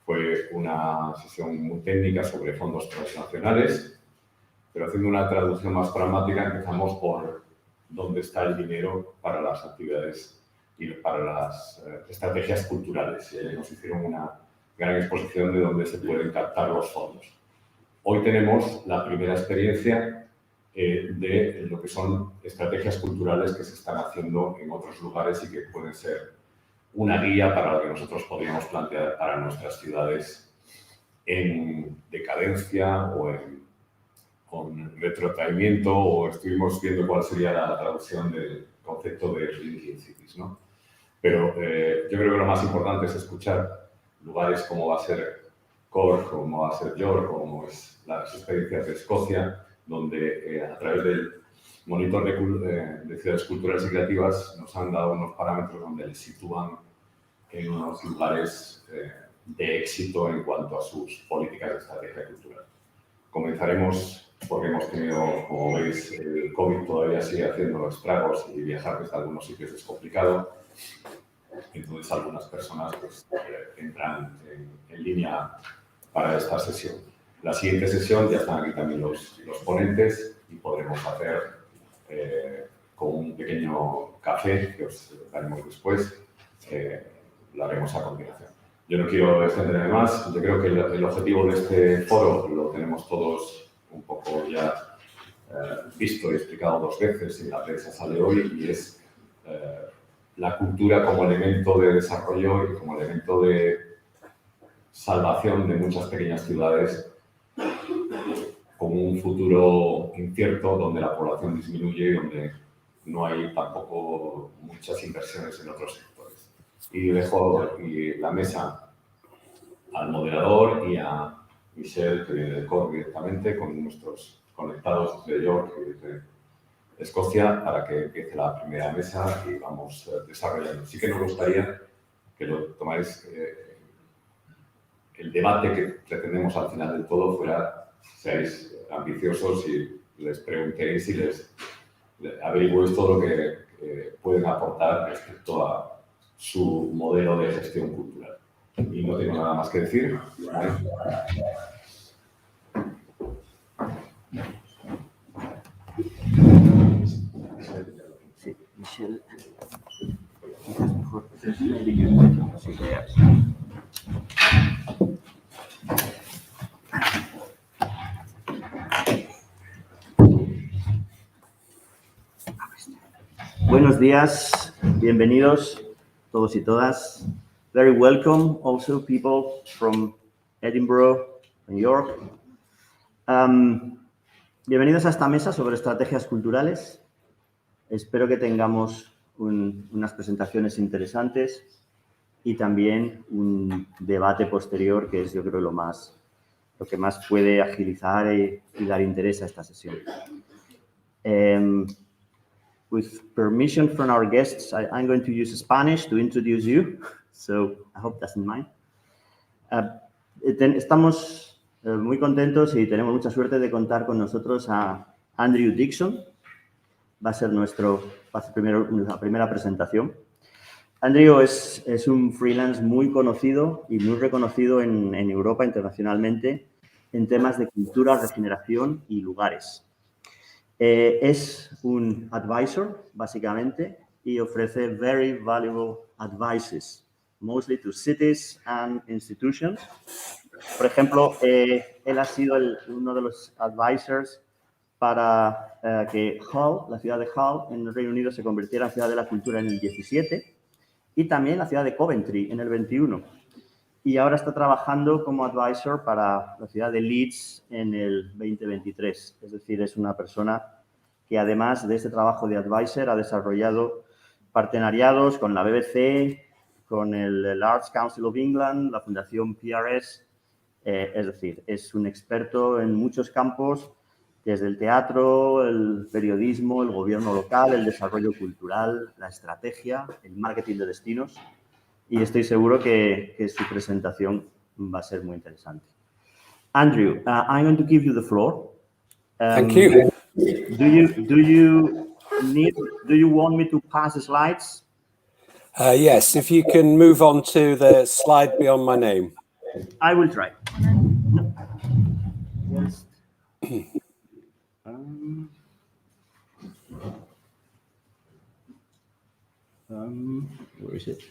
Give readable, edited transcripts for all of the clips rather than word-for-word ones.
Fue una sesión muy técnica sobre fondos transnacionales, pero haciendo una traducción más pragmática empezamos por dónde está el dinero para las actividades y para las estrategias culturales. Nos hicieron una gran exposición de dónde se pueden captar los fondos. Hoy tenemos la primera experiencia de lo que son estrategias culturales que se están haciendo en otros lugares y que pueden ser una guía para lo que nosotros podríamos plantear para nuestras ciudades en decadencia o con retrotraimiento, o estuvimos viendo cuál sería la traducción del concepto de Religion Cities, ¿no? Pero yo creo que lo más importante es escuchar lugares como va a ser Cork, como va a ser York, como es las experiencias de Escocia, donde a través del monitor de ciudades culturales y creativas nos han dado unos parámetros donde les sitúan en unos lugares de éxito en cuanto a sus políticas de estrategia cultural. Comenzaremos porque hemos tenido, como veis, el COVID todavía sigue haciendo estragos y viajar desde algunos sitios es complicado. Entonces algunas personas pues, entran en línea para esta sesión. La siguiente sesión, ya están aquí también los ponentes y podremos hacer con un pequeño café que os daremos después, lo haremos a continuación. Yo no quiero extenderme más, yo creo que el objetivo de este foro lo tenemos todos un poco ya visto y explicado 2 veces y la prensa sale hoy, y es la cultura como elemento de desarrollo y como elemento de salvación de muchas pequeñas ciudades con un futuro incierto donde la población disminuye y donde no hay tampoco muchas inversiones en otros sectores. Y dejo la mesa al moderador y a Michelle, que viene de Cork directamente, con nuestros conectados de York y de Escocia, para que empiece la primera mesa y vamos desarrollando. Sí que nos gustaría que lo tomáis, el debate que pretendemos al final del todo fuera, seáis ambiciosos y les preguntéis y les averigüéis todo lo que pueden aportar respecto a su modelo de gestión cultural. Y no tengo nada más que decir. Sí, Michelle. Buenos días, bienvenidos todos y todas. Very welcome also people from Edinburgh, New York. Bienvenidos a esta mesa sobre estrategias culturales. Espero que tengamos unas presentaciones interesantes y también un debate posterior, que es, yo creo, lo que más puede agilizar y dar interés a esta sesión. With permission from our guests, I'm going to use Spanish to introduce you, so I hope that's in mind. Estamos muy contentos y tenemos mucha suerte de contar con nosotros a Andrew Dixon. Va a ser la primera presentación. Andrew es un freelance muy conocido y muy reconocido en Europa internacionalmente en temas de cultura, regeneración y lugares. Es un advisor, básicamente, y ofrece very valuable advices, mostly to cities and institutions. Por ejemplo, él ha sido uno de los advisors para que Hull, la ciudad de Hull, en el Reino Unido, se convirtiera en ciudad de la cultura en el 17 y también la ciudad de Coventry en el 21. Y ahora está trabajando como advisor para la ciudad de Leeds en el 2023. Es decir, es una persona que, además de este trabajo de advisor, ha desarrollado partenariados con la BBC, con el Arts Council of England, la Fundación PRS. Es decir, es un experto en muchos campos, desde el teatro, el periodismo, el gobierno local, el desarrollo cultural, la estrategia, el marketing de destinos. Y estoy seguro que su presentación va a ser muy interesante. Andrew, I'm going to give you the floor. Thank you. Do you want me to pass the slides? Yes, if you can move on to the slide beyond my name. I will try. Just, where is it?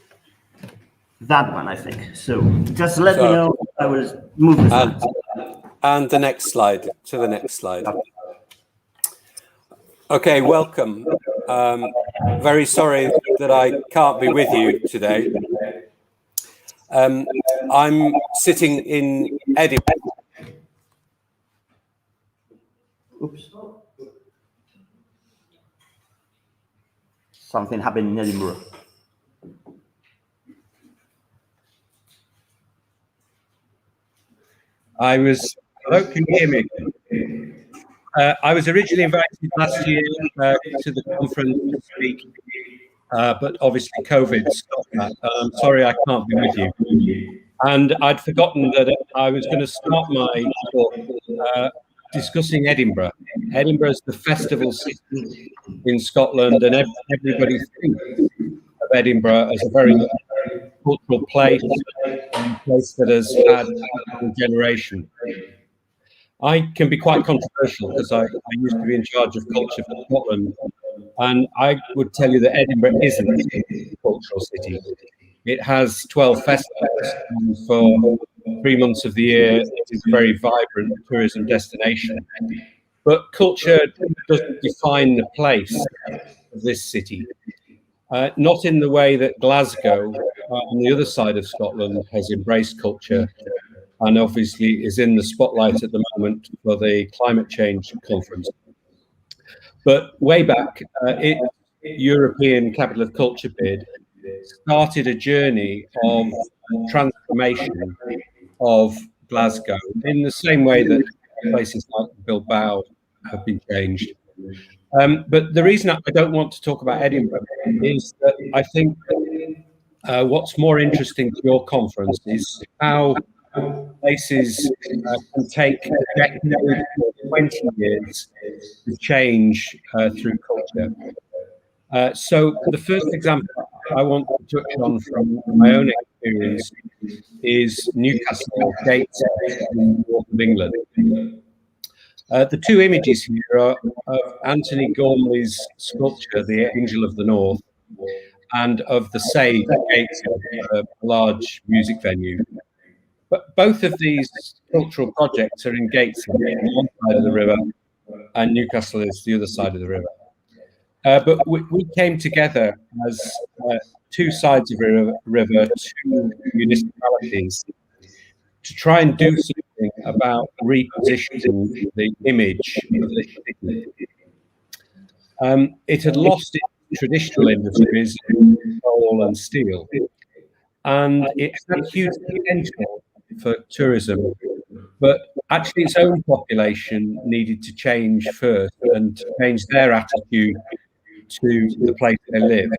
That one, I think. So just let me know. I will move the slides. And the next slide, to the next slide. Okay, welcome. Very sorry that I can't be with you today. I'm sitting in Edinburgh. Oops. Something happened in Edinburgh. Hello, can you hear me? I was originally invited last year to the conference to speak, but obviously COVID stopped that. I'm sorry I can't be with you. And I'd forgotten that I was going to start my talk discussing Edinburgh. Edinburgh is the festival city in Scotland, and everybody thinks of Edinburgh as a very cultural place, a place that has had a generation. I can be quite controversial because I used to be in charge of culture for Scotland, and I would tell you that Edinburgh isn't a cultural city. It has 12 festivals, and for 3 months of the year, it is a very vibrant tourism destination. But culture doesn't define the place of this city, not in the way that Glasgow, on the other side of Scotland, has embraced culture, and obviously is in the spotlight at the moment for the climate change conference. But way back, European Capital of Culture bid started a journey of transformation of Glasgow in the same way that places like Bilbao have been changed. But the reason I don't want to talk about Edinburgh is that I think what's more interesting to your conference is how places can take a decade or 20 years to change through culture. So the first example I want to touch on from my own experience is Newcastle Gateshead in the north of England. The two images here are of Anthony Gormley's sculpture, The Angel of the North, and of the Sage at Gateshead, a large music venue. But both of these cultural projects are in Gateshead, on one side of the river, and Newcastle is the other side of the river. But we came together as two sides of the river, two municipalities, to try and do something about repositioning the image of the city. It had lost its traditional industries, coal and steel, and it had huge potential for tourism, but actually its own population needed to change first and to change their attitude to the place they live.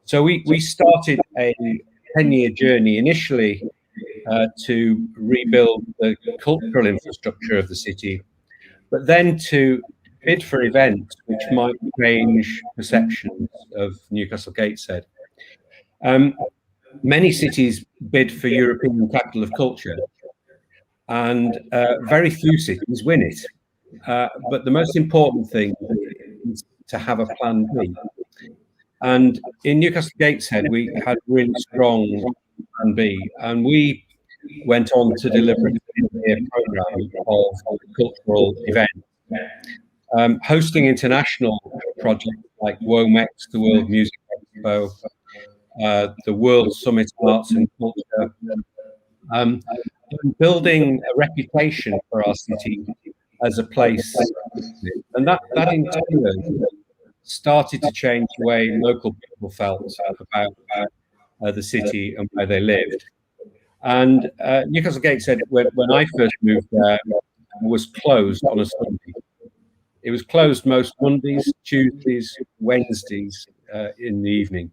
So we started a 10-year journey initially to rebuild the cultural infrastructure of the city, but then to bid for events which might change perceptions of Newcastle Gateshead. Many cities bid for European Capital of Culture, and very few cities win it. But the most important thing is to have a plan B. And in Newcastle Gateshead, we had really strong plan B, and we went on to deliver a 10-year program of cultural events, hosting international projects like WOMEX, the World Music Expo, the World Summit of Arts and Culture, and building a reputation for our city as a place. And that in turn started to change the way local people felt about the city and where they lived. And Newcastle Gateshead, when I first moved there, was closed on a Sunday. It was closed most Mondays, Tuesdays, Wednesdays in the evening.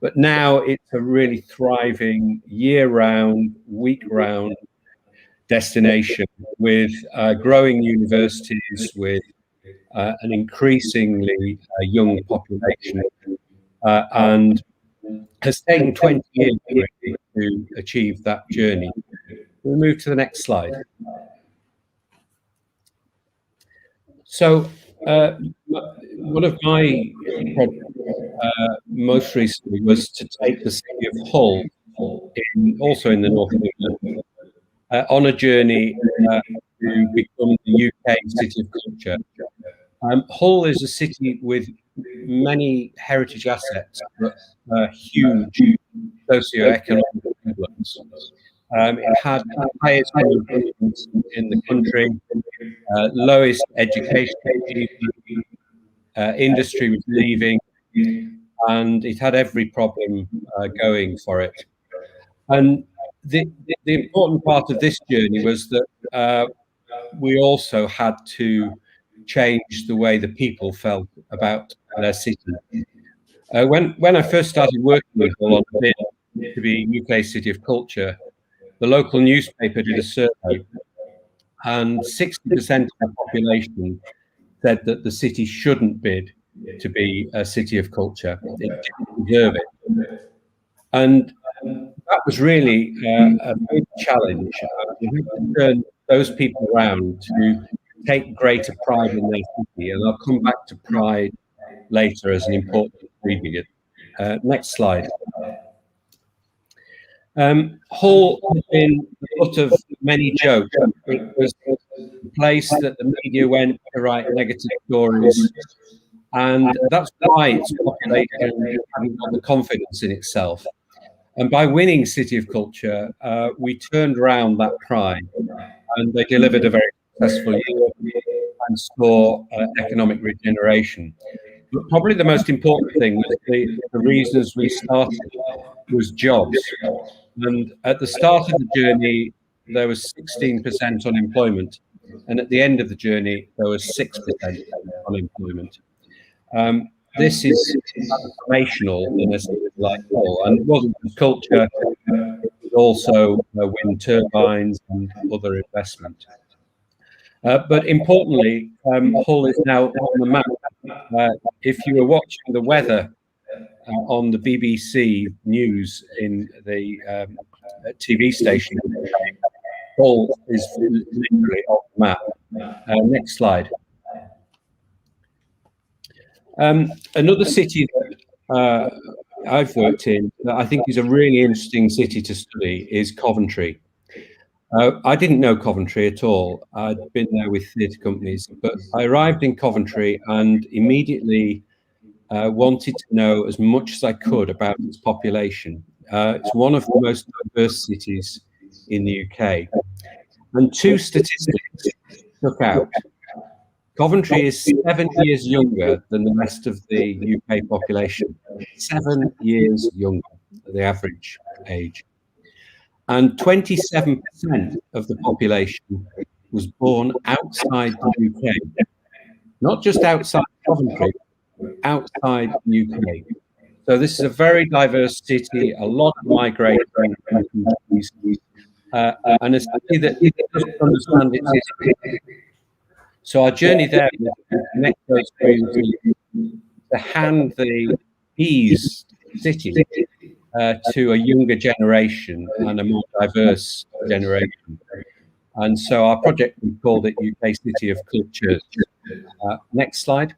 But now it's a really thriving year-round, week-round destination with growing universities, with an increasingly young population, and has taken 20 years really to achieve that journey. We'll move to the next slide. So one of my projects most recently was to take the city of Hull, also in the north of England, on a journey to become the UK city of culture. Hull is a city with many heritage assets, but huge socio-economic influence. It had the highest unemployment in the country, lowest education achievement, industry was leaving, and it had every problem going for it. And the important part of this journey was that we also had to change the way the people felt about their city. When I first started working with Hull on a bid to be UK City of Culture, the local newspaper did a survey, and 60% of the population said that the city shouldn't bid to be a city of culture. It didn't deserve it. And that was really a big challenge. We had to turn those people around to take greater pride in their city, and I'll come back to pride later as an important ingredient. Next slide. Hull has been the butt of many jokes. It was the place that the media went to write negative stories, and that's why its population hadn't got the confidence in itself. And by winning City of Culture, we turned around that pride, and they delivered a very successful year and saw economic regeneration. But probably the most important thing was the reasons we started was jobs. And at the start of the journey, there was 16% unemployment. And at the end of the journey, there was 6% unemployment. This is transformational in a city like Hull. And it wasn't just culture, it was also wind turbines and other investment. But importantly, Hull is now on the map. If you were watching the weather on the BBC News in the TV station, Hull is literally on the map. Next slide. Another city that I've worked in that I think is a really interesting city to study is Coventry. I didn't know Coventry at all. I'd been there with theatre companies, but I arrived in Coventry and immediately wanted to know as much as I could about its population. It's one of the most diverse cities in the UK. And two statistics stuck out. Coventry is 7 years younger than the rest of the UK population. 7 years younger, the average age. And 27% of the population was born outside the UK. Not just outside Coventry, outside the UK. So this is a very diverse city, a lot of migrating refugees, and a city that doesn't understand its history. So our journey there was to connect those communities, to hand the keys city to a younger generation and a more diverse generation. And so our project, we called it UK City of Culture. Next slide.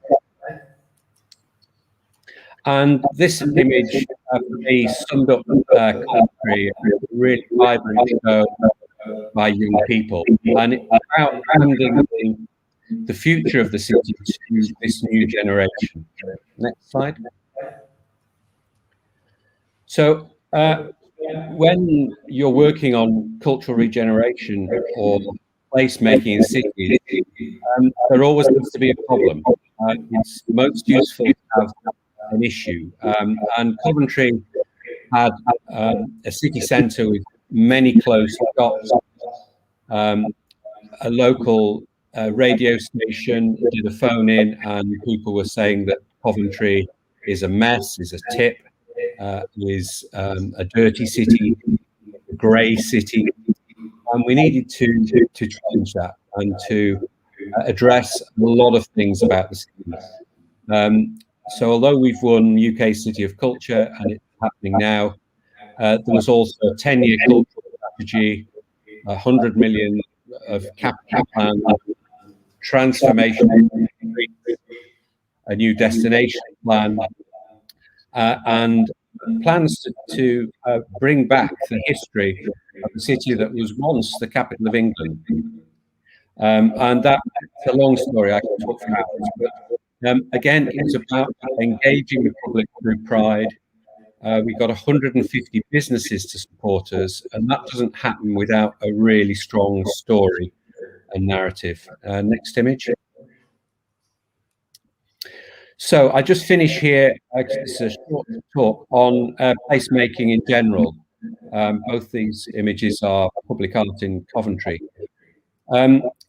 And this image for me summed up Coventry, a really vibrant show by young people. And it's about handing the future of the city to this new generation. Next slide. So when you're working on cultural regeneration or place making in cities, there always needs to be a problem. It's most useful to have an issue. And Coventry had a city centre with many close shops, a local radio station did a phone in, and people were saying that Coventry is a mess, is a tip, is a dirty city, a grey city, and we needed to change that and to address a lot of things about the city. So although we've won UK City of Culture and it's happening now, there was also a 10-year cultural strategy, 100 million of capital plan, transformation, a new destination plan, and plans to bring back the history of the city that was once the capital of England. And that's a long story, I can talk for hours. But again, it's about engaging the public through Pride. We've got 150 businesses to support us, and that doesn't happen without a really strong story and narrative. Next image. So I just finish here. It's a short talk on placemaking in general. Both these images are public art in Coventry.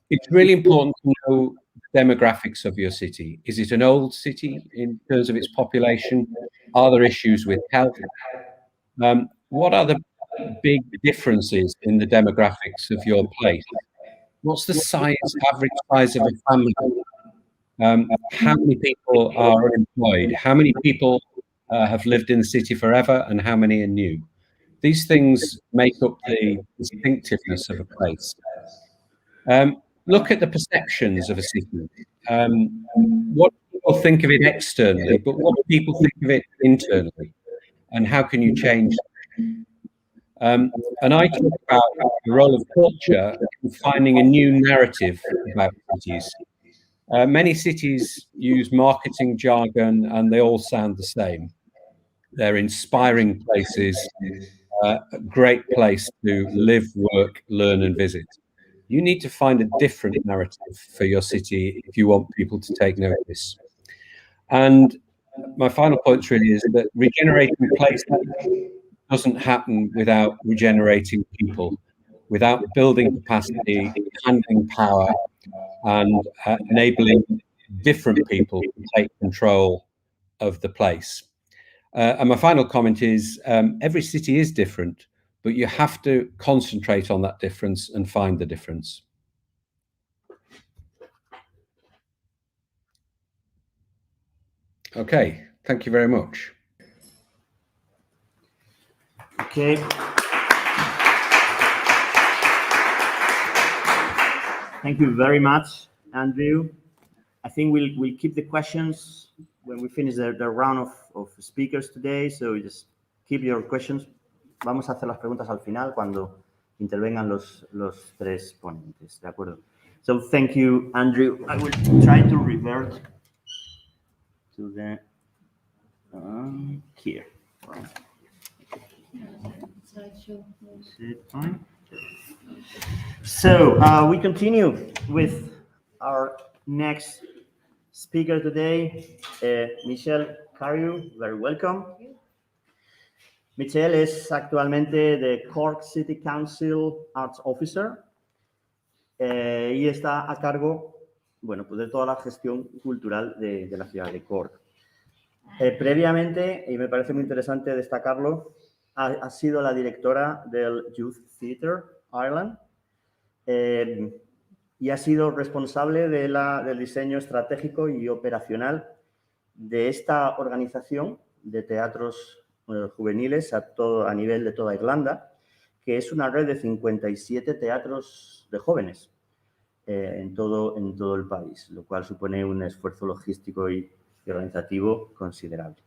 It's really important to know the demographics of your city. Is it an old city in terms of its population? Are there issues with health? What are the big differences in the demographics of your place? What's the average size of a family? How many people are unemployed? How many people have lived in the city forever, and how many are new? These things make up the distinctiveness of a place. Look at the perceptions of a city. What people think of it externally, but what do people think of it internally? And how can you change? And I talk about the role of culture in finding a new narrative about cities. Many cities use marketing jargon and they all sound the same. They're inspiring places, a great place to live, work, learn and visit. You need to find a different narrative for your city if you want people to take notice. And my final point really is that regenerating places doesn't happen without regenerating people, without building capacity, handling power, and enabling different people to take control of the place. And my final comment is every city is different, but you have to concentrate on that difference and find the difference. Okay, thank you very much. Okay. Thank you very much, Andrew. I think we'll keep the questions when we finish the round of speakers today. So just keep your questions. Vamos a hacer las preguntas al final cuando intervengan los tres ponentes, ¿de acuerdo? So thank you, Andrew. I will try to revert to the here. So we continue with our next speaker today, Michelle Carriou. Very welcome. Michelle es actualmente the Cork City Council Arts Officer y está a cargo, bueno, pues de toda la gestión cultural de la ciudad de Cork. Previamente, y me parece muy interesante destacarlo, ha sido la directora del Youth Theatre Ireland y ha sido responsable del diseño estratégico y operacional de esta organización de teatros juveniles a nivel de toda Irlanda, que es una red de 57 teatros de jóvenes en todo el país, lo cual supone un esfuerzo logístico y organizativo considerable.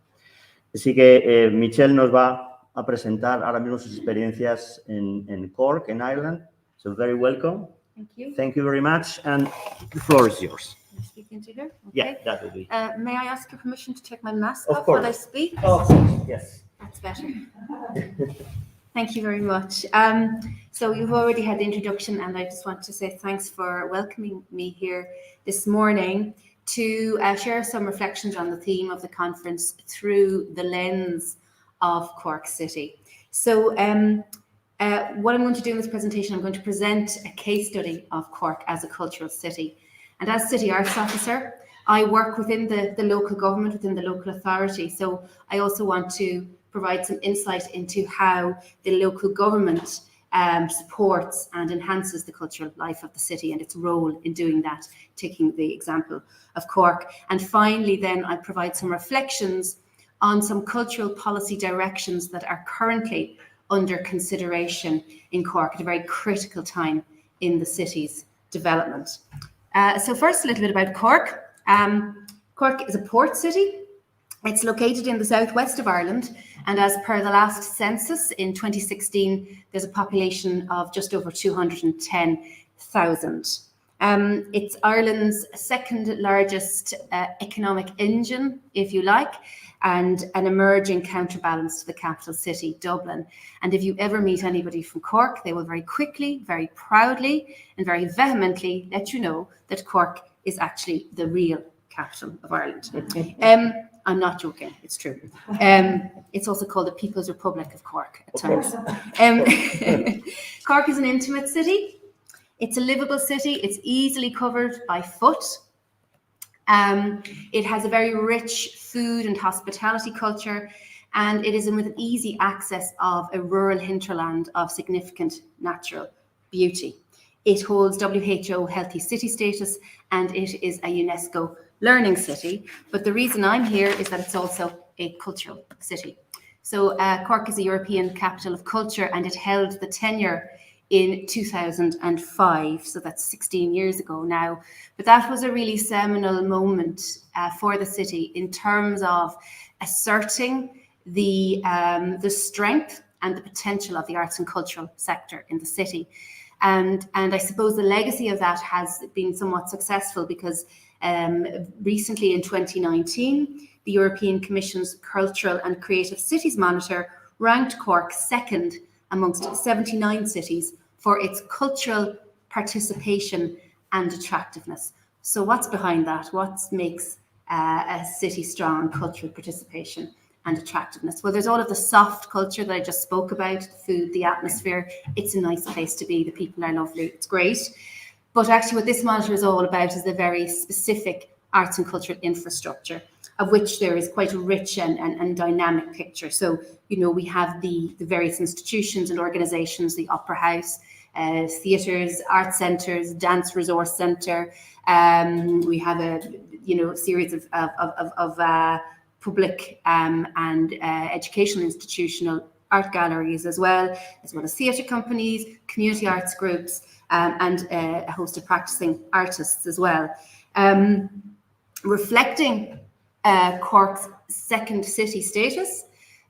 Así que Michelle nos va a presentar ahora mismo sus experiencias en Cork, en Ireland. So very welcome. Thank you. Thank you very much, and the floor is yours. Can I speak into here? Okay. Yeah, that will be. May I ask your permission to take my mask Of off course. while I speak? Oh, yes. That's better. Thank you very much. So you've already had the introduction, and I just want to say thanks for welcoming me here this morning to share some reflections on the theme of the conference through the lens of Cork City. So what I'm going to do in this presentation, I'm going to present a case study of Cork as a cultural city. And as City Arts Officer, I work within the local government, within the local authority. So I also want to provide some insight into how the local government supports and enhances the cultural life of the city and its role in doing that, taking the example of Cork. And finally, then I provide some reflections on some cultural policy directions that are currently under consideration in Cork at a very critical time in the city's development. So first, a little bit about Cork. Cork is a port city. It's located in the southwest of Ireland, and as per the last census in 2016, there's a population of just over 210,000. It's Ireland's second largest economic engine, if you like, and an emerging counterbalance to the capital city, Dublin. And if you ever meet anybody from Cork, they will very quickly, very proudly, and very vehemently let you know that Cork is actually the real capital of Ireland. I'm not joking, it's true. It's also called the People's Republic of Cork at times. Cork is an intimate city. It's a livable city. It's easily covered by foot. It has a very rich food and hospitality culture, and it is with easy access of a rural hinterland of significant natural beauty. It holds WHO Healthy City status, and it is a UNESCO Learning City. But the reason I'm here is that it's also a cultural city. So Cork is a European Capital of Culture, and it held the tenure in 2005, so that's 16 years ago now. But that was a really seminal moment for the city in terms of asserting the strength and the potential of the arts and cultural sector in the city. And I suppose the legacy of that has been somewhat successful because recently in 2019, the European Commission's Cultural and Creative Cities Monitor ranked Cork second amongst 79 cities for its cultural participation and attractiveness. So what's behind that? What makes a city strong on cultural participation and attractiveness? Well, there's all of the soft culture that I just spoke about, the food, the atmosphere. It's a nice place to be. The people are lovely. It's great. But actually what this monitor is all about is the very specific arts and cultural infrastructure, of which there is quite a rich and dynamic picture. So, you know, we have the various institutions and organizations, the Opera House, theatres, art centres, dance resource centre. We have a series of public and educational institutional art galleries as well as theatre companies, community arts groups, and a host of practicing artists as well. Reflecting Cork's second city status,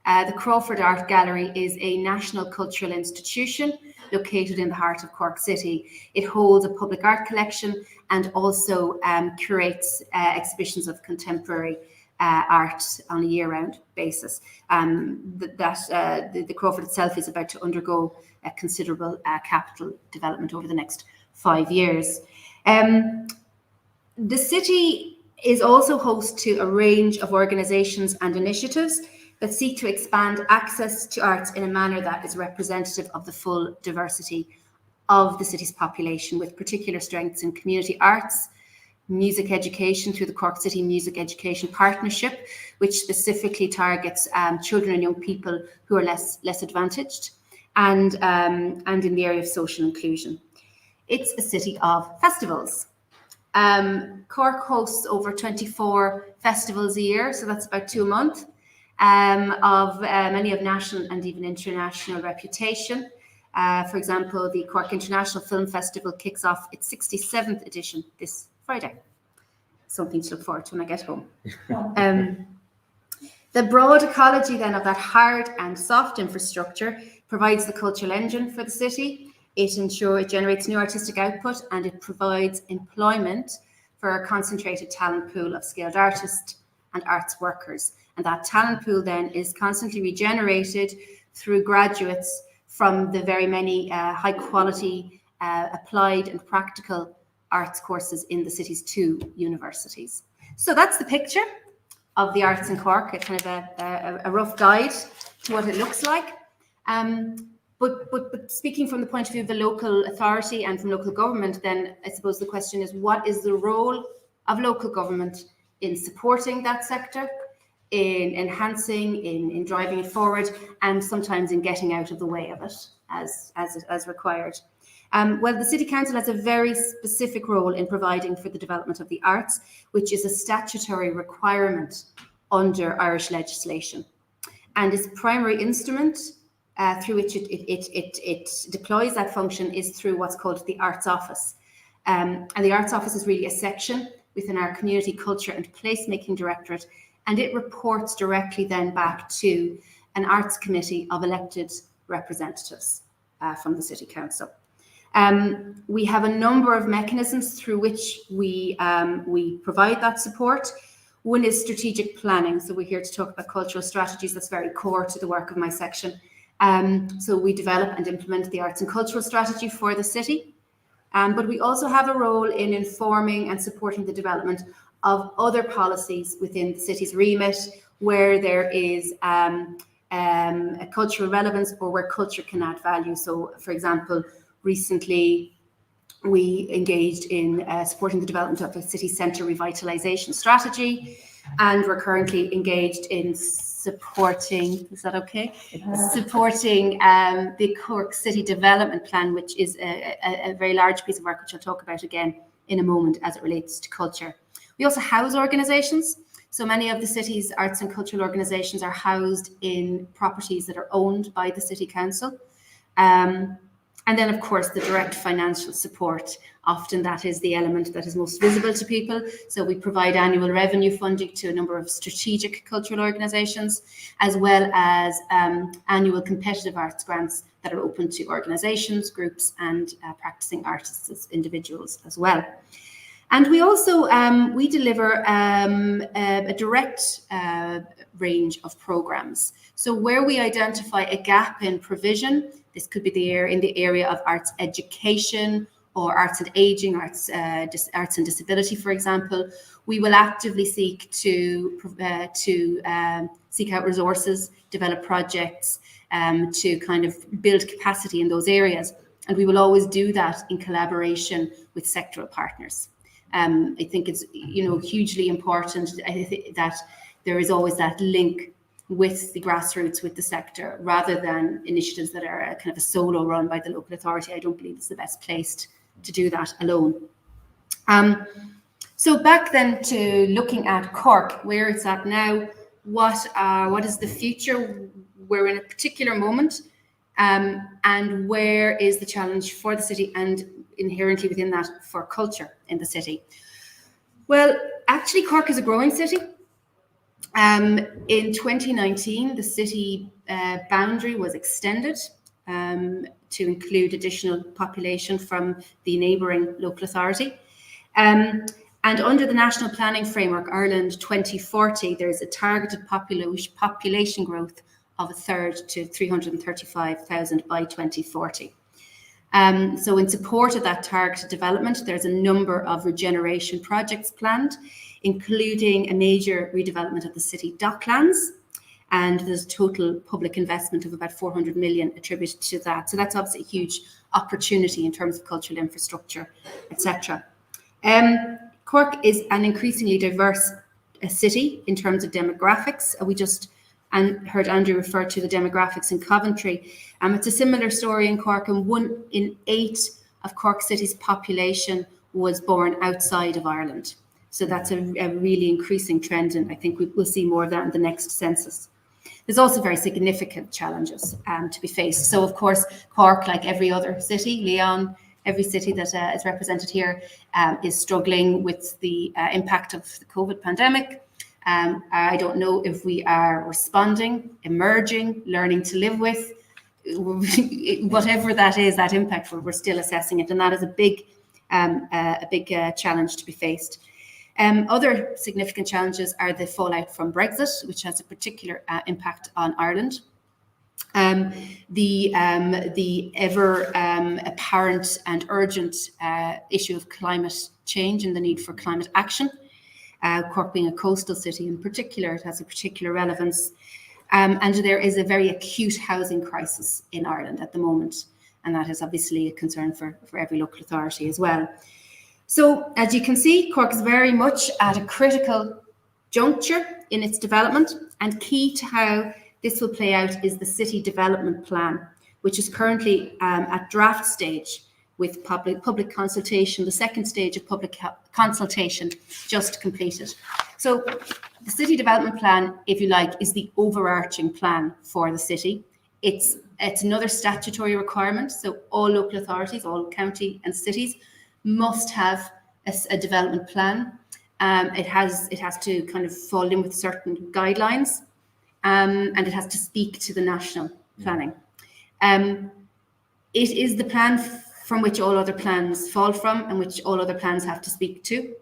the Crawford Art Gallery is a national cultural institution located in the heart of Cork City. It holds a public art collection and also curates exhibitions of contemporary art on a year-round basis. The Crawford itself is about to undergo a considerable capital development over the next 5 years. The city is also host to a range of organisations and initiatives that seek to expand access to arts in a manner that is representative of the full diversity of the city's population, with particular strengths in community arts, music education through the Cork City Music Education Partnership, which specifically targets children and young people who are less advantaged, and in the area of social inclusion. It's a city of festivals. Cork hosts over 24 festivals a year, so that's about 2 a month, of many of national and even international reputation. For example, the Cork International Film Festival kicks off its 67th edition this Friday. Something to look forward to when I get home. The broad ecology then of that hard and soft infrastructure provides the cultural engine for the city. It generates new artistic output, and it provides employment for a concentrated talent pool of skilled artists and arts workers. And that talent pool then is constantly regenerated through graduates from the very many high quality applied and practical arts courses in the city's 2 universities. So that's the picture of the arts in Cork. It's kind of a rough guide to what it looks like. But speaking from the point of view of the local authority and from local government, then I suppose the question is, what is the role of local government in supporting that sector, in enhancing, in driving it forward, and sometimes in getting out of the way of it as required? Well, the City Council has a very specific role in providing for the development of the arts, which is a statutory requirement under Irish legislation. And its primary instrument through which it deploys that function is through what's called the Arts Office. And the Arts Office is really a section within our Community, Culture and Placemaking Directorate, and it reports directly then back to an Arts Committee of elected representatives from the City Council. We have a number of mechanisms through which we provide that support. One is strategic planning. So we're here to talk about cultural strategies. That's very core to the work of my section. So we develop and implement the arts and cultural strategy for the city. But we also have a role in informing and supporting the development of other policies within the city's remit, where there is a cultural relevance or where culture can add value. So, for example, recently we engaged in supporting the development of a city centre revitalisation strategy, and we're currently engaged in supporting, is that okay? Supporting the Cork City Development Plan, which is a very large piece of work, which I'll talk about again in a moment as it relates to culture. We also house organisations. So many of the city's arts and cultural organisations are housed in properties that are owned by the City Council. And then, of course, the direct financial support. Often that is the element that is most visible to people. So we provide annual revenue funding to a number of strategic cultural organisations, as well as annual competitive arts grants that are open to organisations, groups and practising artists as individuals as well. And we also, we deliver a direct range of programmes. So where we identify a gap in provision, this could be in the area of arts education or arts and ageing, arts and disability, for example, we will actively seek to seek out resources, develop projects to kind of build capacity in those areas. And we will always do that in collaboration with sectoral partners. I think it's hugely important that there is always that link with the grassroots, with the sector, rather than initiatives that are kind of a solo run by the local authority. I don't believe it's the best place to do that alone. So back then to looking at Cork, where it's at now, what is the future? We're in a particular moment, and where is the challenge for the city and inherently within that for culture in the city? Well, actually Cork is a growing city. In 2019, the city boundary was extended to include additional population from the neighbouring local authority. And under the National Planning Framework Ireland 2040, there's a targeted population growth of a third to 335,000 by 2040. So in support of that targeted development, there's a number of regeneration projects planned, including a major redevelopment of the city docklands, and there's total public investment of about 400 million attributed to that. So that's obviously a huge opportunity in terms of cultural infrastructure, etc. Cork is an increasingly diverse city in terms of demographics. We just heard Andrew refer to the demographics in Coventry. It's a similar story in Cork, and 1 in 8 of Cork City's population was born outside of Ireland. So that's a really increasing trend, and I think we'll see more of that in the next census. There's also very significant challenges to be faced. So, of course, Cork, like every other city, Leon, every city that is represented here, is struggling with the impact of the COVID pandemic. I don't know if we are responding, emerging, learning to live with, whatever that is, that impact, we're still assessing it. And that is a big challenge to be faced. Other significant challenges are the fallout from Brexit, which has a particular impact on Ireland. The ever apparent and urgent issue of climate change and the need for climate action. Cork being a coastal city in particular, it has a particular relevance. And there is a very acute housing crisis in Ireland at the moment. And that is obviously a concern for every local authority as well. So as you can see, Cork is very much at a critical juncture in its development, and key to how this will play out is the City Development Plan, which is currently at draft stage with public consultation, the second stage of public consultation just completed. So the City Development Plan, if you like, is the overarching plan for the city. It's It's another statutory requirement. So all local authorities, all county and cities must have a development plan. It has to kind of fall in with certain guidelines, and it has to speak to the national planning. It is the plan from which all other plans fall from and which all other plans have to speak to.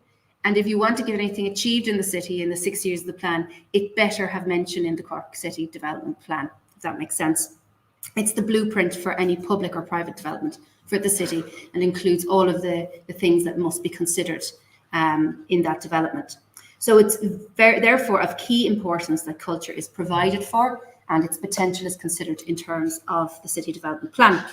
And if you want to get anything achieved in the city in the 6 years of the plan, it better have mention in the Cork City Development Plan, if that makes sense. It's the blueprint for any public or private development for the city and includes all of the things that must be considered in that development. So it's therefore of key importance that culture is provided for and its potential is considered in terms of the city development plan.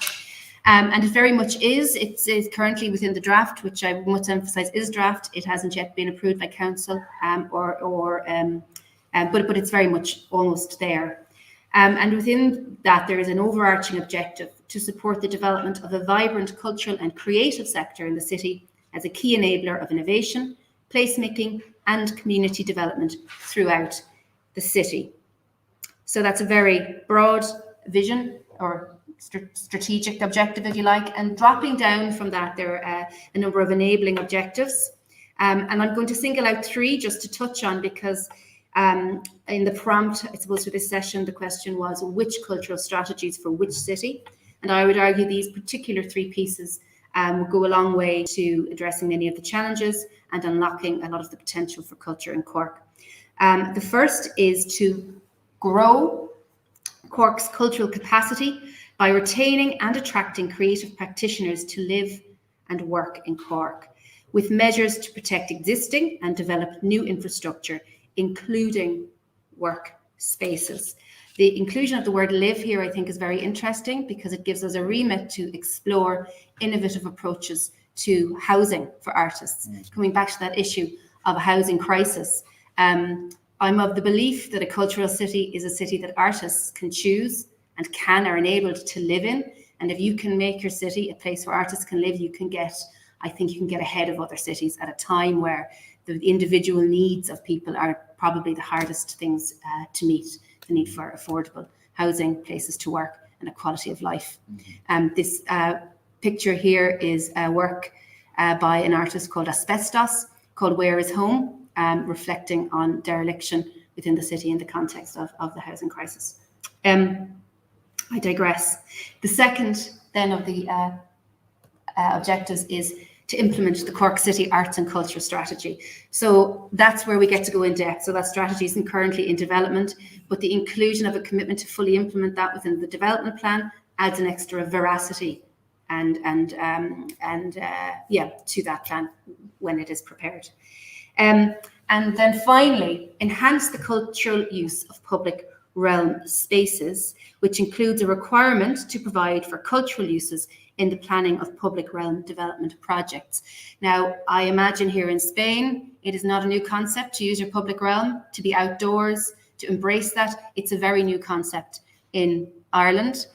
And it very much is. It's currently within the draft, which I must emphasise is draft. It hasn't yet been approved by council, but it's very much almost there. And within that, there is an overarching objective to support the development of a vibrant cultural and creative sector in the city as a key enabler of innovation, placemaking, and community development throughout the city. So that's a very broad vision or strategic objective, if you like, and dropping down from that, there are a number of enabling objectives. And I'm going to single out 3 just to touch on because in the prompt, I suppose, for this session, the question was which cultural strategies for which city? And I would argue these particular 3 pieces will go a long way to addressing many of the challenges and unlocking a lot of the potential for culture in Cork. The first is to grow Cork's cultural capacity by retaining and attracting creative practitioners to live and work in Cork, with measures to protect existing and develop new infrastructure, including work spaces. The inclusion of the word live here, I think, is very interesting because it gives us a remit to explore innovative approaches to housing for artists. Coming back to that issue of a housing crisis, I'm of the belief that a cultural city is a city that artists can choose and are enabled to live in. And if you can make your city a place where artists can live, I think you can get ahead of other cities at a time where the individual needs of people are probably the hardest things to meet. The need for affordable housing, places to work, and a quality of life. This picture here is a work by an artist called Asbestos, called Where is Home, reflecting on dereliction within the city in the context of the housing crisis. I digress. The second then of the objectives is to implement the Cork City Arts and Culture Strategy. So that's where we get to go in depth. So that strategy isn't currently in development, but the inclusion of a commitment to fully implement that within the development plan adds an extra veracity and to that plan when it is prepared. And then finally, enhance the cultural use of public realm spaces, which includes a requirement to provide for cultural uses in the planning of public realm development projects. Now, I imagine here in Spain, it is not a new concept to use your public realm, to be outdoors, to embrace that. It's a very new concept in Ireland.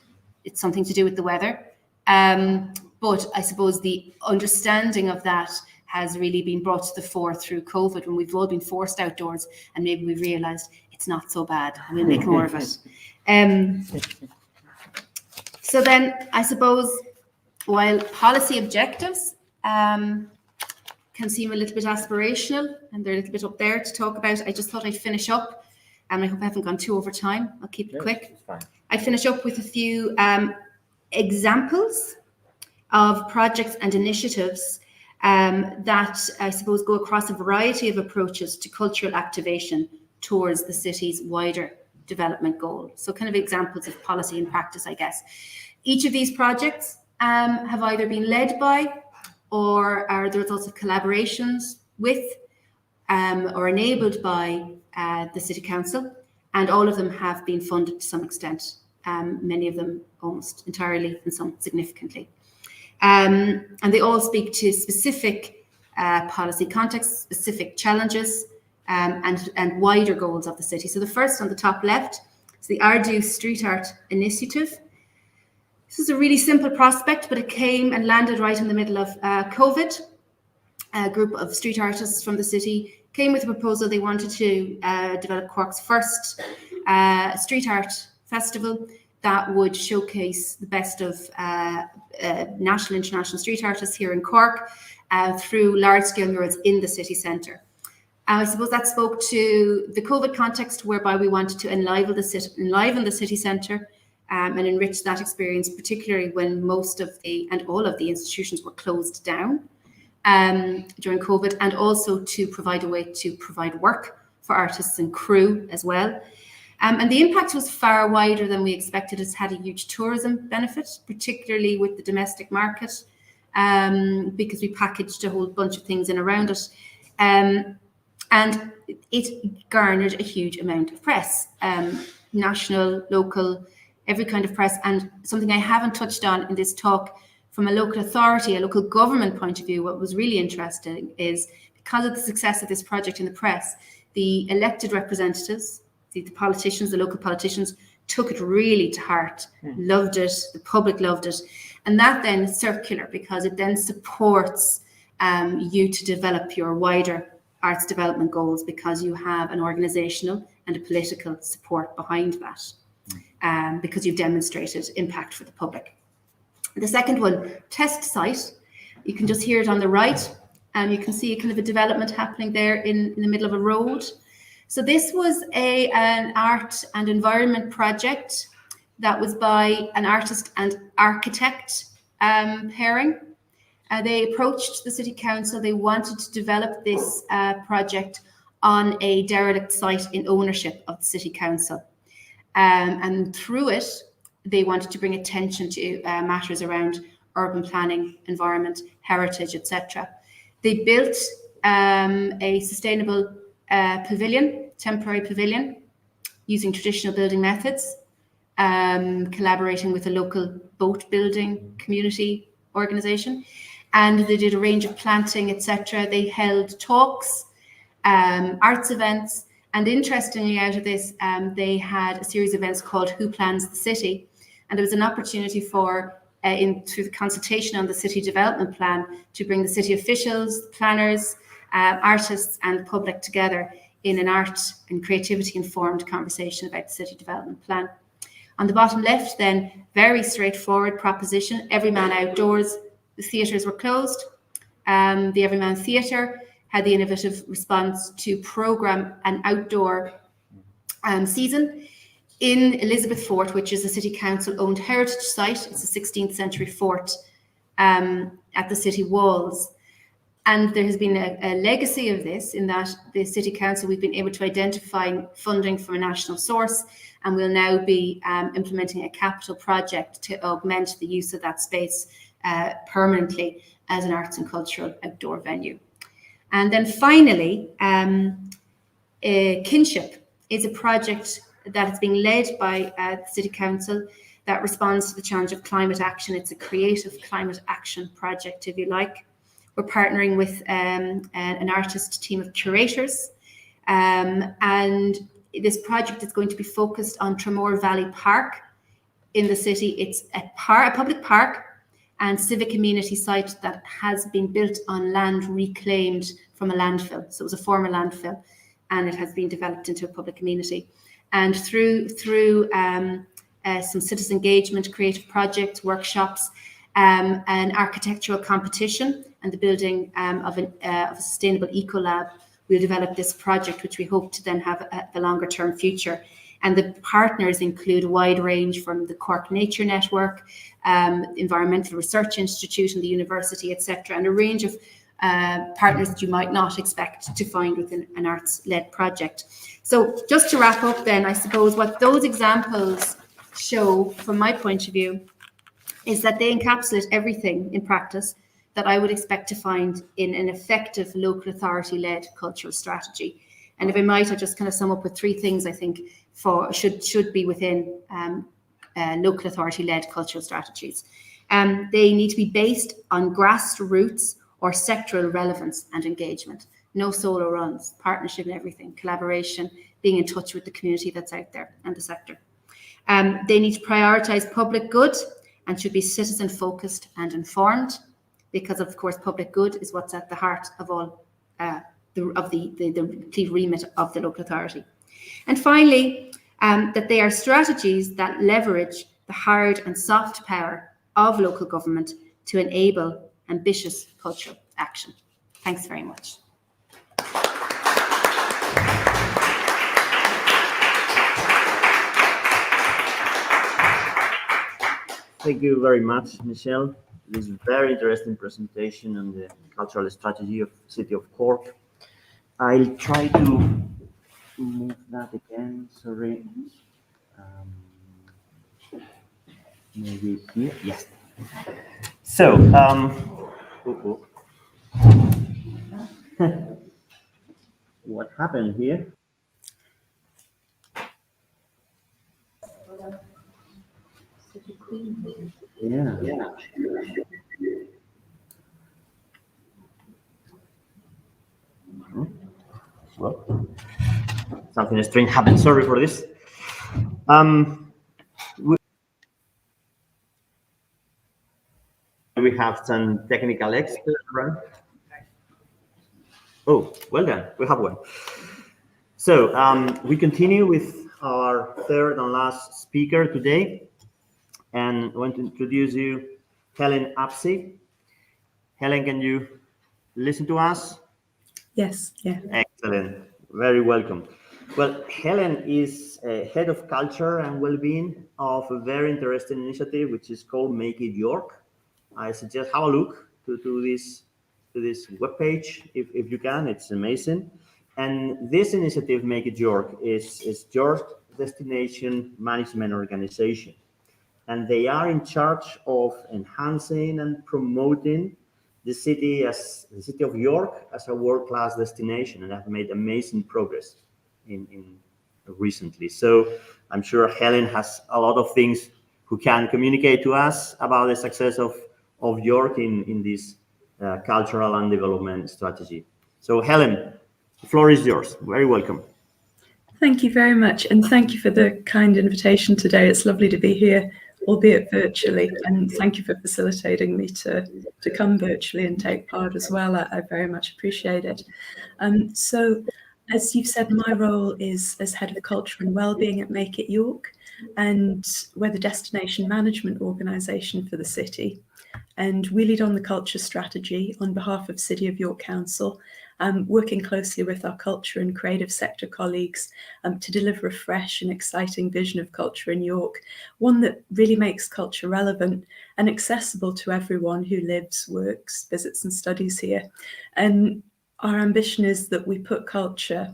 It's something to do with the weather. But I suppose the understanding of that has really been brought to the fore through COVID, when we've all been forced outdoors and maybe we've realised it's not so bad and we'll make more of it. So then I suppose while policy objectives can seem a little bit aspirational and they're a little bit up there to talk about, I just thought I'd finish up, and I hope I haven't gone too over time. I'll keep it quick. I'd finish up with a few examples of projects and initiatives that I suppose go across a variety of approaches to cultural activation towards the city's wider development goal. So kind of examples of policy and practice, I guess. Each of these projects have either been led by or are the results of collaborations with or enabled by the City Council, and all of them have been funded to some extent, many of them almost entirely and some significantly. And they all speak to specific policy contexts, specific challenges, and wider goals of the city. So the first on the top left is the Ardu Street Art Initiative. This is a really simple prospect, but it came and landed right in the middle of COVID. A group of street artists from the city came with a proposal. They wanted to develop Cork's first street art festival that would showcase the best of national and international street artists here in Cork through large-scale murals in the city centre. I suppose that spoke to the COVID context, whereby we wanted to enliven the city centre and enrich that experience, particularly when most of and all of the institutions were closed down during COVID, and also to provide a way to provide work for artists and crew as well. And the impact was far wider than we expected. It's had a huge tourism benefit, particularly with the domestic market, because we packaged a whole bunch of things in around it. And it garnered a huge amount of press, national, local, every kind of press. And something I haven't touched on in this talk, from a local authority, a local government point of view, what was really interesting is, because of the success of this project in the press, the elected representatives, the politicians, the local politicians, took it really to heart, loved it, the public loved it. And that then is circular, because it then supports you to develop your wider arts development goals, because you have an organisational and a political support behind that, because you've demonstrated impact for the public. The second one, test site. You can just hear it on the right, and you can see a kind of a development happening there in the middle of a road. So this was an art and environment project that was by an artist and architect pairing. They approached the city council. They wanted to develop this project on a derelict site in ownership of the city council. And through it, they wanted to bring attention to matters around urban planning, environment, heritage, etc. They built a sustainable pavilion, temporary pavilion, using traditional building methods, collaborating with a local boat building community organisation. And they did a range of planting, etc. They held talks, arts events, and interestingly, out of this, they had a series of events called Who Plans the City? And there was an opportunity for, through the consultation on the city development plan, to bring the city officials, planners, artists and the public together in an art and creativity informed conversation about the city development plan. On the bottom left then, very straightforward proposition, Everyman outdoors. The theatres were closed. The Everyman Theatre had the innovative response to programme an outdoor season in Elizabeth Fort, which is a city council owned heritage site. It's a 16th century fort at the city walls. And there has been a legacy of this, in that the city council, we've been able to identify funding from a national source, and we'll now be implementing a capital project to augment the use of that space permanently as an arts and cultural outdoor venue. And then finally, Kinship is a project that is being led by the City Council that responds to the challenge of climate action. It's a creative climate action project, if you like. We're partnering with an artist team of curators, and this project is going to be focused on Tramore Valley Park in the city. It's a public park and civic amenity site that has been built on land reclaimed from a landfill. So it was a former landfill, and it has been developed into a public amenity. And through some citizen engagement, creative projects, workshops, an architectural competition, and the building of a sustainable eco-lab, we'll develop this project, which we hope to then have a longer term future. And the partners include a wide range from the Cork Nature Network, Environmental Research Institute and the university, etc., and a range of partners that you might not expect to find within an arts-led project. So just to wrap up then, I suppose what those examples show, from my point of view, is that they encapsulate everything in practice that I would expect to find in an effective local authority-led cultural strategy. And if I might, I'll just kind of sum up with three things I think should be within local authority-led cultural strategies. They need to be based on grassroots or sectoral relevance and engagement. No solo runs, partnership and everything, collaboration, being in touch with the community that's out there and the sector. They need to prioritise public good and should be citizen-focused and informed, because of course public good is what's at the heart of all the remit of the local authority. And finally, that they are strategies that leverage the hard and soft power of local government to enable ambitious cultural action. Thanks very much. Thank you very much, Michelle. This very interesting presentation on the cultural strategy of the city of Cork. I'll try to move that again, sorry. Maybe here, yes. So, what happened here? Yeah. Well, something strange happened. Sorry for this. We have some technical experts, right? Oh, well done. We have one. So we continue with our third and last speaker today, and I want to introduce you, Helen Apsey. Helen, can you listen to us? Yes, yeah. Excellent. Very welcome. Well, Helen is head of culture and well-being of a very interesting initiative, which is called Make It York. I suggest have a look to this webpage if you can. It's amazing. And this initiative, Make It York, is York Destination Management Organization. And they are in charge of enhancing and promoting the city of York as a world-class destination, and have made amazing progress in recently. So I'm sure Helen has a lot of things who can communicate to us about the success of York in this cultural and development strategy. So Helen, the floor is yours. Very welcome. Thank you very much, and thank you for the kind invitation today. It's lovely to be here, albeit virtually, and thank you for facilitating me to come virtually and take part as well. I very much appreciate it. So, as you've said, my role is as Head of Culture and Wellbeing at Make It York, and we're the destination management organisation for the city. And we lead on the culture strategy on behalf of City of York Council, working closely with our culture and creative sector colleagues to deliver a fresh and exciting vision of culture in York, one that really makes culture relevant and accessible to everyone who lives, works, visits and studies here. And our ambition is that we put culture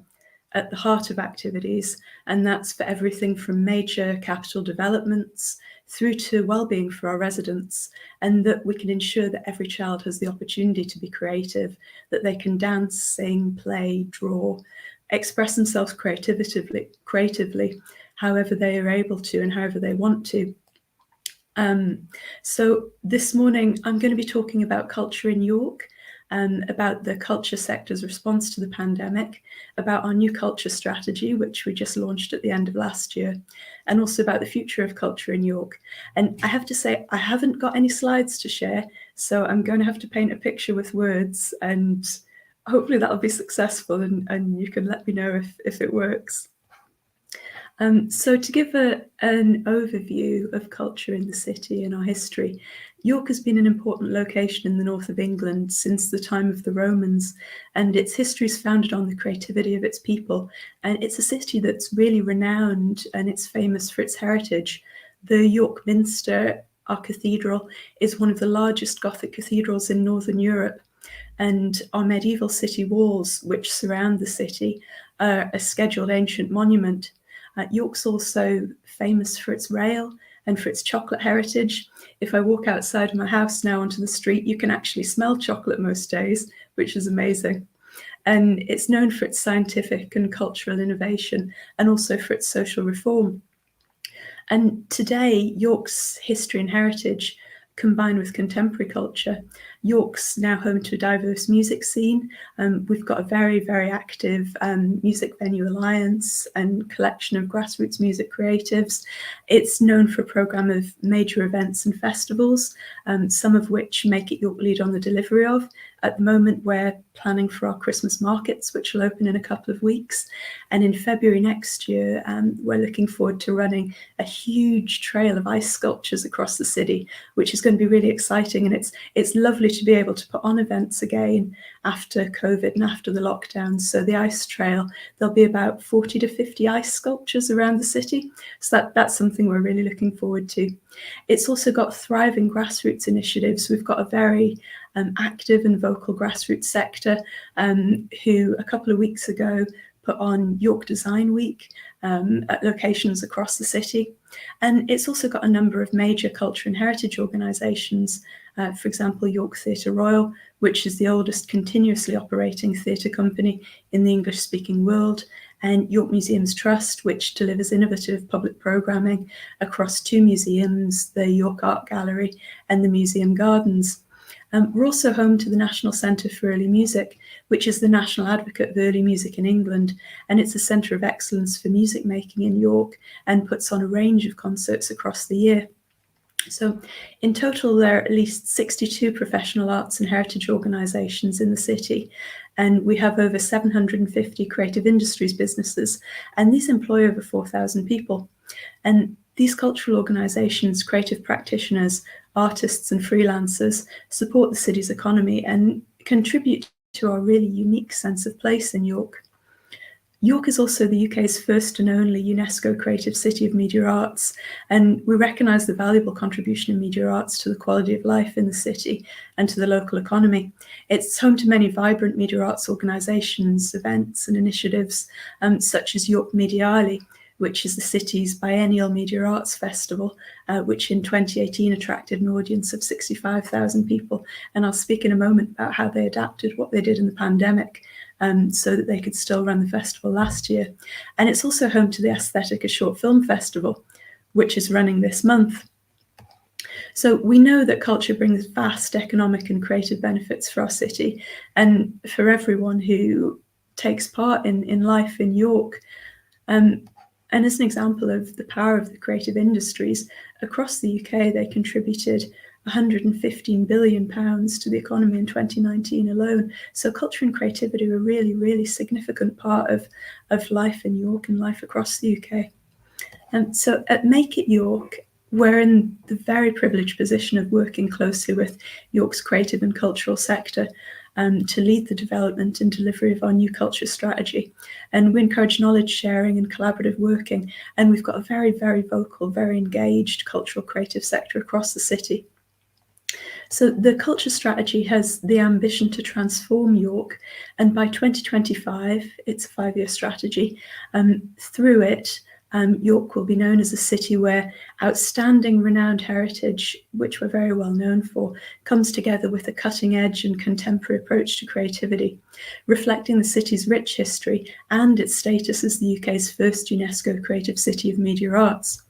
at the heart of activities, and that's for everything from major capital developments through to well-being for our residents, and that we can ensure that every child has the opportunity to be creative, that they can dance, sing, play, draw, express themselves creatively, however they are able to and however they want to. So this morning, I'm going to be talking about culture in York, about the culture sector's response to the pandemic, about our new culture strategy, which we just launched at the end of last year, and also about the future of culture in York. And I have to say, I haven't got any slides to share, so I'm going to have to paint a picture with words, and hopefully that'll be successful, and you can let me know if it works. So to give an overview of culture in the city and our history, York has been an important location in the north of England since the time of the Romans, and its history is founded on the creativity of its people. And it's a city that's really renowned, and it's famous for its heritage. The York Minster, our cathedral, is one of the largest Gothic cathedrals in Northern Europe. And our medieval city walls, which surround the city, are a scheduled ancient monument. York's also famous for its rail and for its chocolate heritage. If I walk outside my house now onto the street, you can actually smell chocolate most days, which is amazing. And it's known for its scientific and cultural innovation, and also for its social reform. And today, York's history and heritage, combined with contemporary culture, York's now home to a diverse music scene. We've got a very, very active music venue alliance and collection of grassroots music creatives. It's known for a programme of major events and festivals, some of which make it York lead on the delivery of. At the moment, we're planning for our Christmas markets, which will open in a couple of weeks. And in February next year, we're looking forward to running a huge trail of ice sculptures across the city, which is going to be really exciting. And it's lovely to be able to put on events again after COVID and after the lockdown. So the ice trail, there'll be about 40 to 50 ice sculptures around the city. So that's something we're really looking forward to. It's also got thriving grassroots initiatives. We've got a very active and vocal grassroots sector who a couple of weeks ago put on York Design Week at locations across the city. And it's also got a number of major culture and heritage organisations, for example, York Theatre Royal, which is the oldest continuously operating theatre company in the English-speaking world, and York Museums Trust, which delivers innovative public programming across 2 museums, the York Art Gallery and the Museum Gardens. We're also home to the National Centre for Early Music, which is the national advocate of early music in England, and it's a centre of excellence for music making in York and puts on a range of concerts across the year. So in total, there are at least 62 professional arts and heritage organisations in the city, and we have over 750 creative industries businesses, and these employ over 4,000 people. And these cultural organisations, creative practitioners, artists and freelancers support the city's economy and contribute to our really unique sense of place in York. York is also the UK's first and only UNESCO Creative City of Media Arts, and we recognise the valuable contribution of media arts to the quality of life in the city and to the local economy. It's home to many vibrant media arts organisations, events and initiatives, such as York Mediali, which is the city's biennial media arts festival, which in 2018 attracted an audience of 65,000 people. And I'll speak in a moment about how they adapted what they did in the pandemic so that they could still run the festival last year. And it's also home to the Aesthetica Short Film Festival, which is running this month. So we know that culture brings vast economic and creative benefits for our city and for everyone who takes part in life in York. And as an example of the power of the creative industries, across the UK, they contributed £115 billion to the economy in 2019 alone. So culture and creativity are a really, really significant part of life in York and life across the UK. And so at Make It York, we're in the very privileged position of working closely with York's creative and cultural sector to lead the development and delivery of our new culture strategy. And we encourage knowledge sharing and collaborative working. And we've got a very, very vocal, very engaged cultural creative sector across the city. So the culture strategy has the ambition to transform York. And by 2025, it's a 5-year strategy. Through it, York will be known as a city where outstanding renowned heritage, which we're very well known for, comes together with a cutting edge and contemporary approach to creativity, reflecting the city's rich history and its status as the UK's first UNESCO Creative City of Media Arts.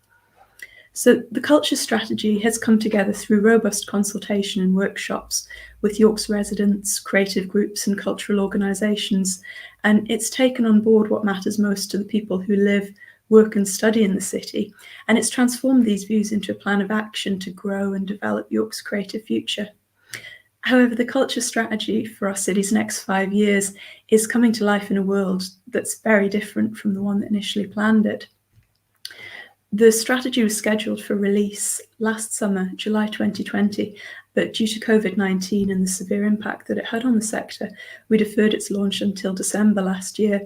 So the culture strategy has come together through robust consultation and workshops with York's residents, creative groups and cultural organisations, and it's taken on board what matters most to the people who live, work and study in the city, and it's transformed these views into a plan of action to grow and develop York's creative future. However, the culture strategy for our city's next 5 years is coming to life in a world that's very different from the one that initially planned it. The strategy was scheduled for release last summer, July 2020, but due to COVID-19 and the severe impact that it had on the sector, we deferred its launch until December last year.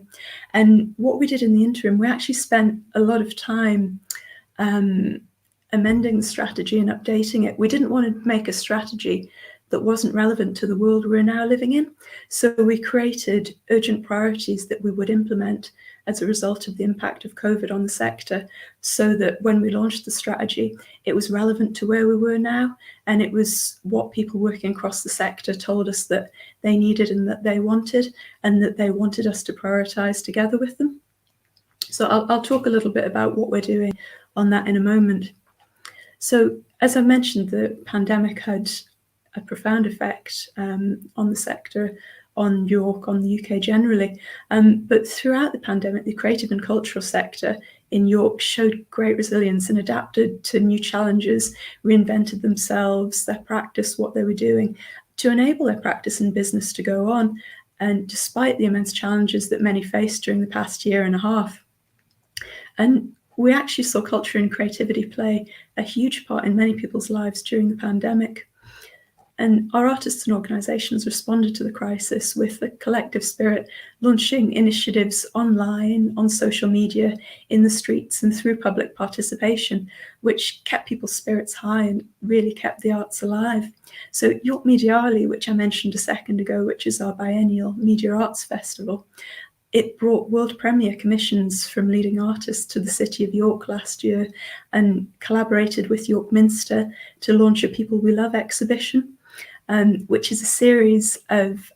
And what we did in the interim, we actually spent a lot of time amending the strategy and updating it. We didn't want to make a strategy that wasn't relevant to the world we're now living in. So we created urgent priorities that we would implement as a result of the impact of COVID on the sector, so that when we launched the strategy, it was relevant to where we were now, and it was what people working across the sector told us that they needed and that they wanted, and that they wanted us to prioritise together with them. So I'll talk a little bit about what we're doing on that in a moment. So as I mentioned, the pandemic had a profound effect on the sector, on York, on the UK generally. But throughout the pandemic, the creative and cultural sector in York showed great resilience and adapted to new challenges, reinvented themselves, their practice, what they were doing, to enable their practice and business to go on. And despite the immense challenges that many faced during the past year and a half. And we actually saw culture and creativity play a huge part in many people's lives during the pandemic. And our artists and organisations responded to the crisis with a collective spirit, launching initiatives online, on social media, in the streets and through public participation, which kept people's spirits high and really kept the arts alive. So York Mediale, which I mentioned a second ago, which is our biennial media arts festival, it brought world premiere commissions from leading artists to the city of York last year and collaborated with York Minster to launch a People We Love exhibition, which is a series of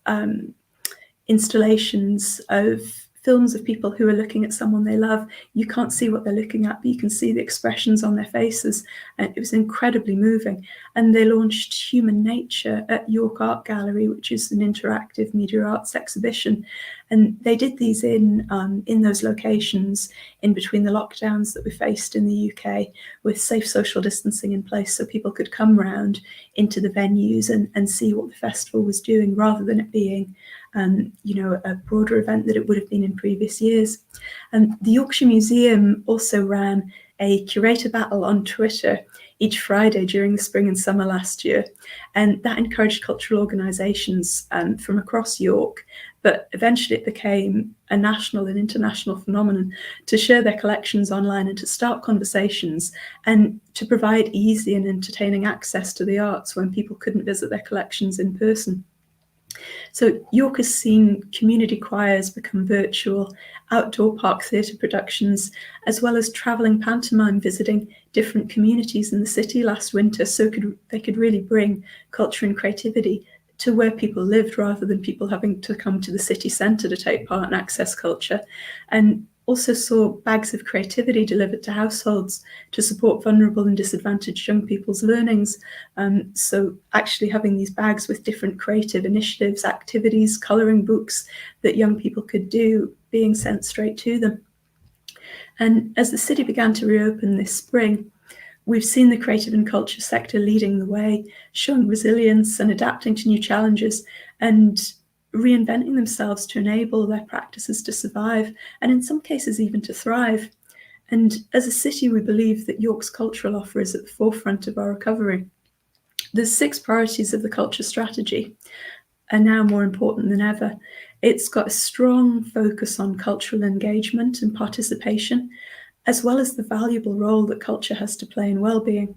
installations of films of people who are looking at someone they love. You can't see what they're looking at, but you can see the expressions on their faces. And it was incredibly moving. And they launched Human Nature at York Art Gallery, which is an interactive media arts exhibition. And they did these in those locations in between the lockdowns that we faced in the UK, with safe social distancing in place so people could come round into the venues and see what the festival was doing, rather than it being a broader event that it would have been in previous years. And the Yorkshire Museum also ran a curator battle on Twitter each Friday during the spring and summer last year. And that encouraged cultural organisations from across York, but eventually it became a national and international phenomenon, to share their collections online and to start conversations and to provide easy and entertaining access to the arts when people couldn't visit their collections in person. So York has seen community choirs become virtual, outdoor park theatre productions, as well as travelling pantomime visiting different communities in the city last winter, so they could really bring culture and creativity to where people lived, rather than people having to come to the city centre to take part and access culture. And also saw bags of creativity delivered to households to support vulnerable and disadvantaged young people's learnings. So actually having these bags with different creative initiatives, activities, colouring books that young people could do, being sent straight to them. And as the city began to reopen this spring, we've seen the creative and culture sector leading the way, showing resilience and adapting to new challenges, and reinventing themselves to enable their practices to survive, and in some cases even to thrive. And as a city, we believe that York's cultural offer is at the forefront of our recovery. The 6 priorities of the culture strategy are now more important than ever. It's got a strong focus on cultural engagement and participation, as well as the valuable role that culture has to play in well-being.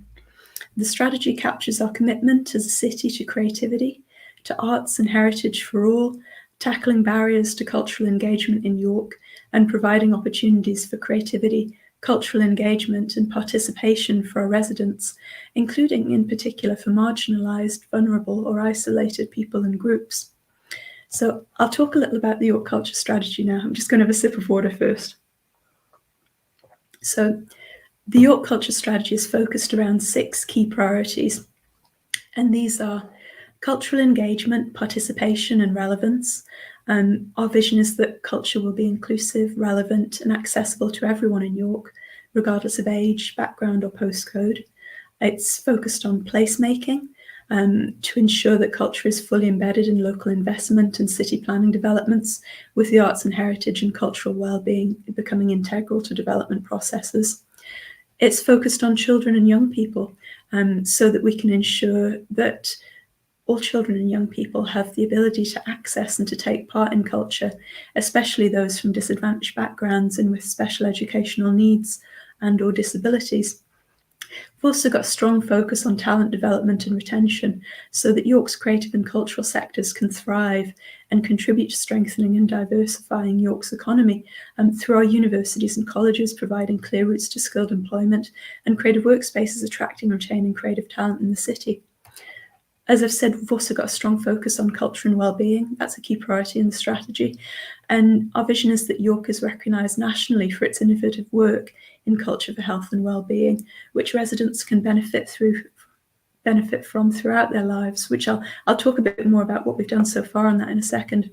The strategy captures our commitment as a city to creativity, to arts and heritage for all, tackling barriers to cultural engagement in York, and providing opportunities for creativity, cultural engagement and participation for our residents, including in particular for marginalised, vulnerable or isolated people and groups. So I'll talk a little about the York Culture Strategy now. I'm just going to have a sip of water first. So the York Culture Strategy is focused around 6 key priorities, and these are cultural engagement, participation and relevance. Our vision is that culture will be inclusive, relevant and accessible to everyone in York, regardless of age, background or postcode. It's focused on placemaking to ensure that culture is fully embedded in local investment and city planning developments, with the arts and heritage and cultural well-being becoming integral to development processes. It's focused on children and young people so that we can ensure that all children and young people have the ability to access and to take part in culture, especially those from disadvantaged backgrounds and with special educational needs and or disabilities. We've also got a strong focus on talent development and retention so that York's creative and cultural sectors can thrive and contribute to strengthening and diversifying York's economy through our universities and colleges providing clear routes to skilled employment and creative workspaces attracting and retaining creative talent in the city. As I've said, we've also got a strong focus on culture and well-being. That's a key priority in the strategy. And our vision is that York is recognised nationally for its innovative work in culture for health and well-being, which residents can benefit through benefit from throughout their lives, which I'll talk a bit more about what we've done so far on that in a second.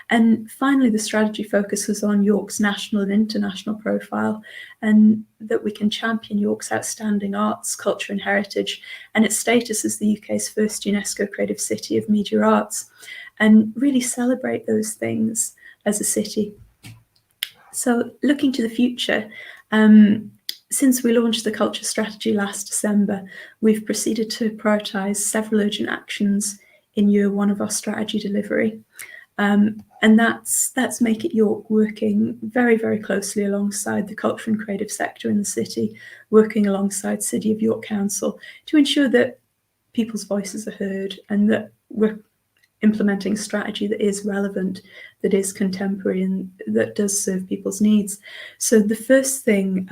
And finally, the strategy focuses on York's national and international profile, and that we can champion York's outstanding arts, culture and heritage, and its status as the UK's first UNESCO Creative City of Media Arts, and really celebrate those things as a city. So looking to the future, since we launched the culture strategy last December, we've proceeded to prioritise several urgent actions in year one of our strategy delivery. And that's Make It York, working very, very closely alongside the culture and creative sector in the city, working alongside City of York Council to ensure that people's voices are heard and that we're implementing a strategy that is relevant, that is contemporary, and that does serve people's needs. So the first thing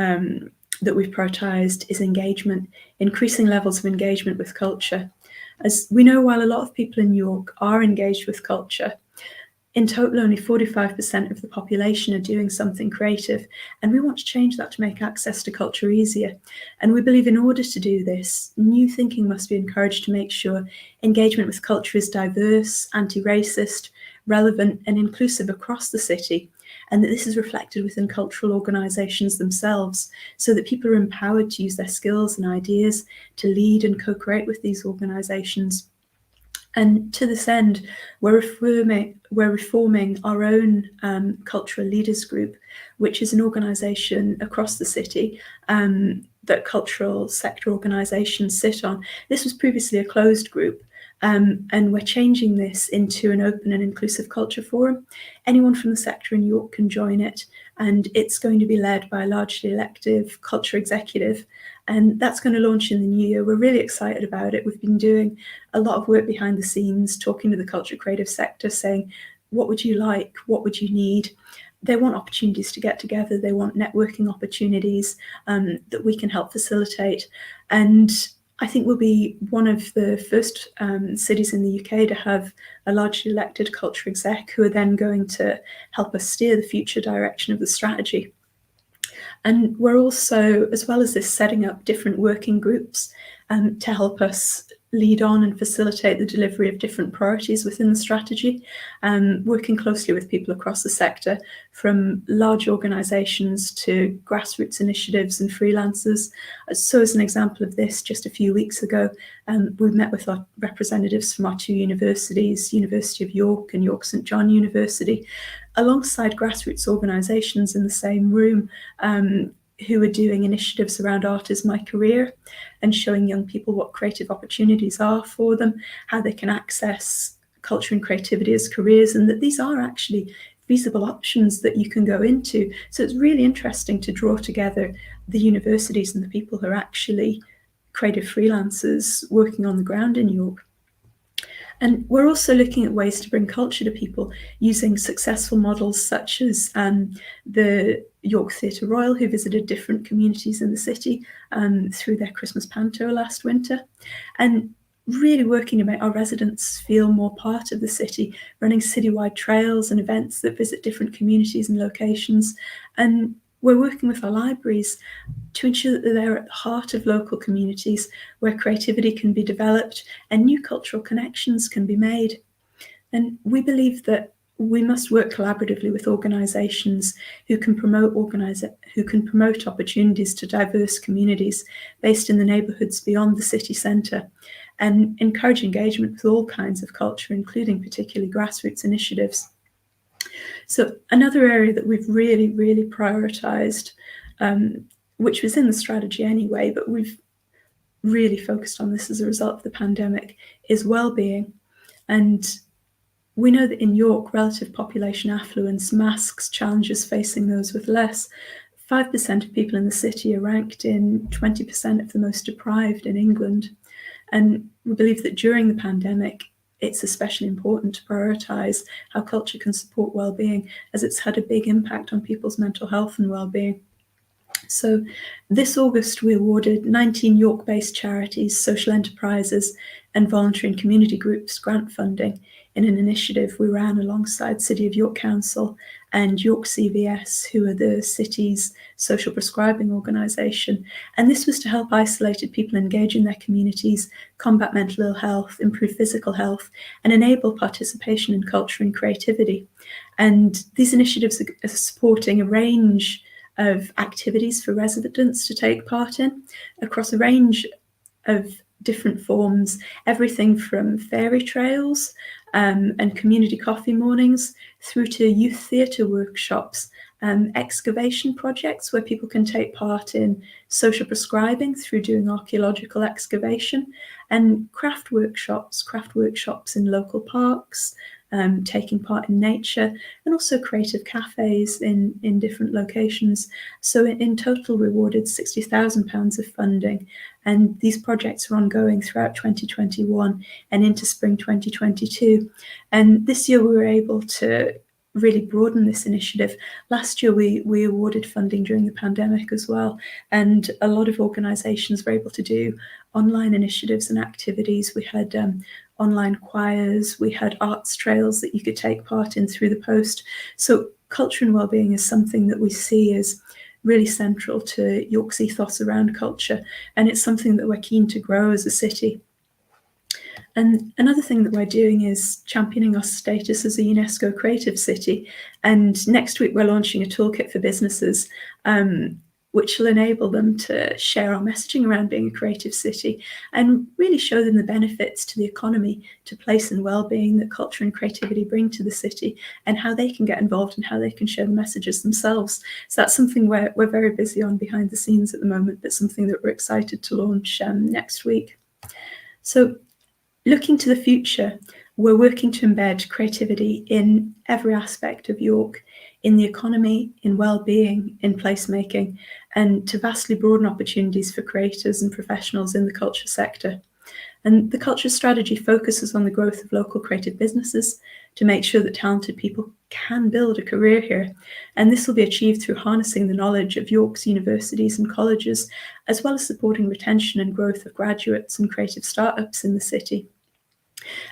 that we've prioritised is engagement, increasing levels of engagement with culture. As we know, while a lot of people in York are engaged with culture, in total only 45% of the population are doing something creative, and we want to change that to make access to culture easier. And we believe in order to do this, new thinking must be encouraged to make sure engagement with culture is diverse, anti-racist, relevant and inclusive across the city, and that this is reflected within cultural organisations themselves, so that people are empowered to use their skills and ideas to lead and co-create with these organisations. And to this end, we're reforming our own cultural leaders group, which is an organisation across the city that cultural sector organisations sit on. This was previously a closed group, and we're changing this into an open and inclusive culture forum. Anyone from the sector in York can join it, and it's going to be led by a largely elective culture executive, and that's going to launch in the new year. We're really excited about it. We've been doing a lot of work behind the scenes, talking to the culture creative sector, saying, what would you like? What would you need? They want opportunities to get together. They want networking opportunities that we can help facilitate. And I think we'll be one of the first cities in the UK to have a largely elected culture exec who are then going to help us steer the future direction of the strategy. And we're also, as well as this, setting up different working groups to help us lead on and facilitate the delivery of different priorities within the strategy, working closely with people across the sector, from large organisations to grassroots initiatives and freelancers. So as an example of this, just a few weeks ago, we met with our representatives from our two universities, University of York and York St John University, alongside grassroots organisations in the same room, who are doing initiatives around art is my career and showing young people what creative opportunities are for them, how they can access culture and creativity as careers, and that these are actually feasible options that you can go into. So it's really interesting to draw together the universities and the people who are actually creative freelancers working on the ground in York. And we're also looking at ways to bring culture to people using successful models such as the York Theatre Royal, who visited different communities in the city through their Christmas panto last winter, and really working to make our residents feel more part of the city, running citywide trails and events that visit different communities and locations. And we're working with our libraries to ensure that they're at the heart of local communities where creativity can be developed and new cultural connections can be made. And we believe that we must work collaboratively with organisations who can promote opportunities to diverse communities based in the neighbourhoods beyond the city centre, and encourage engagement with all kinds of culture, including particularly grassroots initiatives. So another area that we've really, really prioritised, which was in the strategy anyway, but we've really focused on this as a result of the pandemic, is well-being. And we know that in York, relative population affluence masks challenges facing those with less. 5% of people in the city are ranked in 20% of the most deprived in England. And we believe that during the pandemic, it's especially important to prioritise how culture can support well-being, as it's had a big impact on people's mental health and well-being. So this August, we awarded 19 York-based charities, social enterprises and voluntary and community groups grant funding in an initiative we ran alongside City of York Council and York CVS, who are the city's social prescribing organisation. And this was to help isolated people engage in their communities, combat mental ill health, improve physical health, and enable participation in culture and creativity. And these initiatives are supporting a range of activities for residents to take part in across a range of different forms, everything from fairy trails and community coffee mornings through to youth theatre workshops, excavation projects where people can take part in social prescribing through doing archaeological excavation, and craft workshops in local parks, taking part in nature, and also creative cafes in different locations. So in total we awarded £60,000 of funding, and these projects are ongoing throughout 2021 and into spring 2022. And this year we were able to really broaden this initiative. Last year we awarded funding during the pandemic as well, and a lot of organisations were able to do online initiatives and activities. We had online choirs, we had arts trails that you could take part in through the post. So culture and wellbeing is something that we see as really central to York's ethos around culture, and it's something that we're keen to grow as a city. And another thing that we're doing is championing our status as a UNESCO creative city. And next week we're launching a toolkit for businesses, which will enable them to share our messaging around being a creative city and really show them the benefits to the economy, to place and well-being that culture and creativity bring to the city, and how they can get involved and how they can share the messages themselves. So that's something we're very busy on behind the scenes at the moment, but something that we're excited to launch next week. So looking to the future, we're working to embed creativity in every aspect of York, in the economy, in well-being, in placemaking, and to vastly broaden opportunities for creators and professionals in the culture sector. And the culture strategy focuses on the growth of local creative businesses to make sure that talented people can build a career here. And this will be achieved through harnessing the knowledge of York's universities and colleges, as well as supporting retention and growth of graduates and creative startups in the city.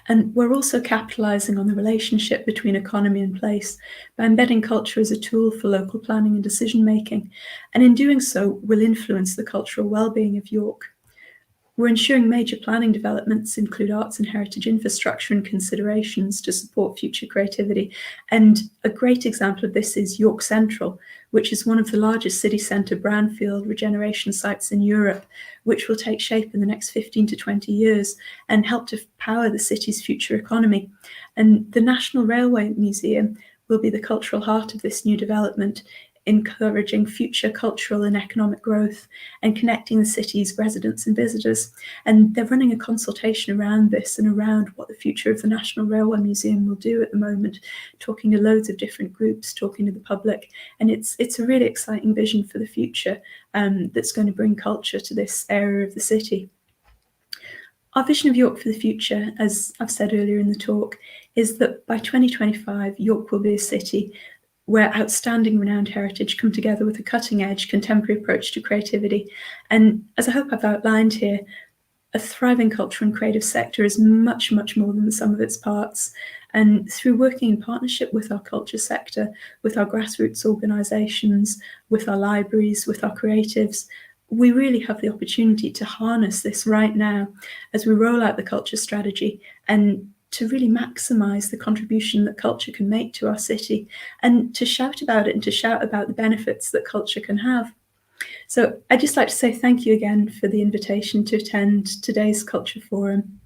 And we're also capitalising on the relationship between economy and place by embedding culture as a tool for local planning and decision making. And in doing so, we'll influence the cultural well-being of York. We're ensuring major planning developments include arts and heritage infrastructure and considerations to support future creativity. And a great example of this is York Central, which is one of the largest city centre brownfield regeneration sites in Europe, which will take shape in the next 15 to 20 years and help to power the city's future economy. And the National Railway Museum will be the cultural heart of this new development, encouraging future cultural and economic growth and connecting the city's residents and visitors. And they're running a consultation around this and around what the future of the National Railway Museum will do at the moment, talking to loads of different groups, talking to the public. And it's a really exciting vision for the future that's going to bring culture to this area of the city. Our vision of York for the future, as I've said earlier in the talk, is that by 2025, York will be a city where outstanding renowned heritage come together with a cutting-edge contemporary approach to creativity. And as I hope I've outlined here, a thriving culture and creative sector is much, much more than the sum of its parts. And through working in partnership with our culture sector, with our grassroots organisations, with our libraries, with our creatives, we really have the opportunity to harness this right now as we roll out the culture strategy and to really maximise the contribution that culture can make to our city, and to shout about it and to shout about the benefits that culture can have. So I'd just like to say thank you again for the invitation to attend today's Culture Forum.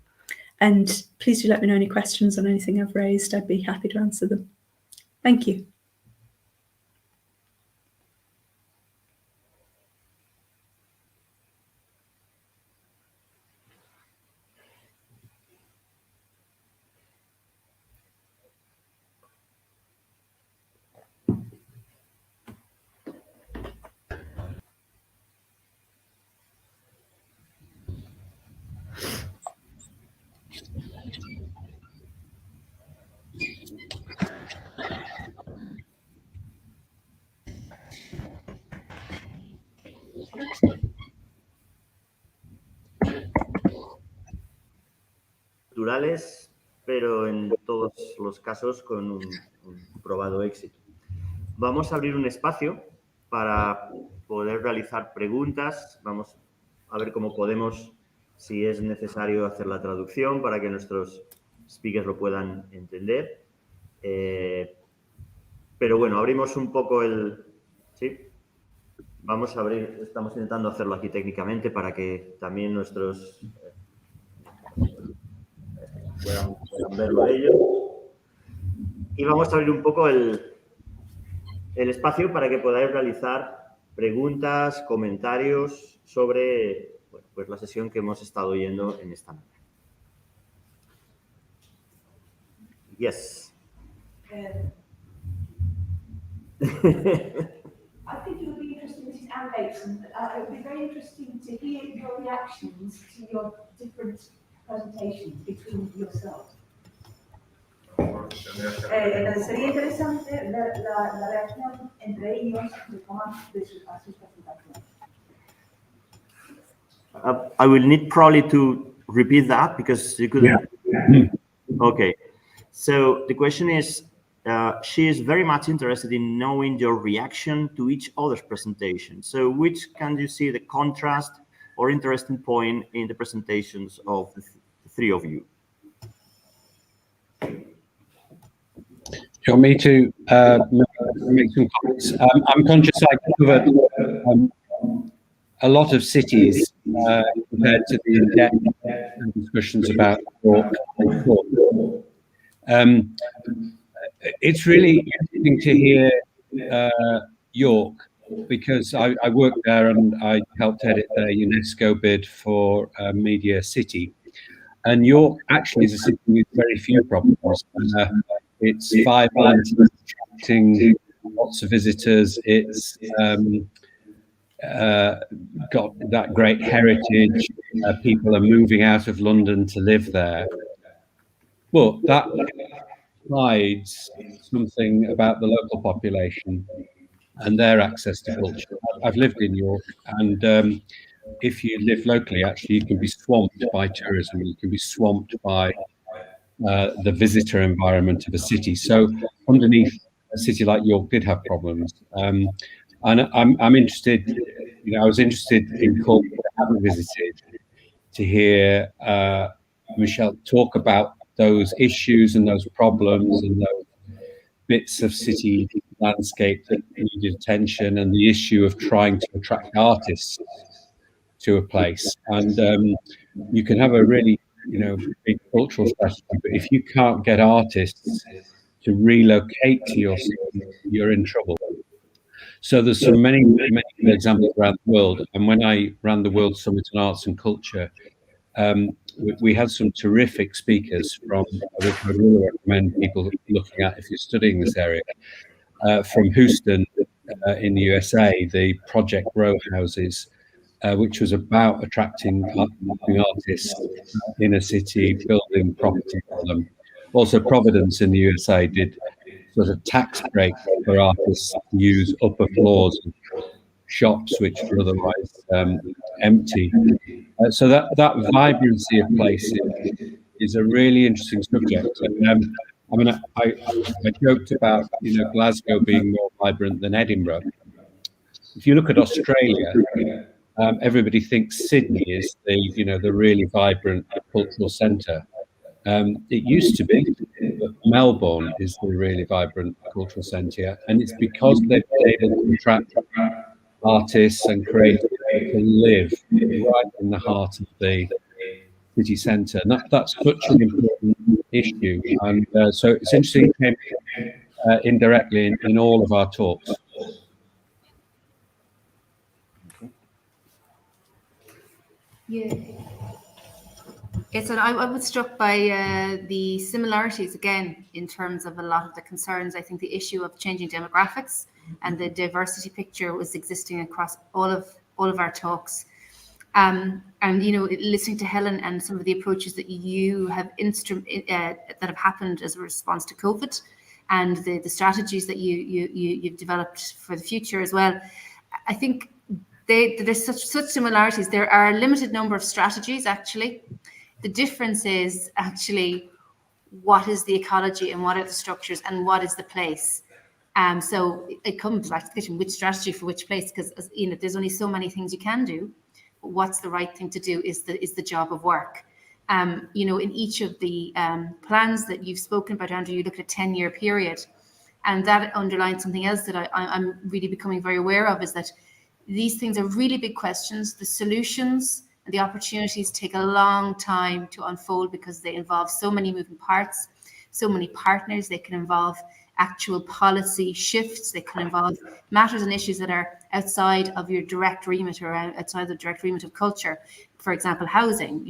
And please do let me know any questions on anything I've raised. I'd be happy to answer them. Thank you. Culturales, pero en todos los casos con un probado éxito. Vamos a abrir un espacio para poder realizar preguntas. Vamos a ver cómo podemos, si es necesario, hacer la traducción para que nuestros speakers lo puedan entender. Pero bueno, abrimos un poco el... ¿sí? Vamos a abrir, estamos intentando hacerlo aquí técnicamente para que también nuestros puedan verlo ellos. Y vamos a abrir un poco el espacio para que podáis realizar preguntas, comentarios sobre pues la sesión que hemos estado oyendo en esta mañana. Yes. I think it would be interesting, this is Anne Bateson, it would be very interesting to hear your reactions to your different presentations between yourselves. Sería interesante ver la reacción entre ellos de cómo de sus presentaciones. I will need probably to repeat that because you couldn't. Yeah. Okay. So the question is, she is very much interested in knowing your reaction to each other's presentation. So which can you see the contrast or interesting point in the presentations of the three of you? You want me to make some comments? I'm conscious I covered a lot of cities compared to the in-depth discussions about York. It's really interesting to hear York because I worked there and I helped edit the UNESCO bid for Media City. And York actually is a city with very few problems. It's vibrant, attracting lots of visitors. It's got that great heritage. People are moving out of London to live there. Well, that hides something about the local population and their access to culture. I've lived in York, and if you live locally, actually, you can be swamped by tourism. You can be swamped by the visitor environment of a city. So underneath, a city like York did have problems. And I'm interested, I was interested in Cork, but I haven't visited, to hear Michelle talk about those issues and those problems and those bits of city landscape that needed attention, and the issue of trying to attract artists to a place. And you can have a really big cultural strategy, but if you can't get artists to relocate to your city, you're in trouble. So there's so many examples around the world. And when I ran the World Summit on Arts and Culture, we had some terrific speakers from, which I really recommend people looking at if you're studying this area, from Houston in the USA, the Project Row Houses, which was about attracting artists in a city, building property for them. Also, Providence in the USA did sort of tax break for artists to use upper floors of shops which were otherwise empty. So that vibrancy of places is a really interesting subject. And, I joked about Glasgow being more vibrant than Edinburgh. If you look at Australia, everybody thinks Sydney is the really vibrant cultural centre. It used to be, but Melbourne is the really vibrant cultural centre, and it's because they've been able to attract artists and creators to live right in the heart of the city centre. And that's such an important issue, and so it's interesting indirectly in all of our talks. Yeah. Yes, and I was struck by the similarities again in terms of a lot of the concerns. I think the issue of changing demographics and the diversity picture was existing across all of our talks. And listening to Helen and some of the approaches that you have that have happened as a response to COVID, and the strategies that you've developed for the future as well. I think there's such similarities. There are a limited number of strategies, actually. The difference is actually what is the ecology and what are the structures and what is the place. So it comes back to the question, which strategy for which place, because there's only so many things you can do, but what's the right thing to do is the job of work. In each of the plans that you've spoken about, Andrew, you look at a 10-year period, and that underlines something else that I'm really becoming very aware of, is that these things are really big questions. The solutions and the opportunities take a long time to unfold because they involve so many moving parts, so many partners. They can involve actual policy shifts. They can involve matters and issues that are outside of your direct remit or outside the direct remit of culture. For example, housing.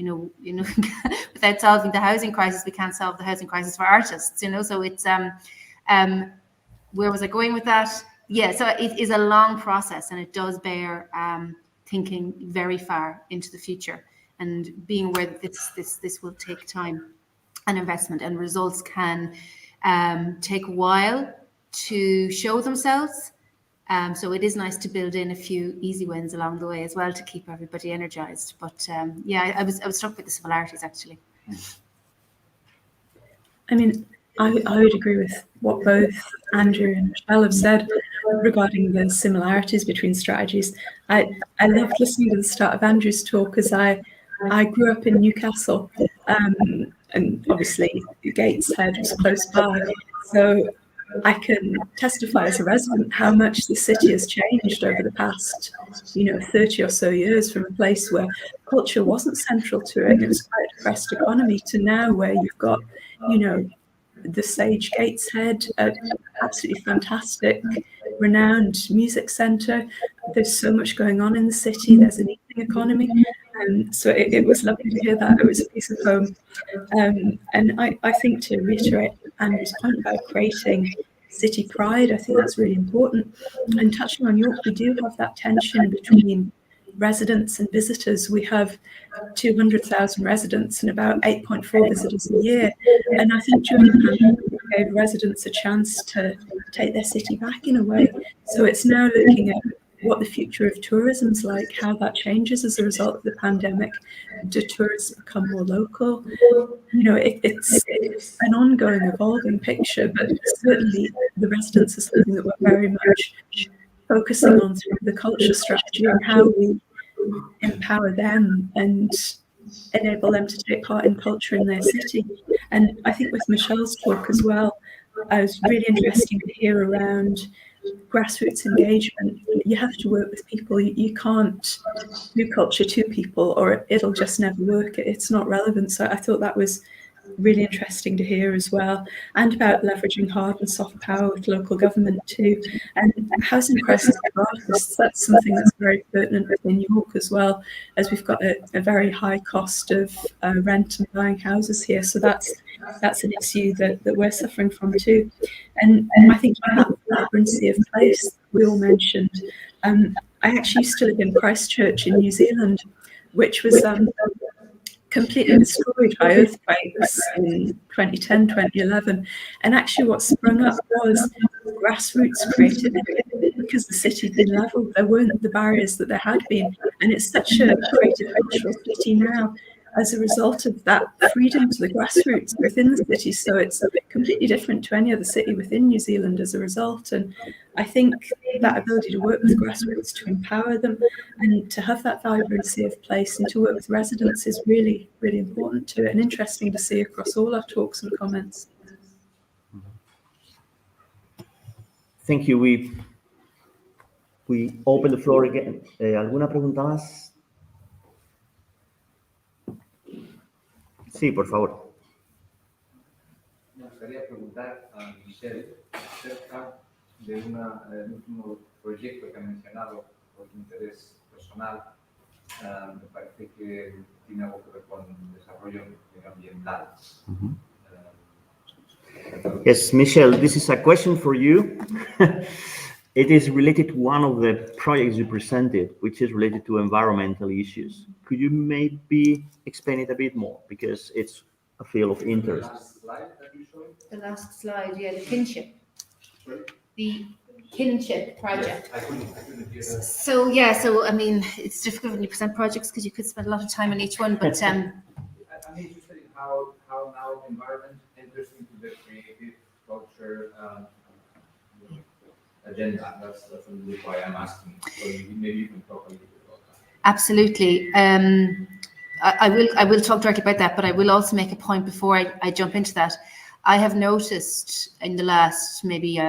Without solving the housing crisis, we can't solve the housing crisis for artists. So it's where was I going with that? Yeah, so it is a long process, and it does bear thinking very far into the future and being aware that this will take time and investment, and results can take a while to show themselves. So it is nice to build in a few easy wins along the way as well to keep everybody energized. But I was struck with the similarities, actually. I mean, I would agree with what both Andrew and Michelle have said regarding the similarities between strategies. I loved listening to the start of Andrew's talk, as I grew up in Newcastle, and obviously Gateshead was close by. So I can testify as a resident how much the city has changed over the past, 30 or so years, from a place where culture wasn't central to it and it was quite a depressed economy, to now where you've got, the Sage Gateshead, absolutely fantastic, renowned music centre. There's so much going on in the city. There's an eating economy. So it was lovely to hear that. It was a piece of home. And I think, to reiterate Andrew's point about creating city pride, I think that's really important. And touching on York, we do have that tension between residents and visitors. We have 200,000 residents and about 8.4 visitors a year. And I think during the pandemic, we gave residents a chance to take their city back in a way. So it's now looking at what the future of tourism's like, how that changes as a result of the pandemic. Do tourists become more local? It's an ongoing, evolving picture, but certainly the residents are something that we're very much focusing on through the culture strategy, and how we empower them and enable them to take part in culture in their city. And I think with Michelle's talk as well, it was really interesting to hear around grassroots engagement. You have to work with people. You can't do culture to people, or it'll just never work. It's not relevant. So I thought that was really interesting to hear as well, and about leveraging hard and soft power with local government too. And housing crisis for artists, that's something that's very pertinent within York as well, as we've got a very high cost of rent and buying houses here. So that's an issue that we're suffering from too. And I think that vibrancy of place we all mentioned. I actually used to live in Christchurch in New Zealand, which was completely destroyed by earthquakes in 2010, 2011. And actually what sprung up was grassroots creativity, because the city had been levelled. There weren't the barriers that there had been. And it's such a creative cultural city now as a result of that freedom to the grassroots within the city. So it's completely different to any other city within New Zealand as a result. And I think that ability to work with grassroots, to empower them, and to have that vibrancy of place, and to work with residents is really, really important to it, and interesting to see across all our talks and comments. Thank you. We open the floor again. ¿Alguna pregunta más? Sí, por favor. Me gustaría preguntar a Michelle acerca de un último proyecto que ha mencionado por interés personal. Me parece que tiene algo que ver con desarrollo medioambiental. Yes, Michelle, this is a question for you. It is related to one of the projects you presented, which is related to environmental issues. Could you maybe explain it a bit more, because it's a field of interest? The last slide that you showed? The last slide, yeah, the kinship. Sorry? The kinship project. Yes, I couldn't hear that. So I mean, it's difficult when you present projects because you could spend a lot of time on each one, but I'm interested in how now environment enters the creative culture agenda. That's really why I'm asking. So maybe you can talk a little bit about that. Absolutely. I will talk directly about that, but I will also make a point before I jump into that. I have noticed in the last maybe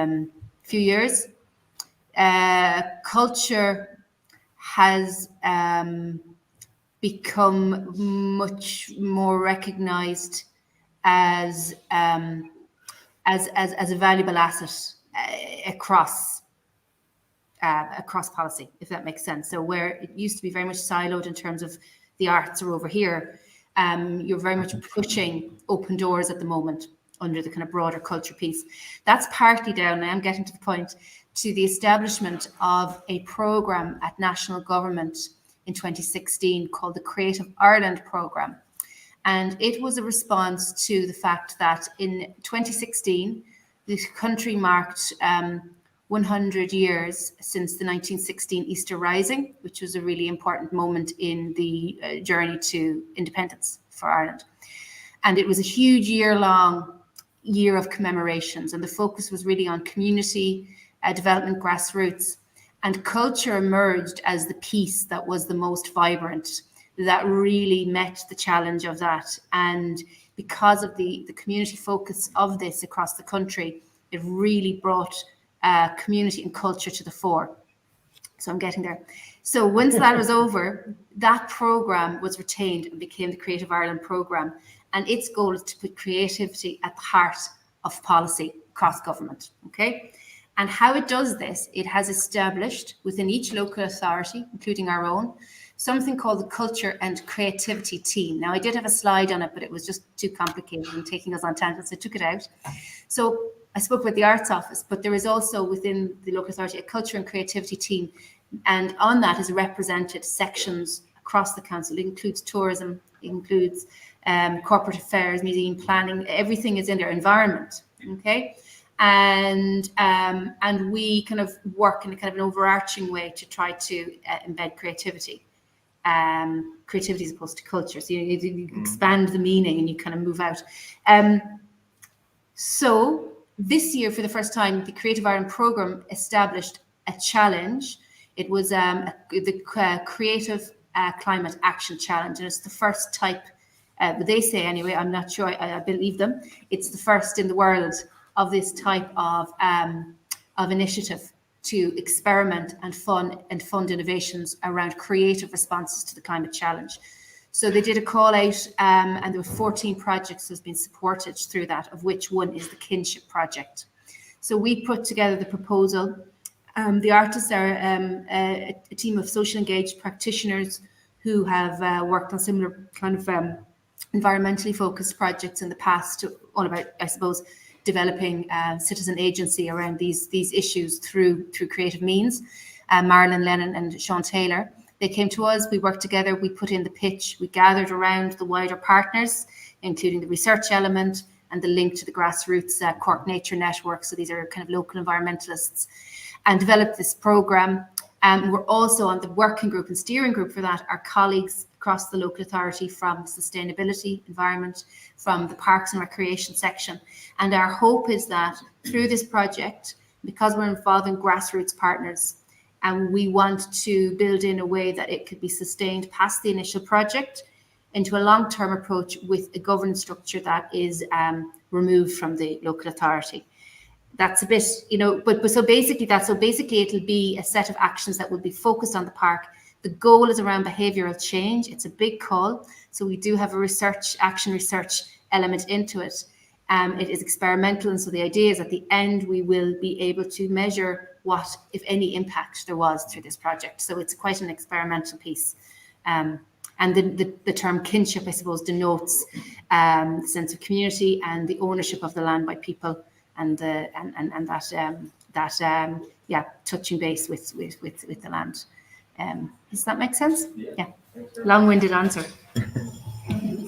few years, culture has become much more recognized as a valuable asset across policy, if that makes sense. So where it used to be very much siloed in terms of the arts are over here, you're very much pushing open doors at the moment under the kind of broader culture piece. That's partly down, I am getting to the point, to the establishment of a programme at national government in 2016 called the Creative Ireland Programme. And it was a response to the fact that in 2016, the country marked 100 years since the 1916 Easter Rising, which was a really important moment in the journey to independence for Ireland. And it was a huge year of commemorations, and the focus was really on community development, grassroots, and culture emerged as the piece that was the most vibrant, that really met the challenge of that. And because of the community focus of this across the country, it really brought community and culture to the fore. So I'm getting there. So once that was over, that programme was retained and became the Creative Ireland programme. And its goal is to put creativity at the heart of policy across government, okay? And how it does this, it has established within each local authority, including our own, something called the Culture and Creativity Team. Now, I did have a slide on it, but it was just too complicated and taking us on tangents, so I took it out. So I spoke about the Arts Office, but there is also within the local authority a Culture and Creativity Team. And on that is represented sections across the council. It includes tourism, it includes corporate affairs, museum planning, everything is in there, environment, okay? And we kind of work in a kind of an overarching way to try to embed creativity. Creativity as opposed to culture. So you expand the meaning and you kind of move out. So this year, for the first time, the Creative Ireland programme established a challenge. It was the Creative Climate Action Challenge, and it's the first type, they say anyway, I'm not sure, I believe them, it's the first in the world of this type of initiative to experiment and fund innovations around creative responses to the climate challenge. So they did a call out, and there were 14 projects that's been supported through that, of which one is the Kinship Project. So we put together the proposal. The artists are a team of social engaged practitioners who have worked on similar kind of environmentally focused projects in the past, all about, I suppose, developing citizen agency around these issues through creative means. Marilyn Lennon and Sean Taylor, they came to us, we worked together, we put in the pitch, we gathered around the wider partners, including the research element and the link to the grassroots Cork Nature Network. So these are kind of local environmentalists, and developed this programme. We're also on the working group and steering group for that, our colleagues across the local authority from sustainability, environment, from the parks and recreation section. And our hope is that through this project, because we're involving grassroots partners, and we want to build in a way that it could be sustained past the initial project into a long-term approach with a governance structure that is removed from the local authority. That's a bit, but so basically it'll be a set of actions that will be focused on the park. The goal is around behavioural change. It's a big call. So we do have a action research element into it. It is experimental. And so the idea is at the end, we will be able to measure what, if any, impact there was through this project. So it's quite an experimental piece. And the term kinship, I suppose, denotes the sense of community and the ownership of the land by people, and touching base with the land. Does that make sense? Yeah. Long-winded answer.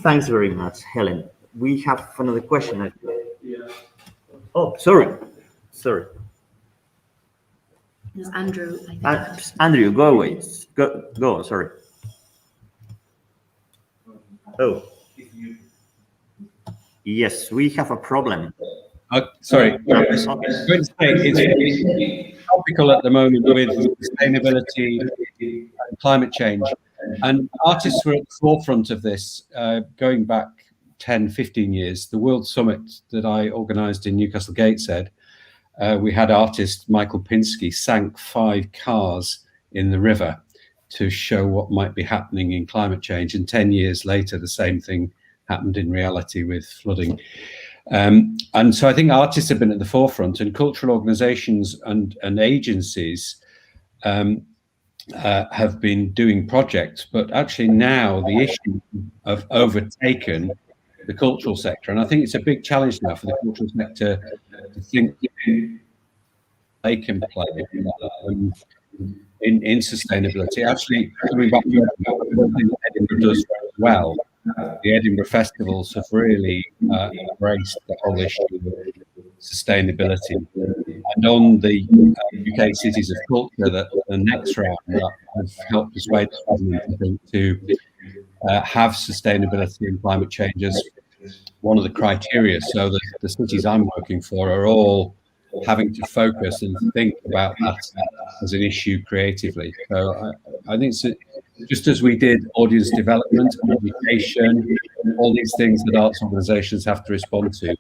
Thanks very much, Helen. We have another question. Oh, sorry. There's Andrew. Andrew, go away. Go. Sorry. Oh. Yes, we have a problem. Sorry, I was going to say it's topical at the moment with sustainability and climate change. And artists were at the forefront of this going back 10, 15 years. The World Summit that I organised in Newcastle Gateshead, we had artist Michael Pinsky sank 5 cars in the river to show what might be happening in climate change. And 10 years later, the same thing happened in reality with flooding. And so I think artists have been at the forefront, and cultural organisations and agencies have been doing projects, but actually now the issue have overtaken the cultural sector. And I think it's a big challenge now for the cultural sector to think they can play in sustainability. Actually, coming back to what Edinburgh does very well, the Edinburgh festivals have really embraced the whole issue of sustainability. And on the UK Cities of Culture, that the next round have helped persuade the government, I think, to have sustainability and climate change as one of the criteria. So that the cities I'm working for are all having to focus and think about that as an issue creatively. So I think it's just as we did audience development, education, all these things that arts organisations have to respond to,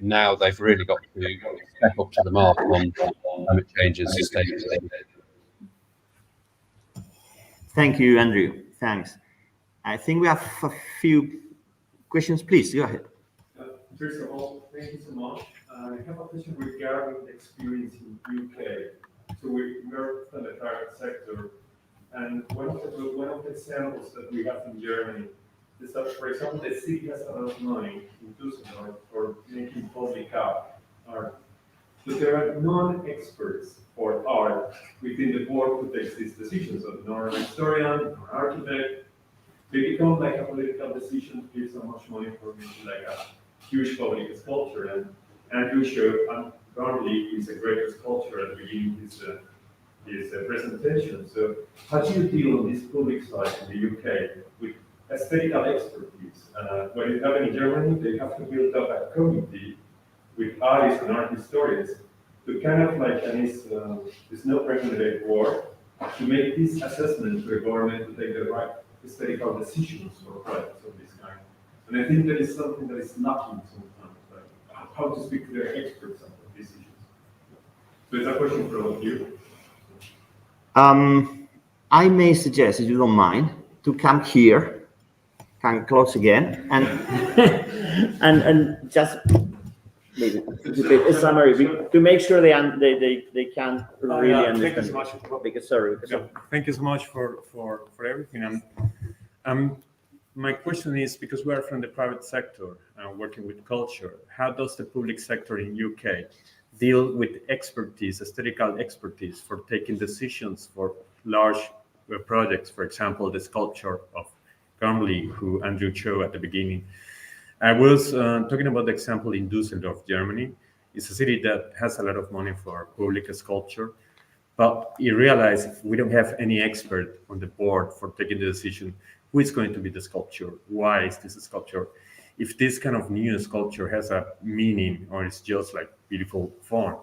now they've really got to step up to the mark on climate change and sustainability. Thank you, Andrew. Thanks. I think we have a few questions. Please, go ahead. First of all, thank you so much. I have a question regarding the experience in UK. So we're from the private sector, and one of the examples that we have in Germany is that, for example, the city has a lot of money in Düsseldorf for making public art, but there are non-experts for art within the board who takes these decisions. So nor an historian, nor architect. They become like a political decision to give so much money for making like a huge public sculpture. And Andrew showed Garnley is a great sculpture at the beginning of his presentation. So how do you deal on this public side in the UK with aesthetical expertise? What is happening in Germany, they have to build up a committee with artists and art historians to kind of like, and it's no recommended board, to make this assessment to the government to take the right aesthetical decisions for projects of this kind. And I think that is something that is lacking sometimes, like how to speak to the experts on these issues. So it's a question for all of you. I may suggest, if you don't mind, to come here, come close again, and and just maybe a summary to make sure they can really understand. Thank you so much. Because sorry. Thank you so much for everything. My question is, because we are from the private sector working with culture, how does the public sector in UK deal with expertise, aesthetical expertise for taking decisions for large projects? For example, the sculpture of Garnley, who Andrew showed at the beginning. I was talking about the example in Düsseldorf, Germany. It's a city that has a lot of money for public sculpture, but you realize we don't have any expert on the board for taking the decision who is going to be the sculpture, why is this a sculpture, if this kind of new sculpture has a meaning or it's just like beautiful form.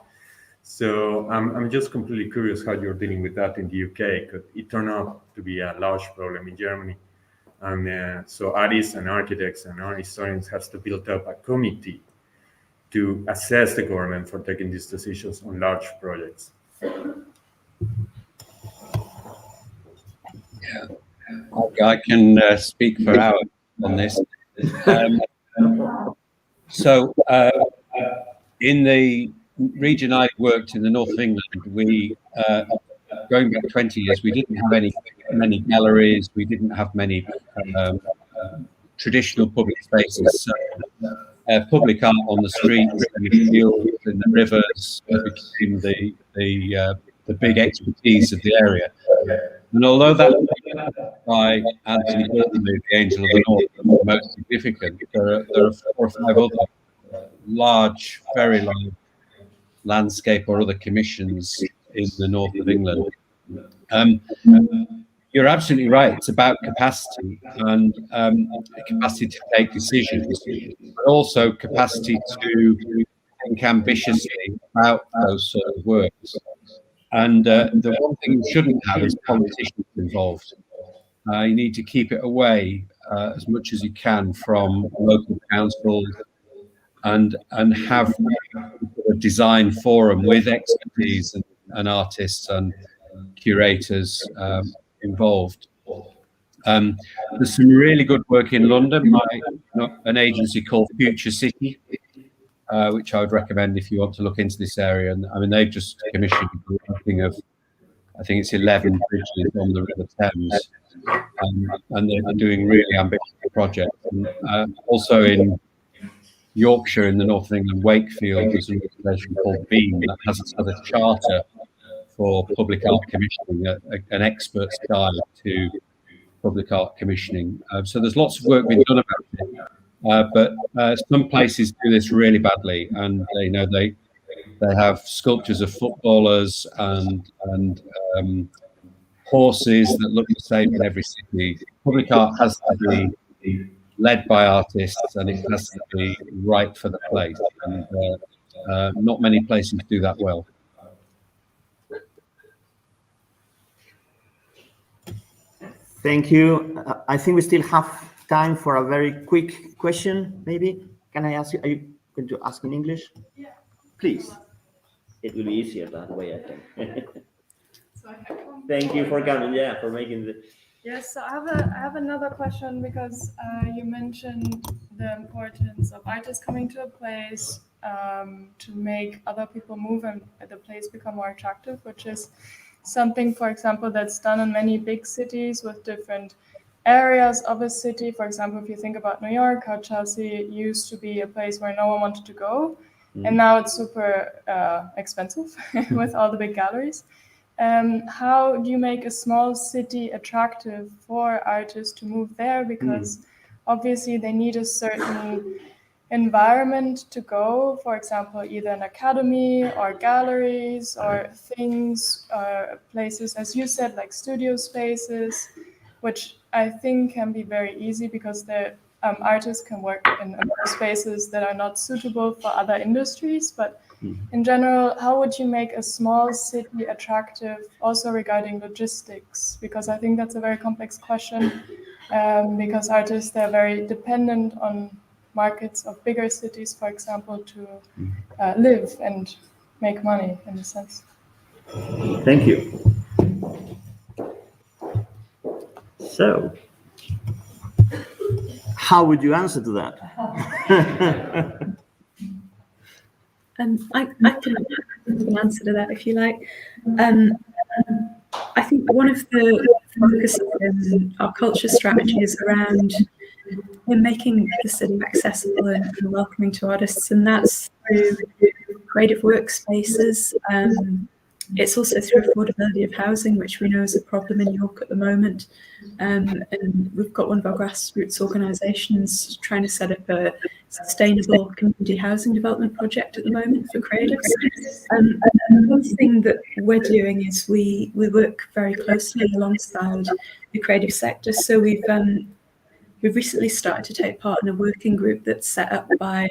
So I'm just completely curious how you're dealing with that in the UK, because it turned out to be a large problem in Germany. And so artists and architects and art historians have to build up a committee to assess the government for taking these decisions on large projects. Yeah, I can speak for hours on this. So in the region I worked in the north of England, we going back 20 years, we didn't have many galleries, we didn't have many traditional public spaces. So, public art on the streets, in the fields, in the rivers became the big expertise of the area. And although that was by Anthony Burton, the Angel of the North, the most significant, there are 4 or 5 other large, very large landscape or other commissions in the north of England. You're absolutely right. It's about capacity and capacity to take decisions, but also capacity to think ambitiously about those sort of works. And the one thing you shouldn't have is politicians involved. You need to keep it away as much as you can from local councils, and have a design forum with expertise and artists and curators involved. There's some really good work in London by an agency called Future City, which I would recommend if you want to look into this area. And I mean, they've just commissioned a grouping of, I think it's 11 bridges on the River Thames, and they're doing really ambitious projects. And also in Yorkshire, in the north of England, Wakefield, there's an organisation called Beam that has a charter for public art commissioning, an expert's guide to public art commissioning. So there's lots of work being done about it, but some places do this really badly, and they have sculptures of footballers and horses that look the same in every city. Public art has to be led by artists, and it has to be right for the place. And not many places do that well. Thank you. I think we still have time for a very quick question, maybe. Can I ask you, are you going to ask in English? Yeah. Please. It will be easier that way, I think. So I have Thank you for coming, for making the... Yes, so I have another question, because you mentioned the importance of artists coming to a place to make other people move and the place become more attractive, which is something, for example, that's done in many big cities with different areas of a city. For example, if you think about New York, how Chelsea used to be a place where no one wanted to go, and now it's super expensive with all the big galleries. How do you make a small city attractive for artists to move there? Because obviously they need a certain environment to go, for example, either an academy or galleries or things, places, as you said, like studio spaces, which I think can be very easy because the artists can work in spaces that are not suitable for other industries. But in general, how would you make a small city attractive also regarding logistics? Because I think that's a very complex question, because artists, they're very dependent on markets of bigger cities, for example, to live and make money in a sense. Thank you. So, how would you answer to that? I can answer to that if you like. I think one of the focuses in our culture strategy is around making the city accessible and welcoming to artists, and that's through creative workspaces. It's also through affordability of housing, which we know is a problem in York at the moment. And we've got one of our grassroots organisations trying to set up a sustainable community housing development project at the moment for creatives. And one thing that we're doing is we work very closely alongside the creative sector. So we've recently started to take part in a working group that's set up by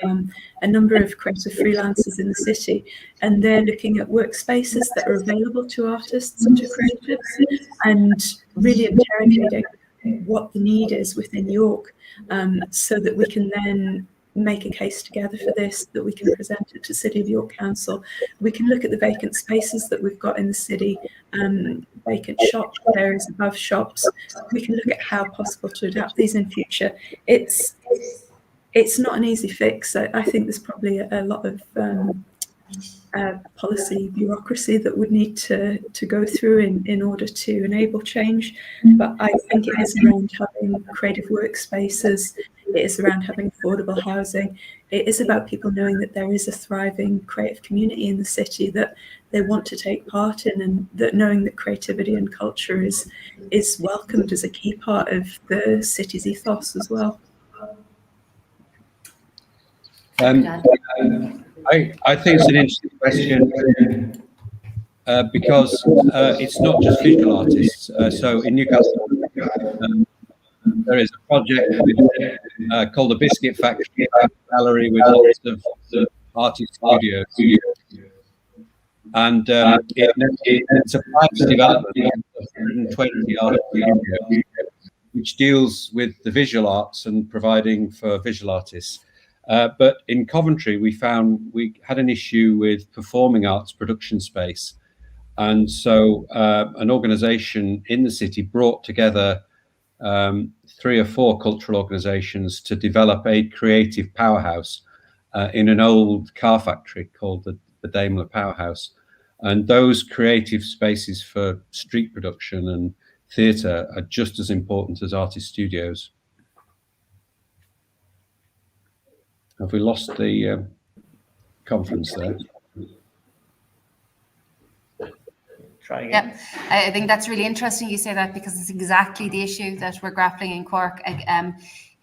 a number of creative freelancers in the city, and they're looking at workspaces that are available to artists and to creatives, and really interrogating what the need is within York, so that we can then make a case together for this, that we can present it to City of York Council. We can look at the vacant spaces that we've got in the city, vacant shops, areas above shops. We can look at how possible to adapt these in future. It's not an easy fix. I think there's probably a lot of policy bureaucracy that would need to go through in order to enable change. But I think it is around having creative workspaces. It is around having affordable housing. It is about people knowing that there is a thriving creative community in the city that they want to take part in, and that knowing that creativity and culture is welcomed as a key part of the city's ethos as well. I think it's an interesting question because it's not just visual artists. So in Newcastle, there is a project called the Biscuit Factory Gallery with lots of artist studios. And it's a private development of 120 artist studios, which deals with the visual arts and providing for visual artists. But in Coventry, we found we had an issue with performing arts production space. And so an organisation in the city brought together 3 or 4 cultural organisations to develop a creative powerhouse in an old car factory called the Daimler Powerhouse. And those creative spaces for street production and theatre are just as important as artist studios. Have we lost the conference there? Try again. Yeah, I think that's really interesting you say that, because it's exactly the issue that we're grappling in Cork.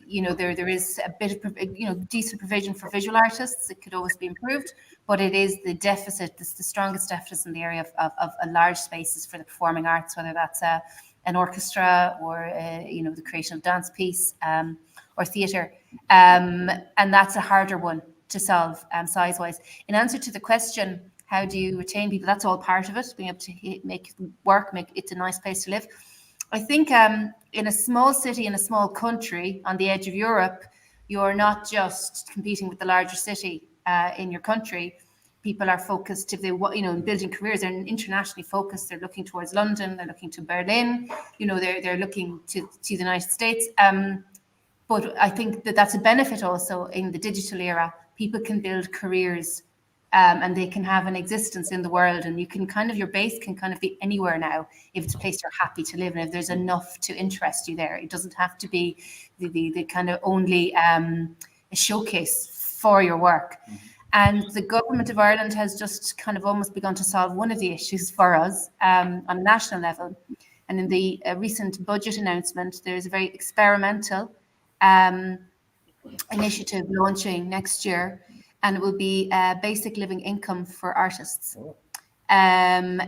You know, there is a bit of, you know, decent provision for visual artists. It could always be improved, but it is the deficit, this the strongest deficit in the area of large spaces for the performing arts, whether that's an orchestra or, you know, the creation of dance piece or theatre. And that's a harder one to solve size-wise. In answer to the question, how do you retain people? That's all part of it, being able to make it a nice place to live. I think in a small city, in a small country on the edge of Europe, you're not just competing with the larger city in your country. People are focused, if they, you know, in building careers, they're internationally focused. They're looking towards London, they're looking to Berlin, you know, they're looking to the United States. But I think that's a benefit also in the digital era. People can build careers and they can have an existence in the world, and you can kind of, your base can kind of be anywhere now if it's a place you're happy to live in, if there's enough to interest you there. It doesn't have to be the kind of only a showcase for your work. And the government of Ireland has just kind of almost begun to solve one of the issues for us on a national level. And in the recent budget announcement, there's a very experimental initiative launching next year, and it will be basic living income for artists. And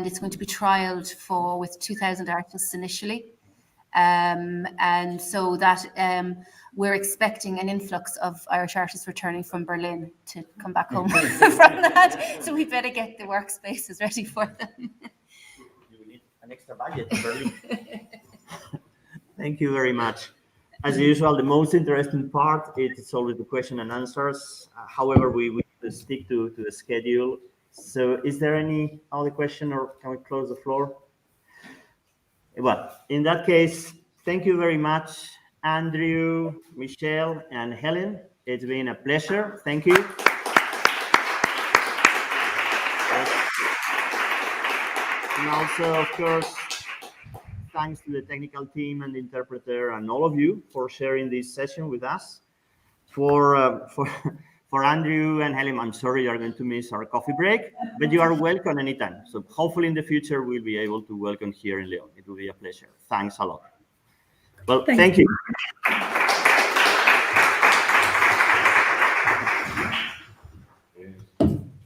it's going to be trialled with 2,000 artists initially. And so that we're expecting an influx of Irish artists returning from Berlin to come back home from that. So we better get the workspaces ready for them. You need an extra budget in Berlin. Thank you very much. As usual, the most interesting part is always the question and answers. However, we stick to the schedule. So is there any other question, or can we close the floor? Well, in that case, thank you very much, Andrew, Michelle, and Helen. It's been a pleasure. Thank you. And also, of course, thanks to the technical team and the interpreter and all of you for sharing this session with us. For Andrew and Helen, I'm sorry you're going to miss our coffee break, but you are welcome anytime. So hopefully in the future we'll be able to welcome here in León. It will be a pleasure. Thanks a lot. Well, thank you.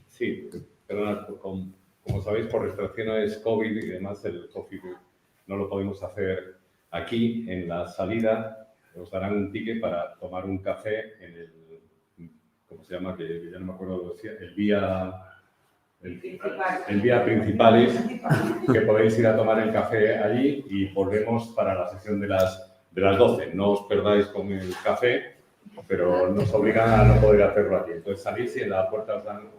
Sí, perdona, como sabéis, por restricciones COVID y demás, el coffee no lo podemos hacer aquí. En la salida os darán un ticket para tomar un café en el, ¿cómo se llama? Que ya no me acuerdo, el vía principales, que podéis ir a tomar el café allí, y volvemos para la sesión de las 12. No os perdáis con el café, pero nos obligan a no poder hacerlo aquí. Entonces salís y en la puerta os dan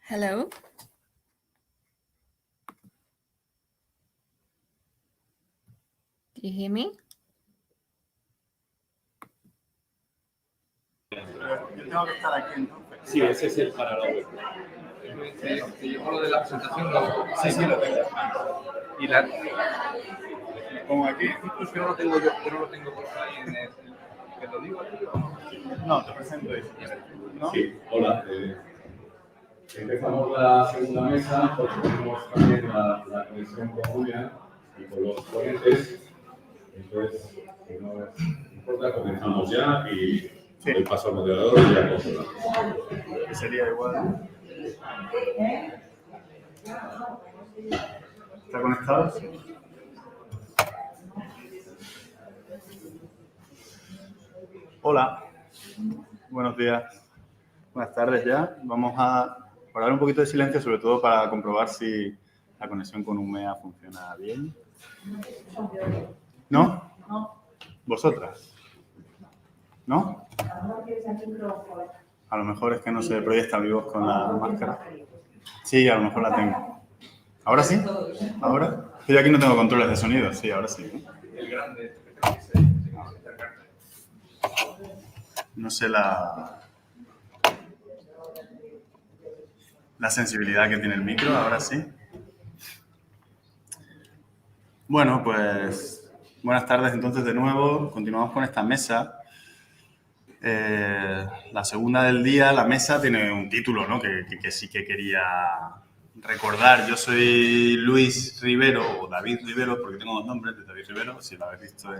Hello. Do you hear me? Tengo que estar aquí, entonces. Sí, ese es el para la web. ¿Te llegó lo de la presentación? ¿No? Sí, lo tengo. Y la... Pongo aquí. Yo no lo tengo puesto ahí en el... ¿Te lo digo aquí o no? No, te presento ahí. ¿No? Sí, hola. Empezamos la segunda mesa porque tenemos también la conexión con Julia y con los ponentes. Entonces, si no importa, comenzamos ya y doy paso al moderador y ya controlamos. Sería igual. ¿Está conectado? Hola. Buenos días. Buenas tardes ya. Vamos a guardar un poquito de silencio, sobre todo para comprobar si la conexión con UMEA funciona bien. ¿No? ¿Vosotras? ¿No? A lo mejor es que no se proyecta vivos con la máscara. Sí, a lo mejor la tengo. ¿Ahora sí? ¿Ahora? Yo aquí no tengo controles de sonido. Sí, ahora sí. El grande. No sé la sensibilidad que tiene el micro, ahora sí. Bueno, pues buenas tardes entonces de nuevo. Continuamos con esta mesa. La segunda del día. La mesa tiene un título, ¿no? que sí que quería recordar. Yo soy Luis Rivero, o David Rivero, porque tengo dos nombres de David Rivero, si lo habéis visto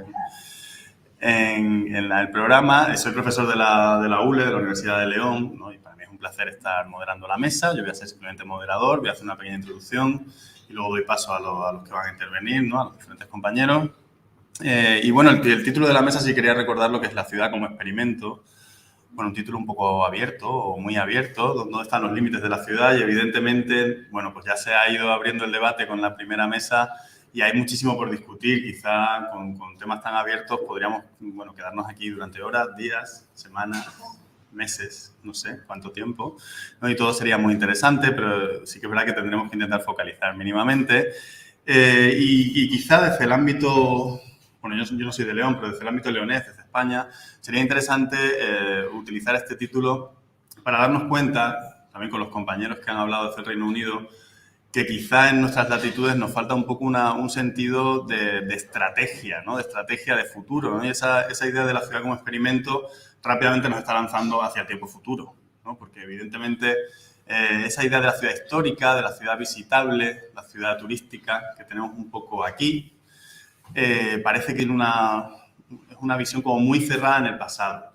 en el programa. Soy profesor de la ULE, de la Universidad de León, ¿no? Y para mí es un placer estar moderando la mesa. Yo voy a ser simplemente moderador, voy a hacer una pequeña introducción y luego doy paso a los que van a intervenir, ¿no? A los diferentes compañeros. Y bueno, el título de la mesa sí quería recordar lo que es la ciudad como experimento. Bueno, un título un poco abierto o muy abierto, dónde están los límites de la ciudad, y evidentemente, bueno, pues ya se ha ido abriendo el debate con la primera mesa y hay muchísimo por discutir. Quizá con temas tan abiertos podríamos, bueno, quedarnos aquí durante horas, días, semanas, meses, no sé cuánto tiempo, ¿no? Y todo sería muy interesante, pero sí que es verdad que tendremos que intentar focalizar mínimamente. Y quizá desde el ámbito... Bueno, yo no soy de León, pero desde el ámbito leonés, desde España, sería interesante utilizar este título para darnos cuenta, también con los compañeros que han hablado desde el Reino Unido, que quizá en nuestras latitudes nos falta un poco un sentido de estrategia, ¿no? De estrategia de futuro, ¿no? Y esa idea de la ciudad como experimento rápidamente nos está lanzando hacia el tiempo futuro, ¿no? Porque evidentemente esa idea de la ciudad histórica, de la ciudad visitable, la ciudad turística que tenemos un poco aquí, parece que es una visión como muy cerrada en el pasado.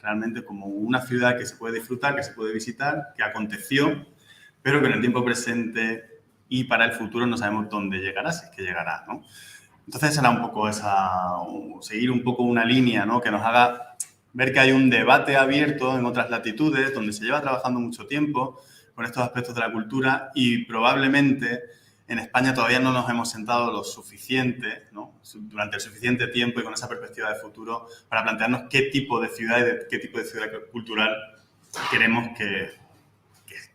Realmente como una ciudad que se puede disfrutar, que se puede visitar, que aconteció, pero que en el tiempo presente y para el futuro no sabemos dónde llegará, si es que llegará, ¿no? Entonces será un poco seguir un poco una línea, ¿no? Que nos haga ver que hay un debate abierto en otras latitudes donde se lleva trabajando mucho tiempo con estos aspectos de la cultura y probablemente en España todavía no nos hemos sentado lo suficiente, ¿no? Durante el suficiente tiempo y con esa perspectiva de futuro para plantearnos qué tipo de ciudad y qué tipo de ciudad cultural queremos que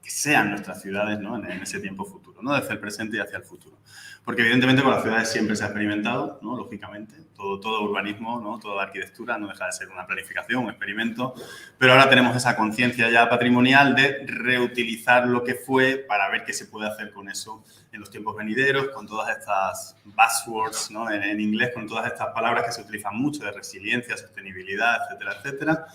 sean nuestras ciudades, ¿no? En ese tiempo futuro, ¿no? Desde el presente y hacia el futuro. Porque evidentemente con las ciudades siempre se ha experimentado, ¿no? Lógicamente, todo urbanismo, ¿no? Toda arquitectura no deja de ser una planificación, un experimento, pero ahora tenemos esa conciencia ya patrimonial de reutilizar lo que fue para ver qué se puede hacer con eso en los tiempos venideros, con todas estas buzzwords, ¿no? En inglés, con todas estas palabras que se utilizan mucho de resiliencia, sostenibilidad, etcétera, etcétera,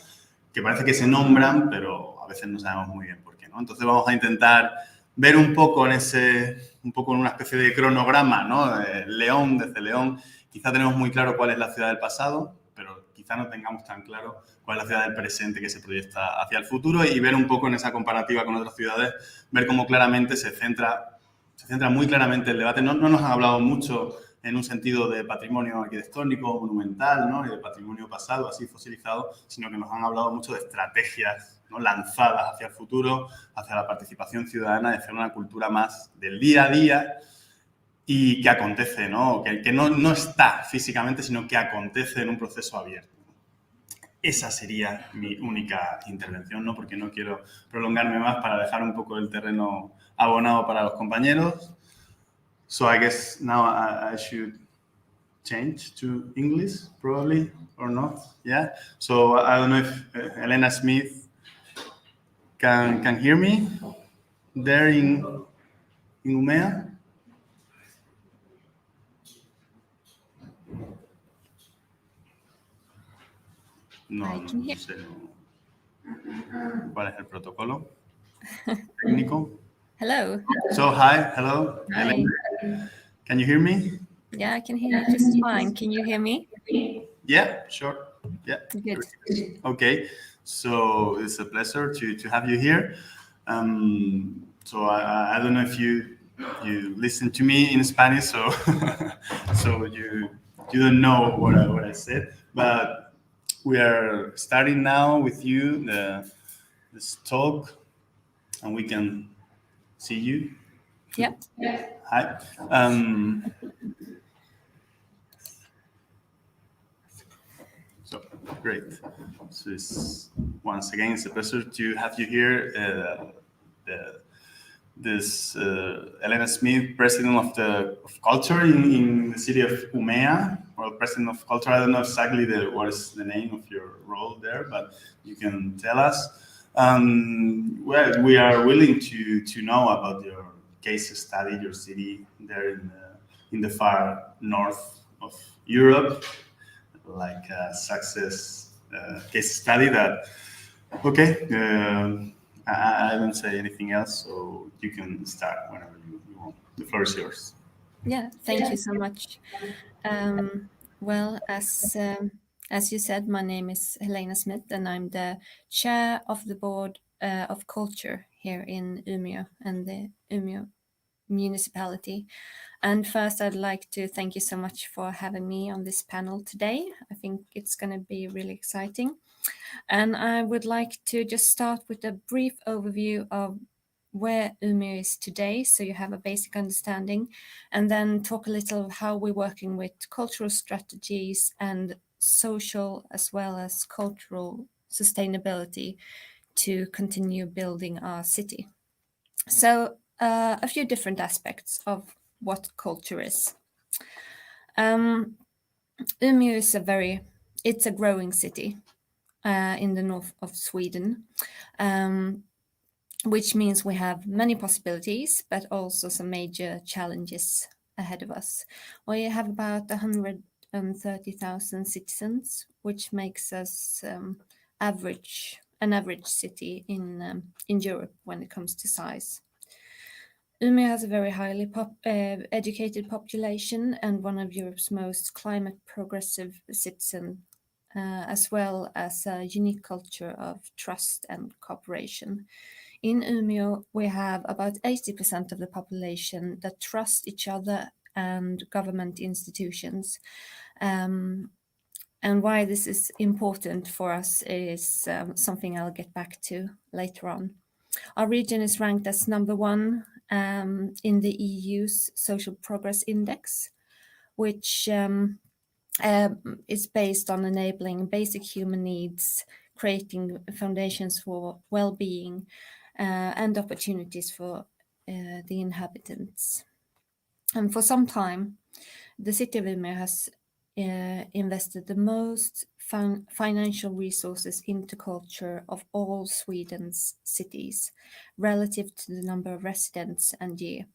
que parece que se nombran, pero a veces no sabemos muy bien por qué, ¿no? Entonces vamos a intentar ver un poco en una especie de cronograma, ¿no? León, desde León, quizá tenemos muy claro cuál es la ciudad del pasado, pero quizá no tengamos tan claro cuál es la ciudad del presente que se proyecta hacia el futuro, y ver un poco en esa comparativa con otras ciudades, ver cómo claramente se centra muy claramente el debate. No nos han hablado mucho en un sentido de patrimonio arquitectónico, monumental, ¿no? Y de patrimonio pasado, así fosilizado, sino que nos han hablado mucho de estrategias, ¿no? Lanzadas hacia el futuro, hacia la participación ciudadana, de hacer una cultura más del día a día y que acontece, ¿no? Que no está físicamente, sino que acontece en un proceso abierto. esa sería mi única intervención, ¿no? Porque no quiero prolongarme más para dejar un poco el terreno abonado para los compañeros. So I guess now I should change to English, probably, or not. Yeah. So I don't know if Elena Smith can hear me there in Umea. No, I can hear. no sé cuál es el protocolo técnico. Hello. So hi, hello, Hi. Elena. Can you hear me? Yeah, I can hear you just fine. Can you hear me? Yeah, sure. Yeah. Good. Okay. So it's a pleasure to have you here. So I don't know if you listen to me in Spanish, so so you don't know what I said, but we are starting now with you this talk, and we can see you. Yep. Hi. So great. So once again, it's a pleasure to have you here. This Elena Smith, president of culture in the city of Umea, or president of culture. I don't know exactly what is the name of your role there, but you can tell us. Well, we are willing to know about your case study, your city there in the far north of Europe, like a success case study that. Okay. I don't say anything else, so you can start whenever you want. The floor is yours. Yeah, thank you so much. Well, as you said, my name is Helena Smith, and I'm the chair of the board of culture here in Umeå and the Umeå municipality. And first, I'd like to thank you so much for having me on this panel today. I think it's going to be really exciting. And I would like to just start with a brief overview of where Umeå is today, so you have a basic understanding, and then talk a little of how we're working with cultural strategies and social as well as cultural sustainability to continue building our city. So a few different aspects of what culture is. Umeå is it's a growing city in the north of Sweden, which means we have many possibilities, but also some major challenges ahead of us. We have about 130,000 citizens, which makes us an average city in Europe when it comes to size. Umeå has a very highly educated population and one of Europe's most climate progressive citizens, as well as a unique culture of trust and cooperation. In Umeå, we have about 80% of the population that trust each other and government institutions. And why this is important for us is something I'll get back to later on. Our region is ranked as number 1 in the EU's Social Progress Index, which is based on enabling basic human needs, creating foundations for well-being and opportunities for the inhabitants. And for some time, the city of Umeå has invested the most financial resources into culture of all Sweden's cities, relative to the number of residents and year.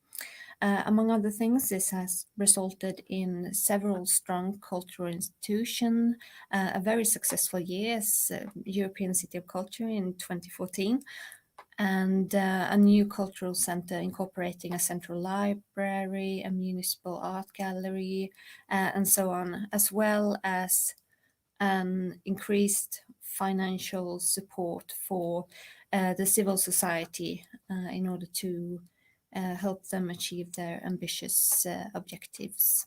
Among other things, this has resulted in several strong cultural institutions, a very successful year as European City of Culture in 2014, and a new cultural center incorporating a central library, a municipal art gallery, and so on, as well as increased financial support for the civil society in order to help them achieve their ambitious objectives.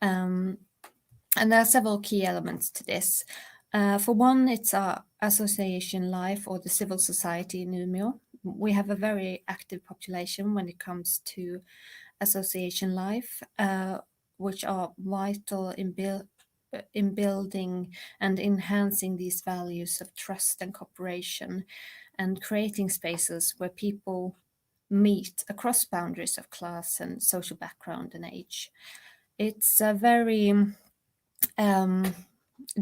And there are several key elements to this. For one, it's our association life or the civil society in Umeå. We have a very active population when it comes to association life, which are vital in in building and enhancing these values of trust and cooperation, and creating spaces where people meet across boundaries of class and social background and age. It's a very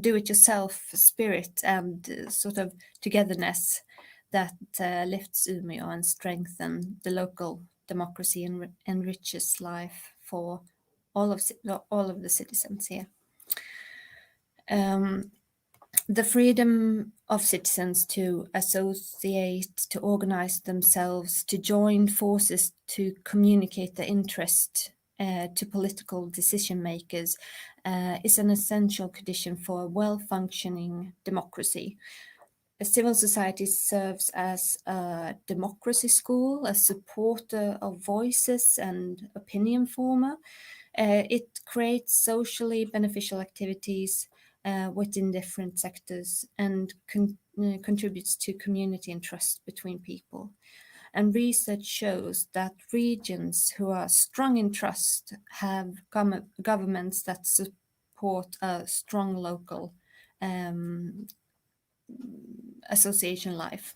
do-it-yourself spirit and sort of togetherness that lifts Umeå and strengthens the local democracy and enriches life for all of the citizens here. The freedom of citizens to associate, to organize themselves, to join forces, to communicate their interest to political decision makers is an essential condition for a well-functioning democracy. A civil society serves as a democracy school, a supporter of voices and opinion former. It creates socially beneficial activities within different sectors and contributes to community and trust between people. And research shows that regions who are strong in trust have governments that support a strong local association life.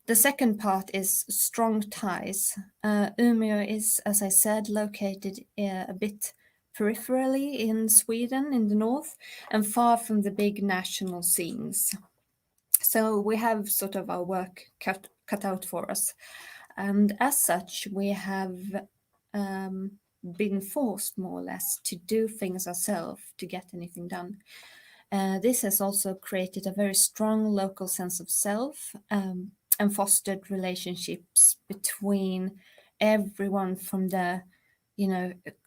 The second part is strong ties. Umeå is, as I said, located a bit peripherally in Sweden in the north and far from the big national scenes. So we have sort of our work cut out for us. And as such, we have been forced more or less to do things ourselves to get anything done. This has also created a very strong local sense of self and fostered relationships between everyone from the,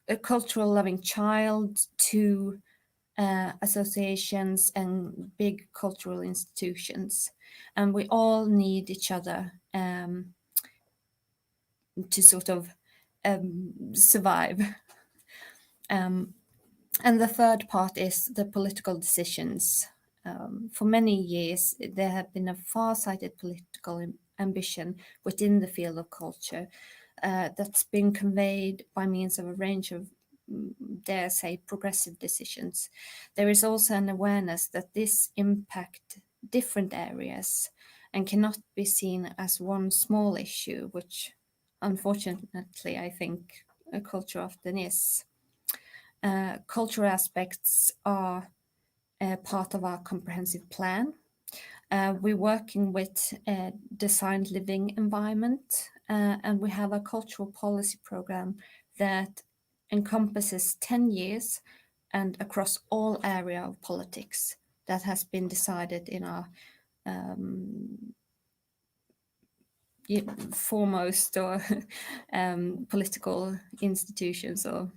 a cultural loving child to associations and big cultural institutions. And we all need each other to sort of survive. And the third part is the political decisions. For many years, there have been a far-sighted political ambition within the field of culture that's been conveyed by means of a range of, dare say, progressive decisions. There is also an awareness that this impacts different areas and cannot be seen as one small issue, which unfortunately I think a culture often is. Cultural aspects are part of our comprehensive plan. We're working with a designed living environment, and we have a cultural policy program that encompasses 10 years and across all area of politics that has been decided in our foremost or political institutions or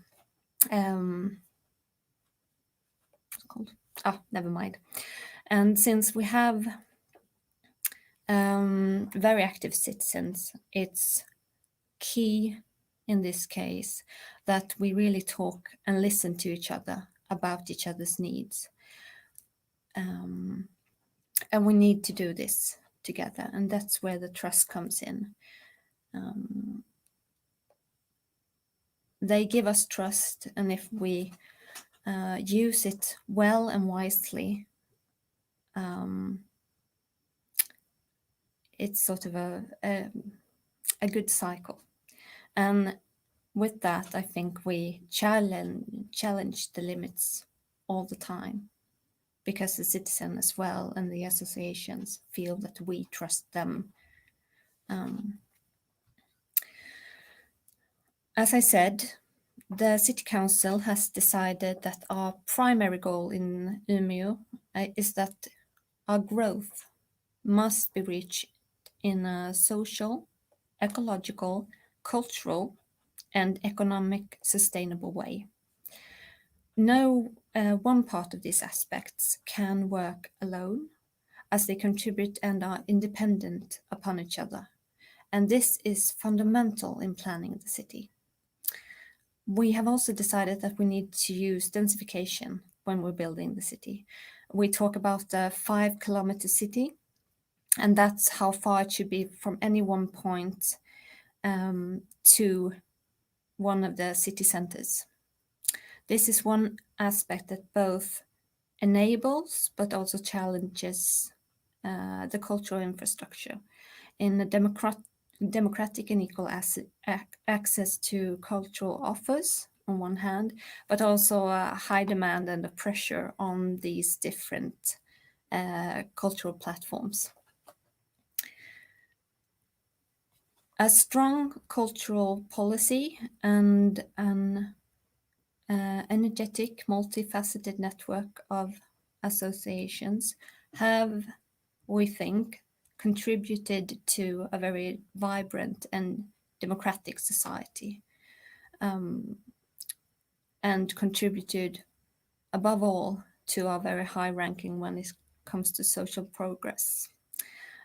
never mind. And since we have very active citizens, it's key in this case that we really talk and listen to each other about each other's needs. And we need to do this together, and that's where the trust comes in. They give us trust, and if we use it well and wisely, it's sort of a good cycle. And with that, I think we challenge the limits all the time, because the citizen as well and the associations feel that we trust them. As I said, the City Council has decided that our primary goal in Umeå is that our growth must be reached in a social, ecological, cultural, and economic sustainable way. No one part of these aspects can work alone, as they contribute and are independent upon each other. And this is fundamental in planning the city. We have also decided that we need to use densification when we're building the city. We talk about the 5-kilometer city, and that's how far it should be from any one point to one of the city centers. This is one aspect that both enables but also challenges the cultural infrastructure in a democratic and equal access to cultural offers on one hand, but also a high demand and a pressure on these different cultural platforms. A strong cultural policy and an energetic, multifaceted network of associations have, we think, contributed to a very vibrant and democratic society, and contributed above all to our very high ranking when it comes to social progress.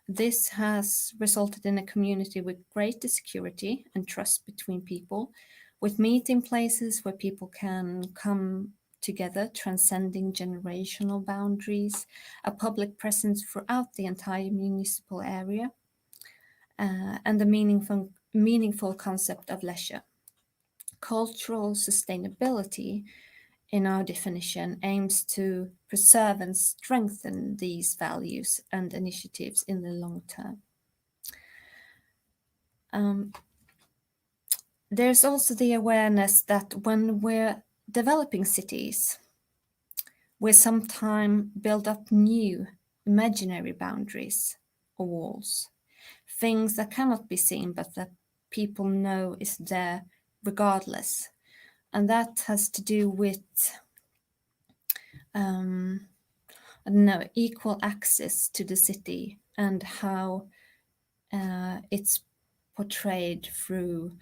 This has resulted in a community with greater security and trust between people, with meeting places where people can come together, transcending generational boundaries, a public presence throughout the entire municipal area, and a meaningful concept of leisure. Cultural sustainability, in our definition, aims to preserve and strengthen these values and initiatives in the long term. There's also the awareness that when we're developing cities, we sometimes build up new imaginary boundaries or walls, things that cannot be seen but that people know is there regardless. And that has to do with equal access to the city and how it's portrayed through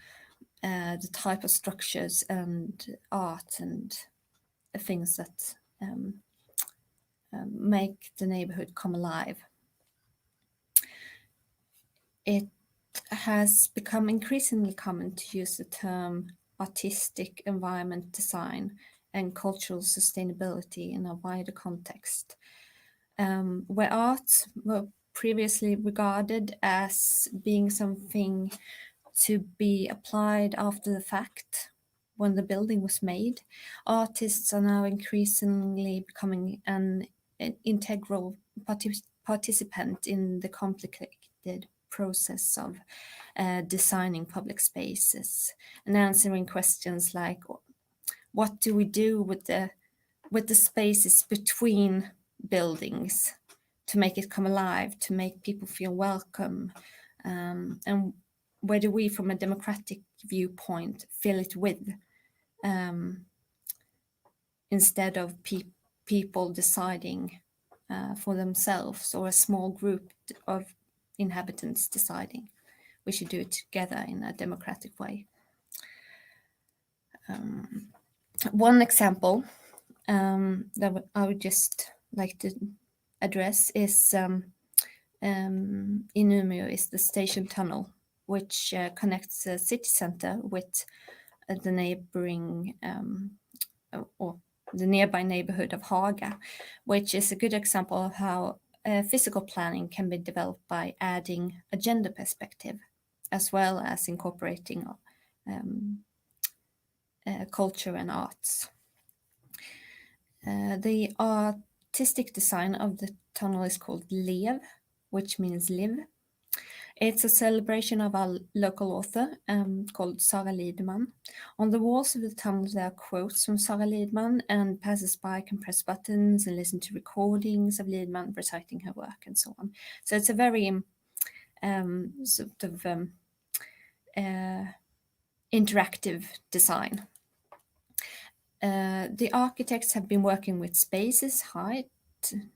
the type of structures and art and things that make the neighborhood come alive. It has become increasingly common to use the term artistic environment design and cultural sustainability in a wider context, where art were previously regarded as being something to be applied after the fact when the building was made. Artists are now increasingly becoming an integral participant in the complicated process of designing public spaces and answering questions like, what do we do with the spaces between buildings to make it come alive, to make people feel welcome, and where do we, from a democratic viewpoint, fill it with, instead of people deciding for themselves, or a small group of inhabitants deciding. We should do it together in a democratic way. One example that I would just like to address is in Umeå is the station tunnel, which connects the city center with the neighboring or the nearby neighborhood of Haga, which is a good example of how physical planning can be developed by adding a gender perspective, as well as incorporating culture and arts. The artistic design of the tunnel is called Lev, which means live. It's a celebration of our local author called Sara Lidman. On the walls of the tunnel there are quotes from Sara Lidman, and passers-by can press buttons and listen to recordings of Lidman reciting her work and so on. So it's a very interactive design. The architects have been working with spaces, height,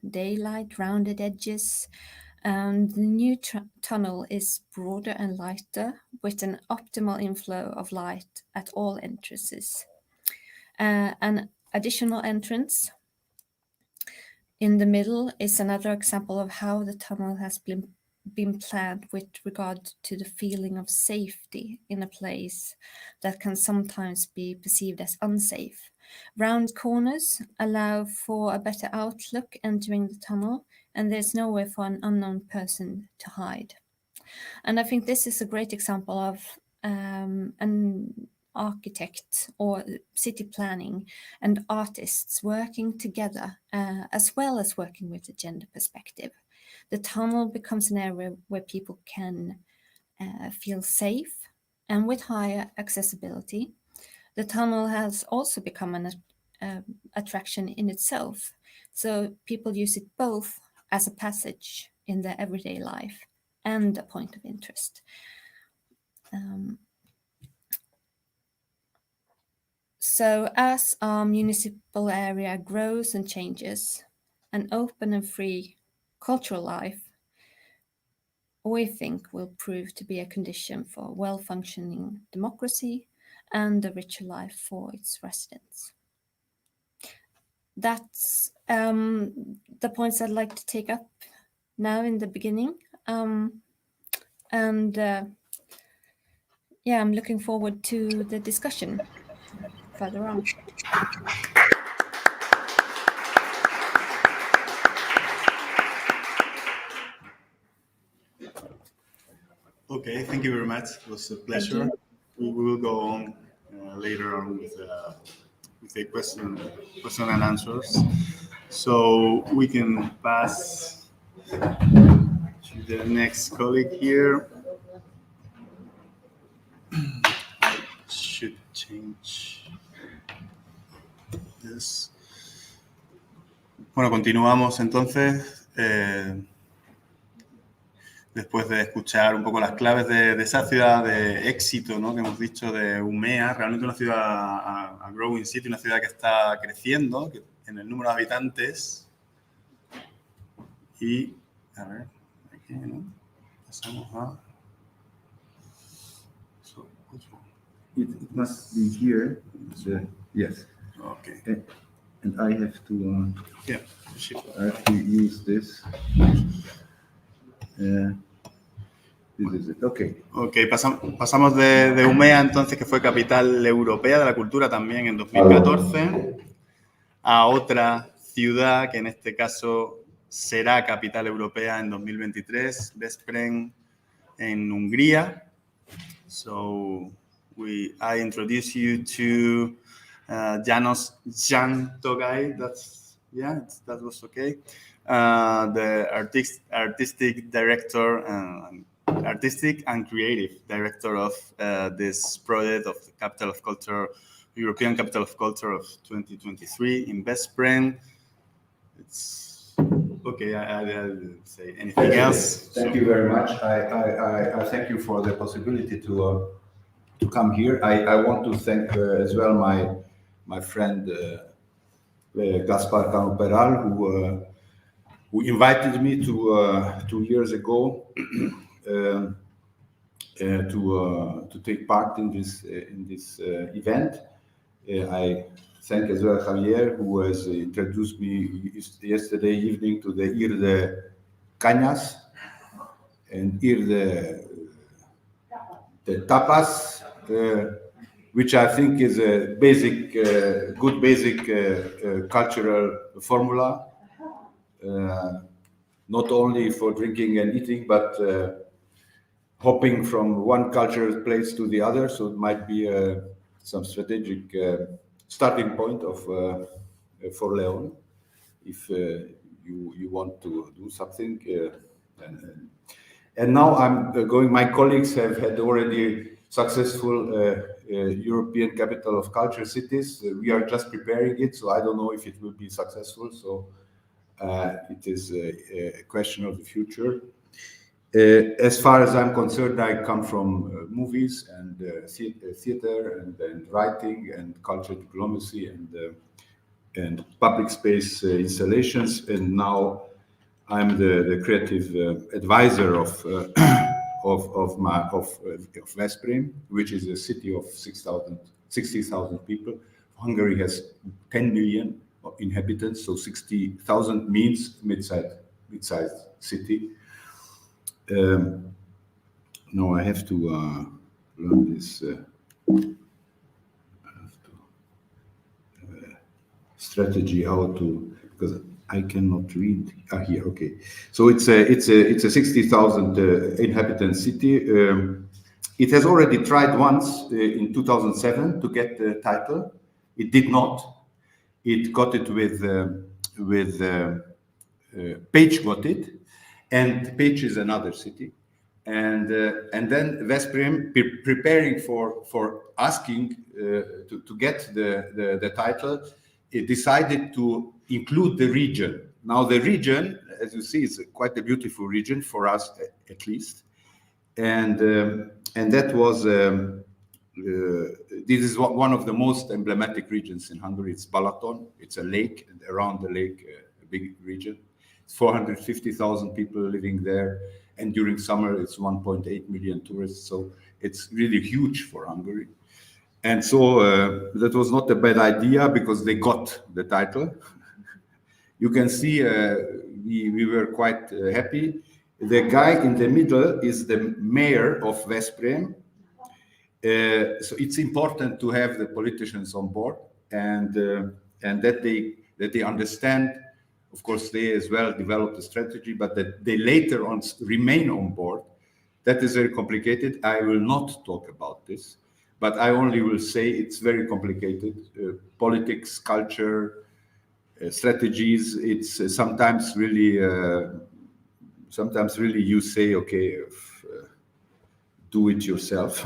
daylight, rounded edges, and the new tunnel is broader and lighter, with an optimal inflow of light at all entrances. An additional entrance in the middle is another example of how the tunnel has been planned with regard to the feeling of safety in a place that can sometimes be perceived as unsafe. Round corners allow for a better outlook entering the tunnel, and there's nowhere for an unknown person to hide. And I think this is a great example of an architects or city planning and artists working together, as well as working with the gender perspective. The tunnel becomes an area where people can feel safe and with higher accessibility. The tunnel has also become an attraction in itself. So people use it both as a passage in their everyday life and a point of interest. So as our municipal area grows and changes, an open and free cultural life, we think will prove to be a condition for well-functioning democracy and a richer life for its residents. That's the points I'd like to take up now in the beginning. Yeah, I'm looking forward to the discussion further on. Okay, thank you very much. It was a pleasure. We will go on later on with the question and answers. So we can pass to the next colleague here. I should change this. Bueno, continuamos entonces. Después de escuchar un poco las claves de esa ciudad de éxito, ¿no?, que hemos dicho, de Umea, realmente una ciudad, a growing city, una ciudad que está creciendo en el número de habitantes. Y, a ver, aquí, ¿no? Pasamos a... So, it must be here. Yes. Okay. And I have to... Yeah. I have to use this. This is it. Okay. Okay, pasamos de Umea, entonces, que fue capital europea de la cultura también en 2014, a otra ciudad que en este caso será capital europea en 2023, Veszprém, en Hungría. So I introduce you to János Togay. That was okay. The artistic director artistic and creative director of this project of the Capital of Culture, European Capital of Culture of 2023 in Veszprém. It's okay. I'll say anything else. Thank you very much. I thank you for the possibility to come here. I want to thank as well my friend Gaspar Cano Peral, who invited me 2 years ago to take part in this event. I thank as well Javier, who has introduced me yesterday evening to the Ir de Cañas and Ir de Tapas, which I think is a basic, good basic cultural formula, not only for drinking and eating, but hopping from one cultural place to the other. So it might be some strategic starting point of for Leon, if you want to do something. And now I'm going. My colleagues have had already successful European Capital of Culture cities. We are just preparing it, so I don't know if it will be successful. So it is a question of the future. As far as I'm concerned, I come from movies and theater and writing and cultural diplomacy and public space installations, and now I'm the creative advisor of Veszprém, which is a city of 60,000 people. Hungary has 10 million inhabitants, so 60,000 means mid-sized city. Now I have to learn this strategy, how to, because I cannot read. Here, okay. So it's a 60,000 inhabitant city, It has already tried once in 2007 to get the title. It did not. It got it with Page got it, and Page is another city. And then Veszprém, preparing for asking to get the title, it decided to include the region. Now the region, as you see, is quite a beautiful region for us, at least. And that was this is one of the most emblematic regions in Hungary. It's Balaton. It's a lake, and around the lake, a big region. It's 450,000 people living there, and during summer it's 1.8 million tourists. So it's really huge for Hungary. And so that was not a bad idea because they got the title. You can see we were quite happy. The guy in the middle is the mayor of Veszprém. So it's important to have the politicians on board, and that they understand. Of course, they as well developed a strategy, but that they later on remain on board. That is very complicated. I will not talk about this, but I only will say it's very complicated. Politics, culture, strategies. It's sometimes really you say, okay, do it yourself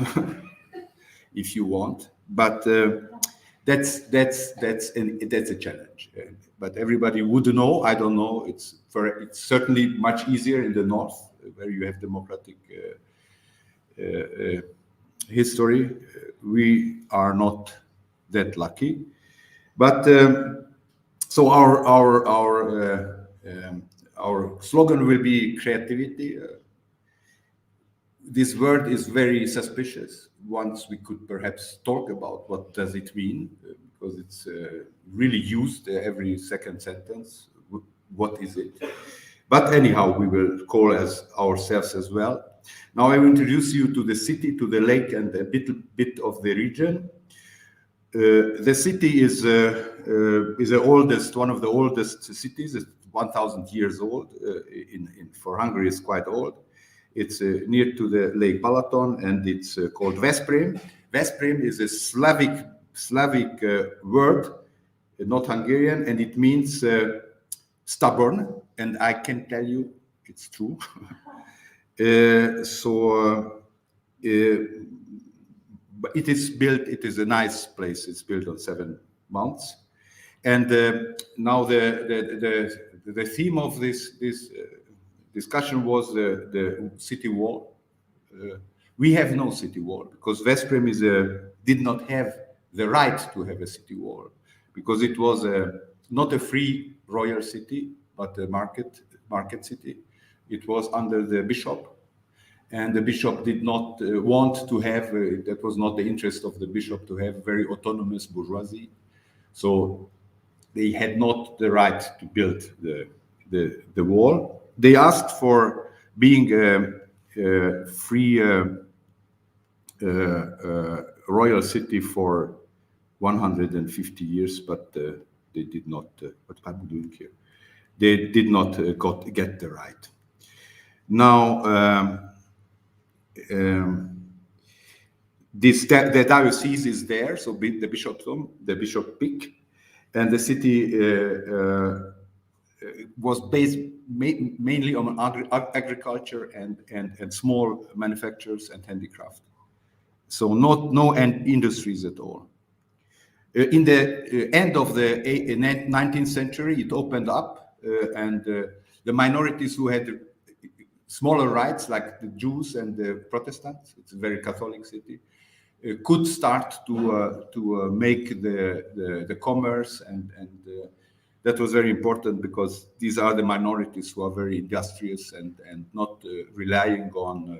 if you want. But that's a challenge. But everybody would know. I don't know. It's certainly much easier in the north, where you have democratic history. We are not that lucky. But so our slogan will be creativity. This word is very suspicious. Once we could perhaps talk about what does it mean, because it's really used every second sentence. What is it? But anyhow, we will call as ourselves as well. Now I will introduce you to the city, to the lake, and a bit of the region. The city is the oldest, one of the oldest cities. It's 1,000 years old. For Hungary, it's quite old. It's near to the Lake Balaton, and it's called Veszprém. Veszprém is a Slavic word, not Hungarian, and it means stubborn. And I can tell you, it's true. But it is built. It is a nice place. It's built on 7 mounts, and now the theme of this discussion was the city wall. We have no city wall because Veszprém did not have the right to have a city wall because it was not a free royal city but a market city. It was under the bishop, and the bishop did not want to have. That was not the interest of the bishop to have very autonomous bourgeoisie. So they had not the right to build the wall. They asked for being a free royal city for 150 years, but they did not. What I'm doing here? They did not get the right. Now, the diocese is there, so the bishopric, and the city was based mainly on agriculture and small manufacturers and handicraft. So no industries at all. In the end of the 19th century, it opened up, and the minorities who had smaller rights, like the Jews and the Protestants, it's a very Catholic city, could start to make the commerce, and that was very important because these are the minorities who are very industrious and not relying on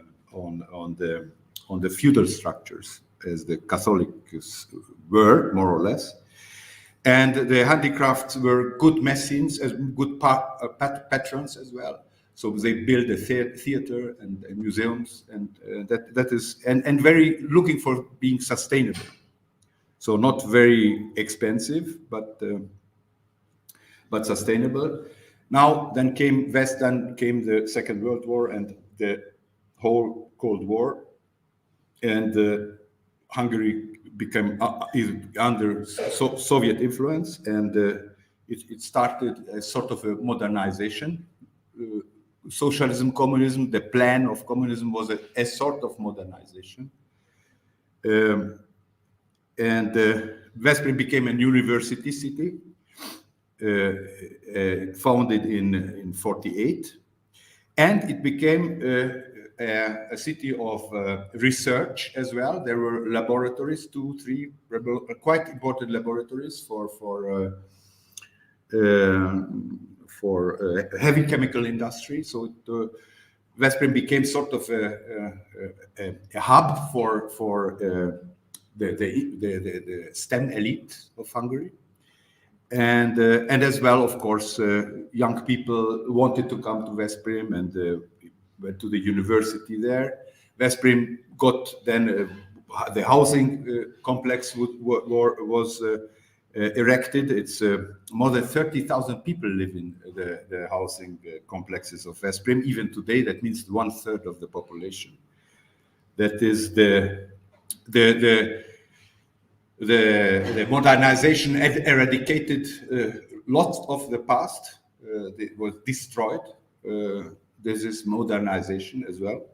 the feudal structures as the Catholics were, more or less. And the handicrafts were good messines, as good patrons as well. So they built a theater and museums, and that is and very looking for being sustainable. So not very expensive, but sustainable. Now then came the Second World War and the whole Cold War, and Hungary became is under Soviet influence, and it started a sort of a modernization. Socialism, communism, the plan of communism was a sort of modernization. And Veszprém became a university city, founded in 48. And it became a city of research as well. There were laboratories, 2, 3, quite important laboratories for heavy chemical industry. So Veszprém became sort of a hub for the STEM elite of Hungary. And as well, of course, young people wanted to come to Veszprém and went to the university there. Veszprém got then the housing complex was erected. It's more than 30,000 people live in the housing complexes of Veszprém. Even today, that means 1/3 of the population. That is the modernization eradicated lots of the past. It was destroyed. This is modernization as well.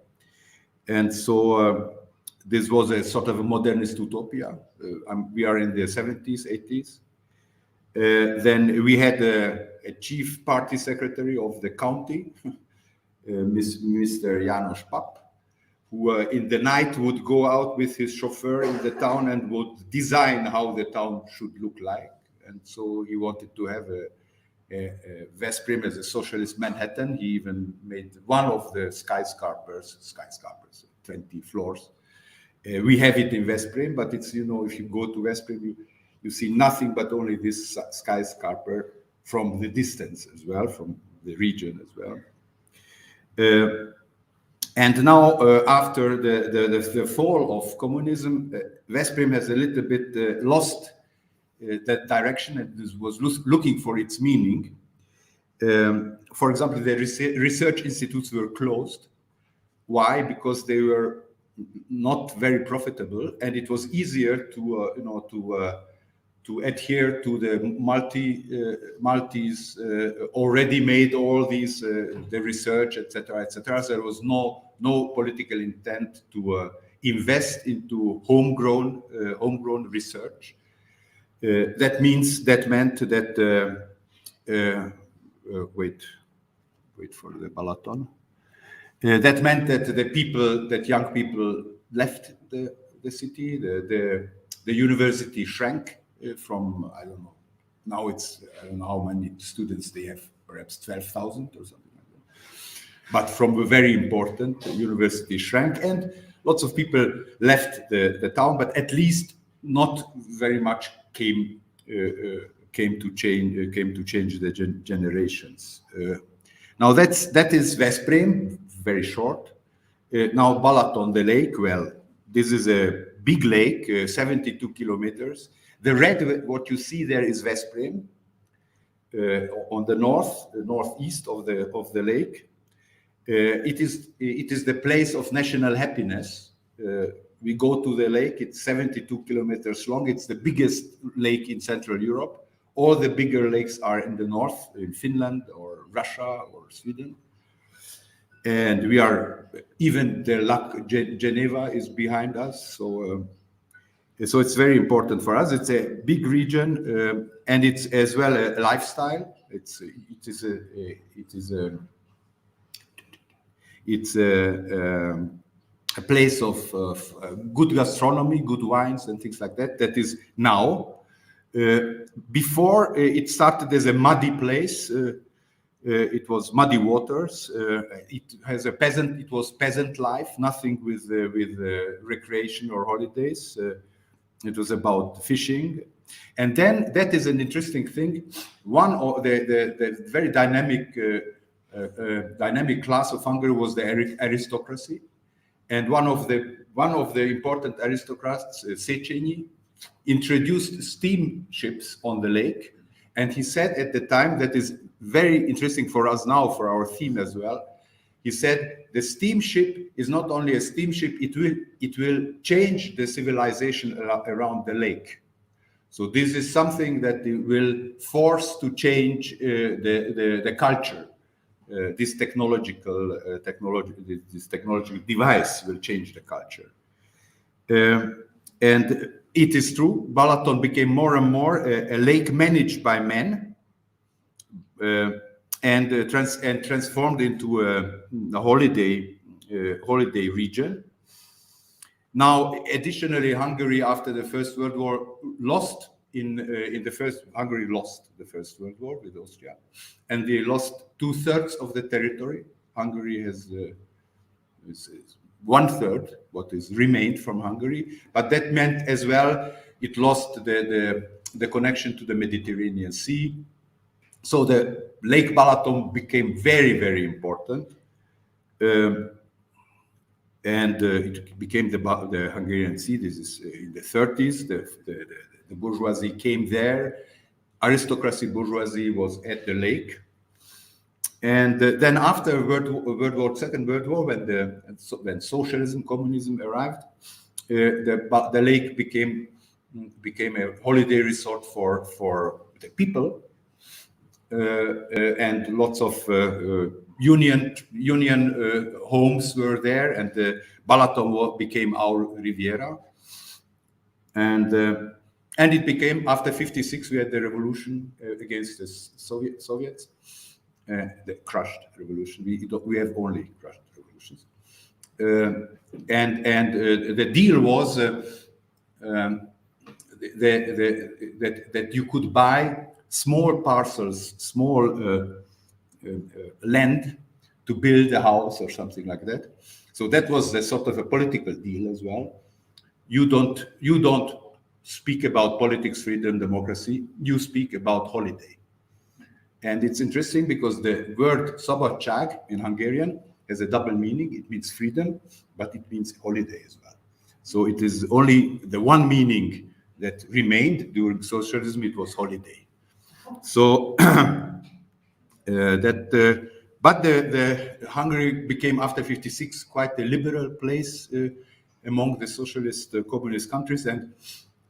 And so this was a sort of a modernist utopia. We are in the 70s, 80s. Then we had a chief party secretary of the county, Mr. János Pap, who in the night would go out with his chauffeur in the town and would design how the town should look like. And so he wanted to have a Veszprém as a socialist Manhattan. He even made one of the skyscrapers, 20 floors. We have it in Veszprém, but it's, you know, if you go to Veszprém, you see nothing but only this skyscraper from the distance as well, from the region as well. And now, after the fall of communism, Veszprém has a little bit lost that direction and was looking for its meaning. For example, the research institutes were closed. Why? Because they were not very profitable, and it was easier to adhere to the Maltese already made all these the research, etc., etc. So there was no political intent to invest into homegrown research. That meant that wait for the Balaton. That meant that young people left the city. The university shrank from, I don't know, now it's, I don't know how many students they have, perhaps 12,000 or something like that. But from a very important university shrank, and lots of people left the town, but at least not very much came to change the generations. Now that is Veszprém, very short. Now Balaton, the lake, well, this is a big lake, 72 kilometers. The red, what you see there is Veszprém on the northeast of the lake. It is the place of national happiness. We go to the lake, it's 72 kilometers long. It's the biggest lake in Central Europe. All the bigger lakes are in the north, in Finland or Russia or Sweden. And we are, even the Lac Geneva is behind us. So it's very important for us. It's a big region, and it's as well a lifestyle. It's a place of good gastronomy, good wines, and things like that. That is now. Before it started as a muddy place. It was muddy waters. It was peasant life, nothing with recreation or holidays. It was about fishing. And then that is an interesting thing. One of the very dynamic class of Hungary was the aristocracy. And one of the important aristocrats, Széchenyi, introduced steamships on the lake. And he said at the time, that is very interesting for us now, for our theme as well, he said the steamship is not only a steamship, it will change the civilization around the lake. So this is something that will force to change the culture. This technological device will change the culture. And it is true, Balaton became more and more a lake managed by men, and transformed into a holiday region. Now, additionally, Hungary, after the First World War, Hungary lost the First World War with Austria, and they lost 2/3 of the territory. Hungary has 1/3 what is remained from Hungary, but that meant as well it lost the connection to the Mediterranean Sea. So the Lake Balaton became very, very important. And it became the Hungarian Sea. This is in the 30s. The bourgeoisie came there. Aristocracy bourgeoisie was at the lake. And then after Second World War, when socialism, communism arrived, the lake became a holiday resort for the people, and lots of union homes were there, and the Balaton became our Riviera. And it became, after 56, we had the revolution against the Soviets, the crushed revolution. We have only crushed revolutions. And the deal was that you could buy small parcels, small land to build a house or something like that. So that was a sort of a political deal as well. You don't speak about politics, freedom, democracy. You speak about holiday. And it's interesting because the word szabadság in Hungarian has a double meaning. It means freedom, but it means holiday as well. So it is only the one meaning that remained during socialism. It was holiday. So but the Hungary became, after 56, quite a liberal place among the socialist communist countries, and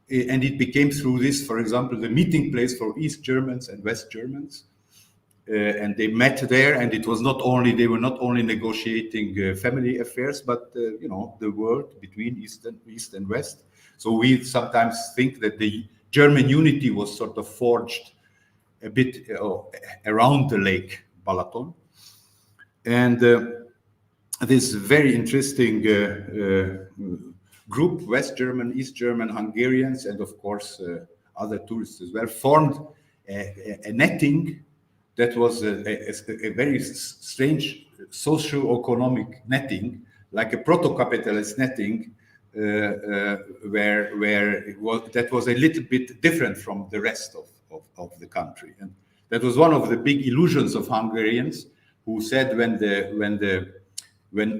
it became through this, for example, the meeting place for East Germans and West Germans, and they met there. And it was they were not only negotiating family affairs, but the world between East and West. So we sometimes think that the German unity was sort of forged a bit around the Lake Balaton. And this very interesting group, West German, East German, Hungarians, and of course other tourists as well, formed a netting that was a very strange socio-economic netting, like a proto-capitalist netting, that was a little bit different from the rest of the country. And that was one of the big illusions of Hungarians, who said when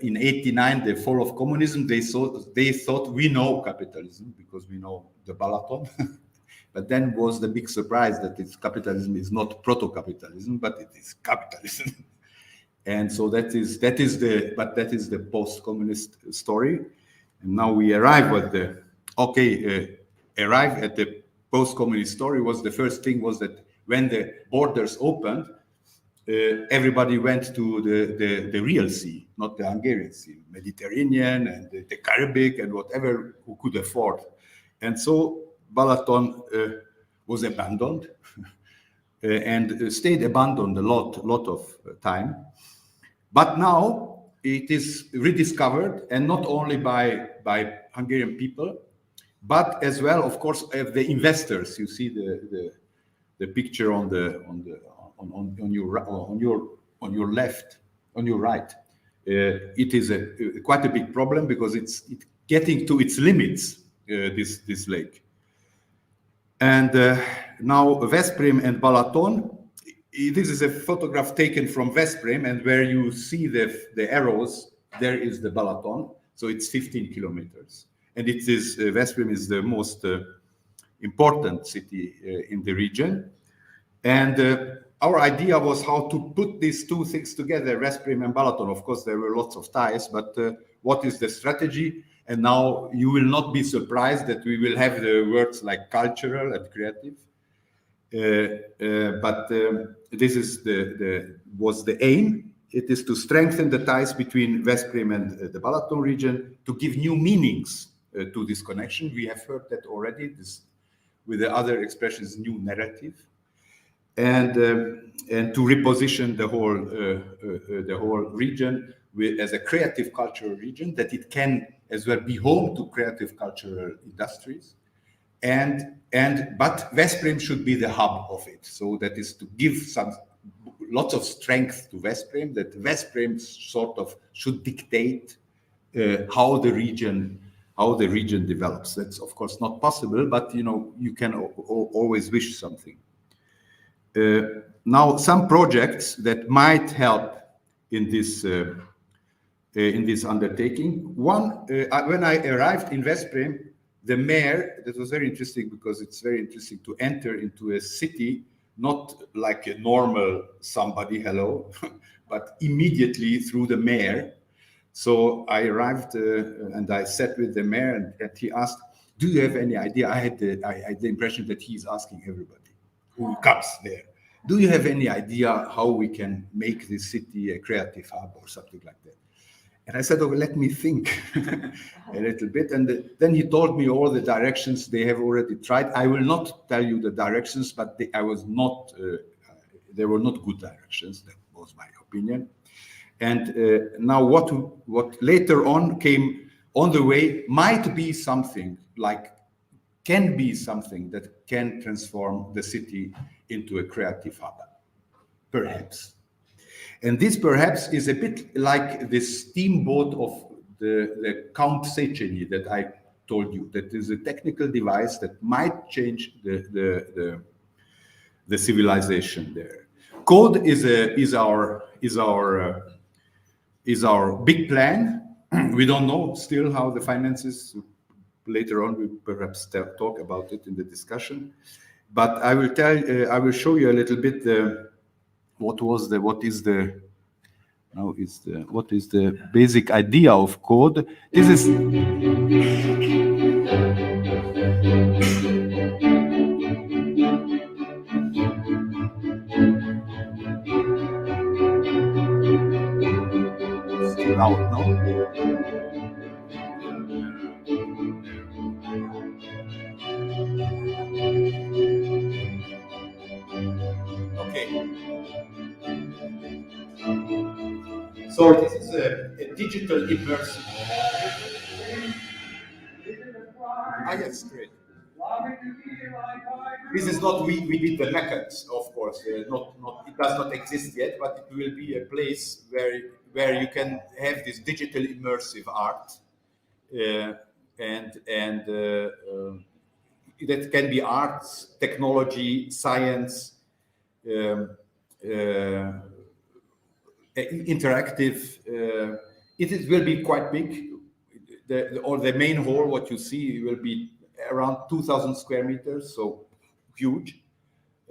in '89 the fall of communism, they thought we know capitalism because we know the Balaton. But then was the big surprise that capitalism is not proto-capitalism, but it is capitalism. And so that is the post-communist story. And now we arrive at the post-communist story. Was the first thing was that when the borders opened, everybody went to the real sea, not the Hungarian sea, Mediterranean and the Caribbean and whatever who could afford. And so Balaton was abandoned and stayed abandoned a lot of time. But now it is rediscovered, and not only by Hungarian people, but as well, of course, the investors. You see the picture on your left, on your right. It is quite a big problem because it's getting to its limits. This lake, and now Veszprém and Balaton. This is a photograph taken from Veszprém, and where you see the arrows, there is the Balaton. So it's 15 kilometers, and it is Veszprém is the most important city in the region. And our idea was how to put these two things together, Veszprém and Balaton. Of course, there were lots of ties, but what is the strategy? And now you will not be surprised that we will have the words like cultural and creative. But this is was the aim. It is to strengthen the ties between Veszprém and the Balaton region, to give new meanings to this connection. We have heard that already. This, with the other expressions, new narrative, and to reposition the whole region as a creative cultural region, that it can as well be home to creative cultural industries, but Veszprém should be the hub of it. So that is to give lots of strength to Veszprém, that Veszprém sort of should dictate how the region develops. That's of course not possible, but you can always wish something. Now, some projects that might help in this undertaking. One, when I arrived in Veszprém, the mayor, that was very interesting because it's very interesting to enter into a city, not like a normal somebody, hello, but immediately through the mayor. So I arrived and I sat with the mayor and he asked, do you have any idea? I had the impression that he is asking everybody who comes there, do you have any idea how we can make this city a creative hub or something like that? And I said, let me think a little bit. And then he told me all the directions they have already tried. I will not tell you the directions, but they were not good directions. That was my opinion. And now what later on came on the way might be something can be something that can transform the city into a creative hub, perhaps. And this perhaps is a bit like the steamboat of the Count Széchenyi that I told you. That is a technical device that might change the civilization there. Code is our big plan. We don't know still how the finances. Later on, we perhaps talk about it in the discussion. But I will show you a little bit what is the basic idea of code. This is still out, no? So this is a digital immersive. Yes, great. This is not we did the methods, of course. It does not exist yet, but it will be a place where you can have this digital immersive art, and that can be arts, technology, science. Interactive. It will be quite big. The main hall, what you see, will be around 2,000 square meters, so huge,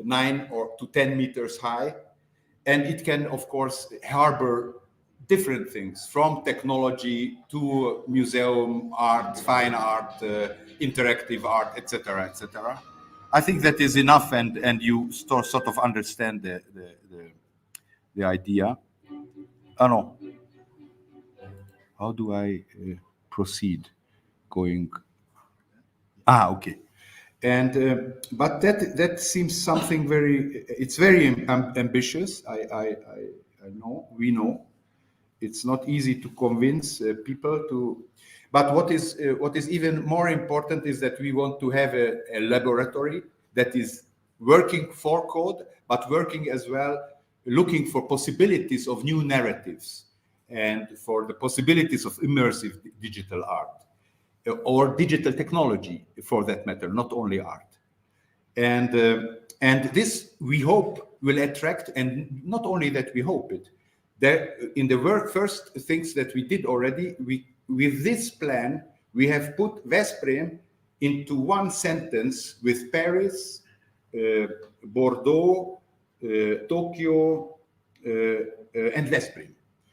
9 to 10 meters high, and it can, of course, harbor different things from technology to museum art, fine art, interactive art, etc., etc. I think that is enough, and you sort of understand the idea. Oh no. How do I proceed? Going. Okay. And but that seems something very. It's very ambitious. I know. We know. It's not easy to convince people to. But what is even more important is that we want to have a laboratory that is working for code, but working as well, looking for possibilities of new narratives and for the possibilities of immersive digital art or digital technology, for that matter, not only art. And this, we hope, will attract, and not only that we hope it, that in the first things that we did already, with this plan, we have put Veszprém into one sentence with Paris, Bordeaux, Tokyo, and Veszprém,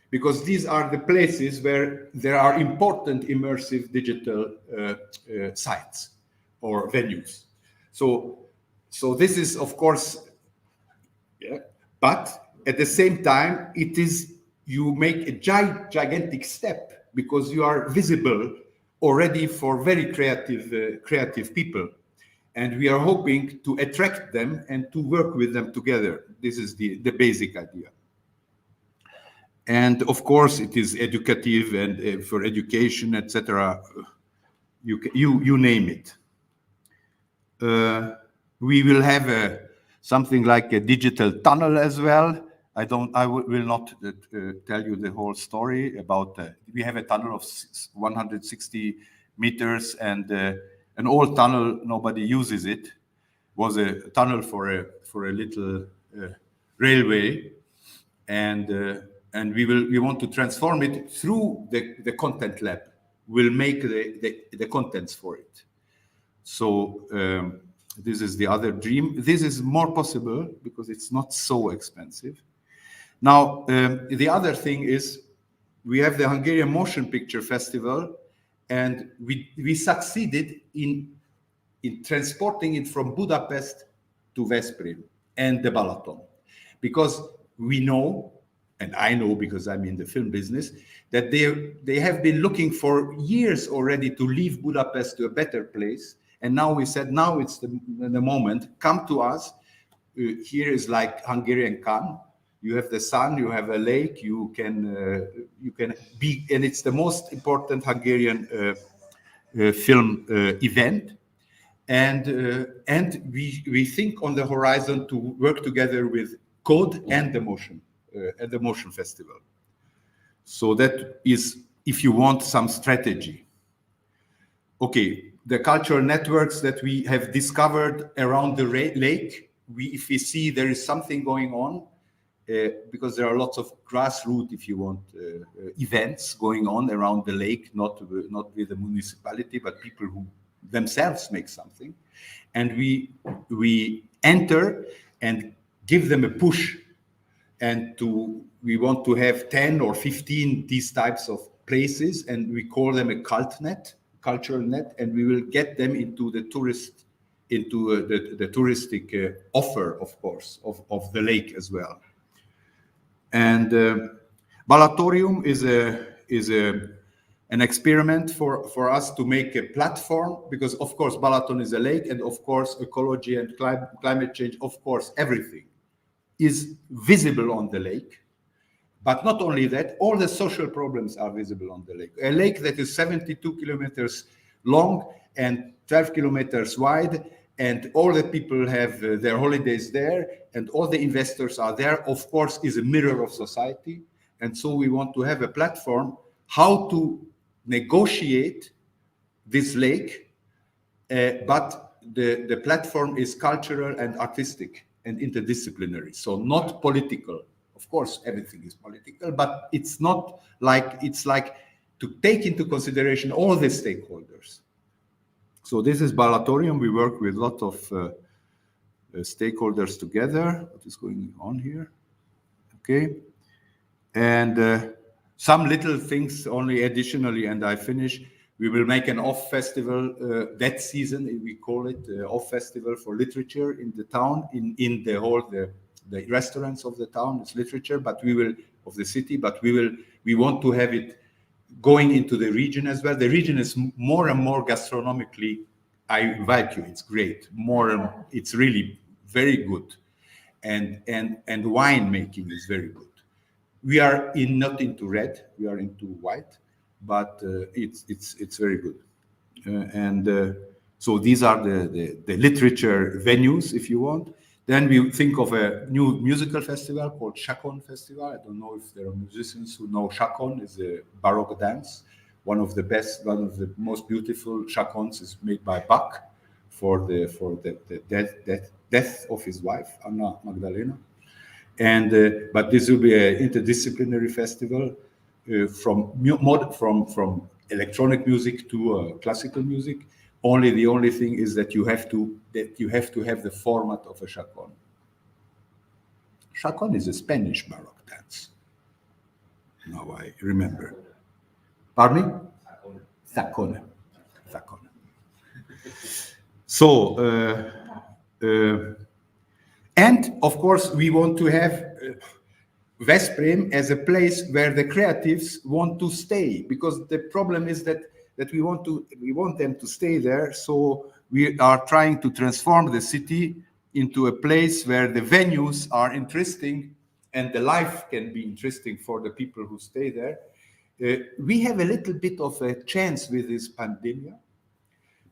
because these are the places where there are important immersive digital sites or venues. So this is, of course, yeah, but at the same time, it is, you make a gigantic step because you are visible already for very creative people. And we are hoping to attract them and to work with them together. This is the basic idea. And of course, it is educative and for education, etc. You name it. We will have something like a digital tunnel as well. I will not tell you the whole story about. We have a tunnel of 160 meters, and an old tunnel. Nobody uses it. Was a tunnel for a little railway, and we want to transform it through the content lab. We'll make the contents for it. So this is the other dream. This is more possible because it's not so expensive. Now, the other thing is we have the Hungarian Motion Picture Festival, and we succeeded in transporting it from Budapest to Veszprém and the Balaton, because we know, and I know because I'm in the film business, that they have been looking for years already to leave Budapest to a better place. And now we said, now it's the moment, come to us. Here is like Hungarian Cannes. You have the sun, you have a lake, you can be, and it's the most important Hungarian film event. And we think on the horizon to work together with Code and the Motion Festival. So that is, if you want some strategy. Okay, the cultural networks that we have discovered around the lake, if we see there is something going on, because there are lots of grassroots, if you want, events going on around the lake, not with the municipality, but people who themselves make something, and we enter and give them a push, and we want to have 10 or 15 these types of places, and we call them a cultural net, and we will get them into the touristic offer, of course, of the lake as well. And Balatorium is an experiment for us to make a platform, because of course Balaton is a lake, and of course ecology and climate change, of course everything is visible on the lake. But not only that, all the social problems are visible on the lake. A lake that is 72 kilometers long and 12 kilometers wide, and all the people have their holidays there, and all the investors are there, of course, is a mirror of society. And so we want to have a platform how to negotiate this lake, but the platform is cultural and artistic and interdisciplinary, so not political. Of course, everything is political, but it's not like, it's like to take into consideration all the stakeholders. So this is Balatorium. We work with a lot of stakeholders together. What is going on here? Okay. And some little things only additionally, and I finish. We will make an off festival that season. We call it off festival for literature in the town, in the whole, the restaurants of the town. It's literature, but we will, of the city, but we want to have it going into the region as well. The region is more and more gastronomically, I invite you, it's great. It's really very good. And wine making is very good. We are not into red, we are into white, but it's very good. So these are the literature venues, if you want. Then we think of a new musical festival called Chacon Festival. I don't know if there are musicians who know Chacon. Is a Baroque dance. One of the best, one of the most beautiful chacons is made by Bach for the death of his wife, Anna Magdalena. And but this will be an interdisciplinary festival from electronic music to classical music. The only thing is that you have to have the format of a chacon. Chacon is a Spanish Baroque dance. Now I remember. Pardon me? Zacone. Zacone. So, and of course, we want to have Veszprém as a place where the creatives want to stay, because the problem is that we want them to stay there. So we are trying to transform the city into a place where the venues are interesting and the life can be interesting for the people who stay there. We have a little bit of a chance with this pandemic,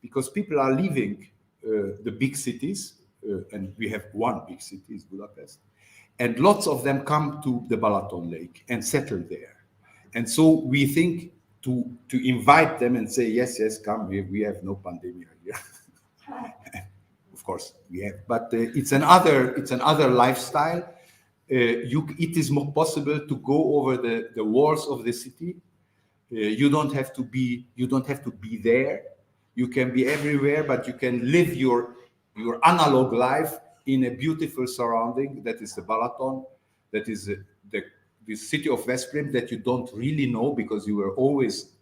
because people are leaving the big cities, and we have one big city, is Budapest, and lots of them come to the Balaton Lake and settle there. And so we think to invite them and say, yes, come, we have no pandemic here. Of course we have, but it's another lifestyle. It is more possible to go over the walls of the city. You don't have to be there. You can be everywhere, but you can live your analog life in a beautiful surrounding. That is the Balaton. That is the city of Veszprém that you don't really know because you were always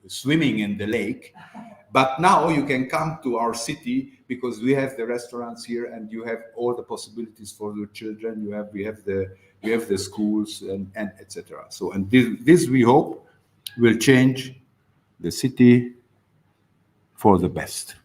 swimming in the lake. But now you can come to our city because we have the restaurants here, and you have all the possibilities for your children. We have the schools and etc. So, and this we hope will change the city for the best.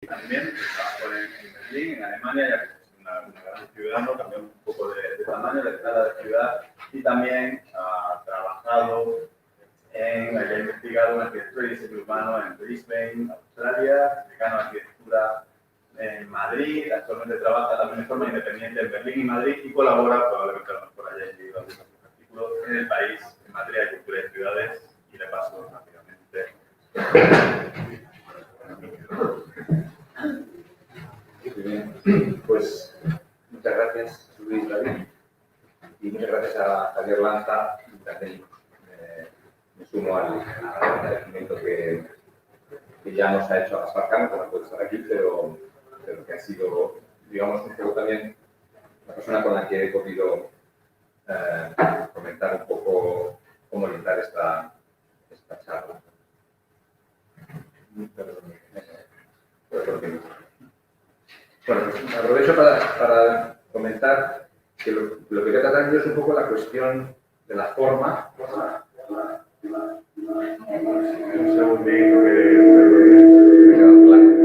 También trabajo en Berlín, en Alemania, ya que es una gran ciudad, ¿no? Cambió un poco de tamaño, de escala de ciudad, y también ha trabajado ha investigado en arquitectura y diseño urbano en Brisbane, Australia, decano de arquitectura en Madrid, actualmente trabaja también de forma independiente en Berlín y Madrid y colabora, probablemente a lo mejor haya leído algunos artículos, en El País, en materia de cultura y ciudades, y le paso rápidamente. Muy bien, pues muchas gracias, Luis David, y muchas gracias a Javier Lanza. También me sumo al agradecimiento que ya nos ha hecho Gaspar Cano, que no puede estar aquí, pero que ha sido, digamos, un poco también la persona con la que he podido comentar un poco cómo orientar esta charla. Bueno, aprovecho para comentar que lo que voy a tratar yo es un poco la cuestión de la forma. Un segundito que me he quedado blanco.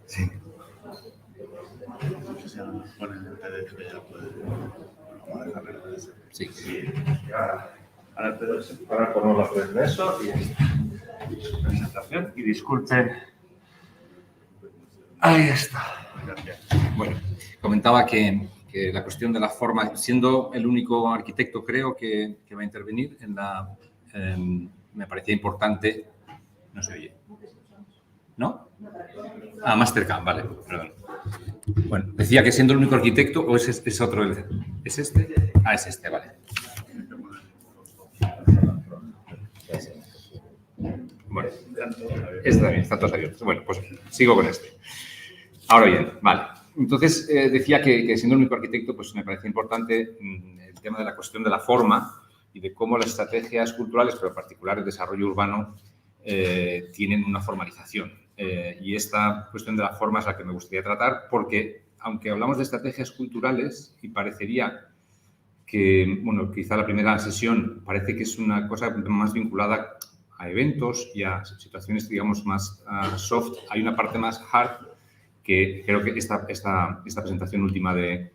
Sí. No sé si ahora nos ponen el PDF ya puede. Vamos a dejarle el PDF. Sí. Ahora el PDF. Ahora ponemos la presentación y presentación. Y disculpen. Ahí está. Gracias. Bueno, comentaba que la cuestión de la forma, siendo el único arquitecto, creo, que va a intervenir en la... me parecía importante... No se oye. ¿No? Ah, Mastercam, vale, perdón. Bueno, decía que siendo el único arquitecto, o es otro, ¿es este? Ah, es este, vale. Bueno, este también, están todos abiertos. Bueno, pues sigo con este. Ahora bien, vale. Entonces, decía que siendo el único arquitecto, pues me parece importante el tema de la cuestión de la forma y de cómo las estrategias culturales, pero en particular el desarrollo urbano, tienen una formalización. Y esta cuestión de la forma es la que me gustaría tratar, porque aunque hablamos de estrategias culturales y parecería que, bueno, quizá la primera sesión parece que es una cosa más vinculada a eventos y a situaciones, digamos, más soft, hay una parte más hard que creo que esta presentación última de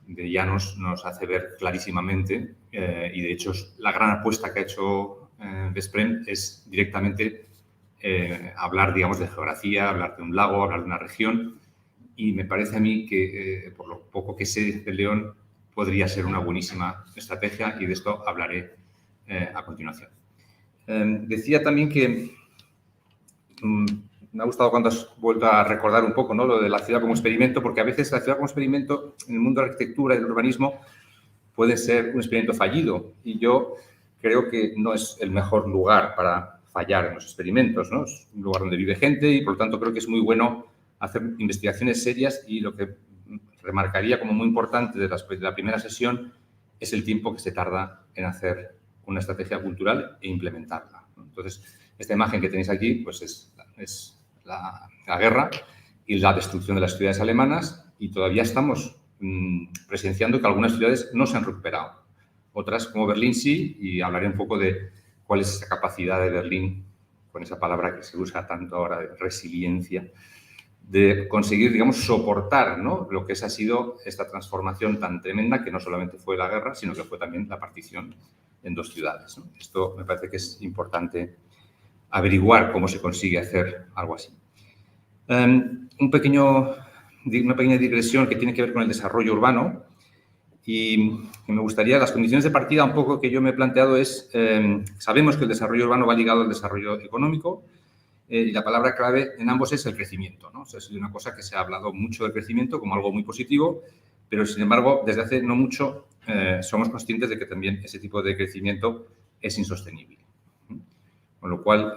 Llanos nos hace ver clarísimamente y, de hecho, la gran apuesta que ha hecho Vesprem es directamente hablar, digamos, de geografía, hablar de un lago, hablar de una región, y me parece a mí que, por lo poco que sé de León, podría ser una buenísima estrategia, y de esto hablaré a continuación. Decía también que me ha gustado cuando has vuelto a recordar un poco, ¿no?, lo de la ciudad como experimento, porque a veces la ciudad como experimento en el mundo de la arquitectura y del urbanismo puede ser un experimento fallido, y yo creo que no es el mejor lugar para fallar en los experimentos, ¿no? Es un lugar donde vive gente y, por lo tanto, creo que es muy bueno hacer investigaciones serias, y lo que remarcaría como muy importante de la primera sesión es el tiempo que se tarda en hacer una estrategia cultural e implementarla, ¿no? Entonces, esta imagen que tenéis aquí, pues es la guerra y la destrucción de las ciudades alemanas, y todavía estamos presenciando que algunas ciudades no se han recuperado. Otras, como Berlín, sí, y hablaré un poco de cuál es esa capacidad de Berlín, con esa palabra que se usa tanto ahora, de resiliencia, de conseguir, digamos, soportar, ¿no?, lo que ha sido esta transformación tan tremenda, que no solamente fue la guerra, sino que fue también la partición en dos ciudades, ¿no? Esto me parece que es importante averiguar cómo se consigue hacer algo así. Una pequeña digresión que tiene que ver con el desarrollo urbano, y que me gustaría, las condiciones de partida un poco que yo me he planteado es, sabemos que el desarrollo urbano va ligado al desarrollo económico, y la palabra clave en ambos es el crecimiento, ¿no? O sea, es una cosa que se ha hablado mucho del crecimiento como algo muy positivo, pero, sin embargo, desde hace no mucho somos conscientes de que también ese tipo de crecimiento es insostenible. Con lo cual,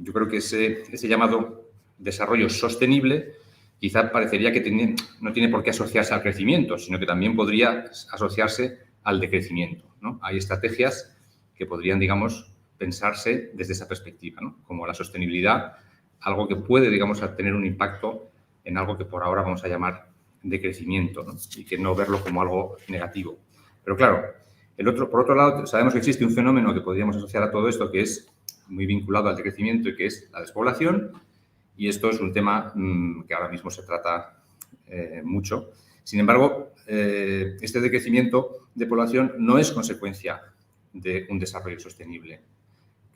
yo creo que ese llamado desarrollo sostenible quizá parecería que no tiene por qué asociarse al crecimiento, sino que también podría asociarse al decrecimiento, ¿no? Hay estrategias que podrían, digamos, pensarse desde esa perspectiva, ¿no?, como la sostenibilidad, algo que puede, digamos, tener un impacto en algo que por ahora vamos a llamar de crecimiento, ¿no?, y que no verlo como algo negativo. Pero claro, por otro lado, sabemos que existe un fenómeno que podríamos asociar a todo esto, que es muy vinculado al decrecimiento, y que es la despoblación, y esto es un tema que ahora mismo se trata mucho. Sin embargo, este decrecimiento de población no es consecuencia de un desarrollo sostenible,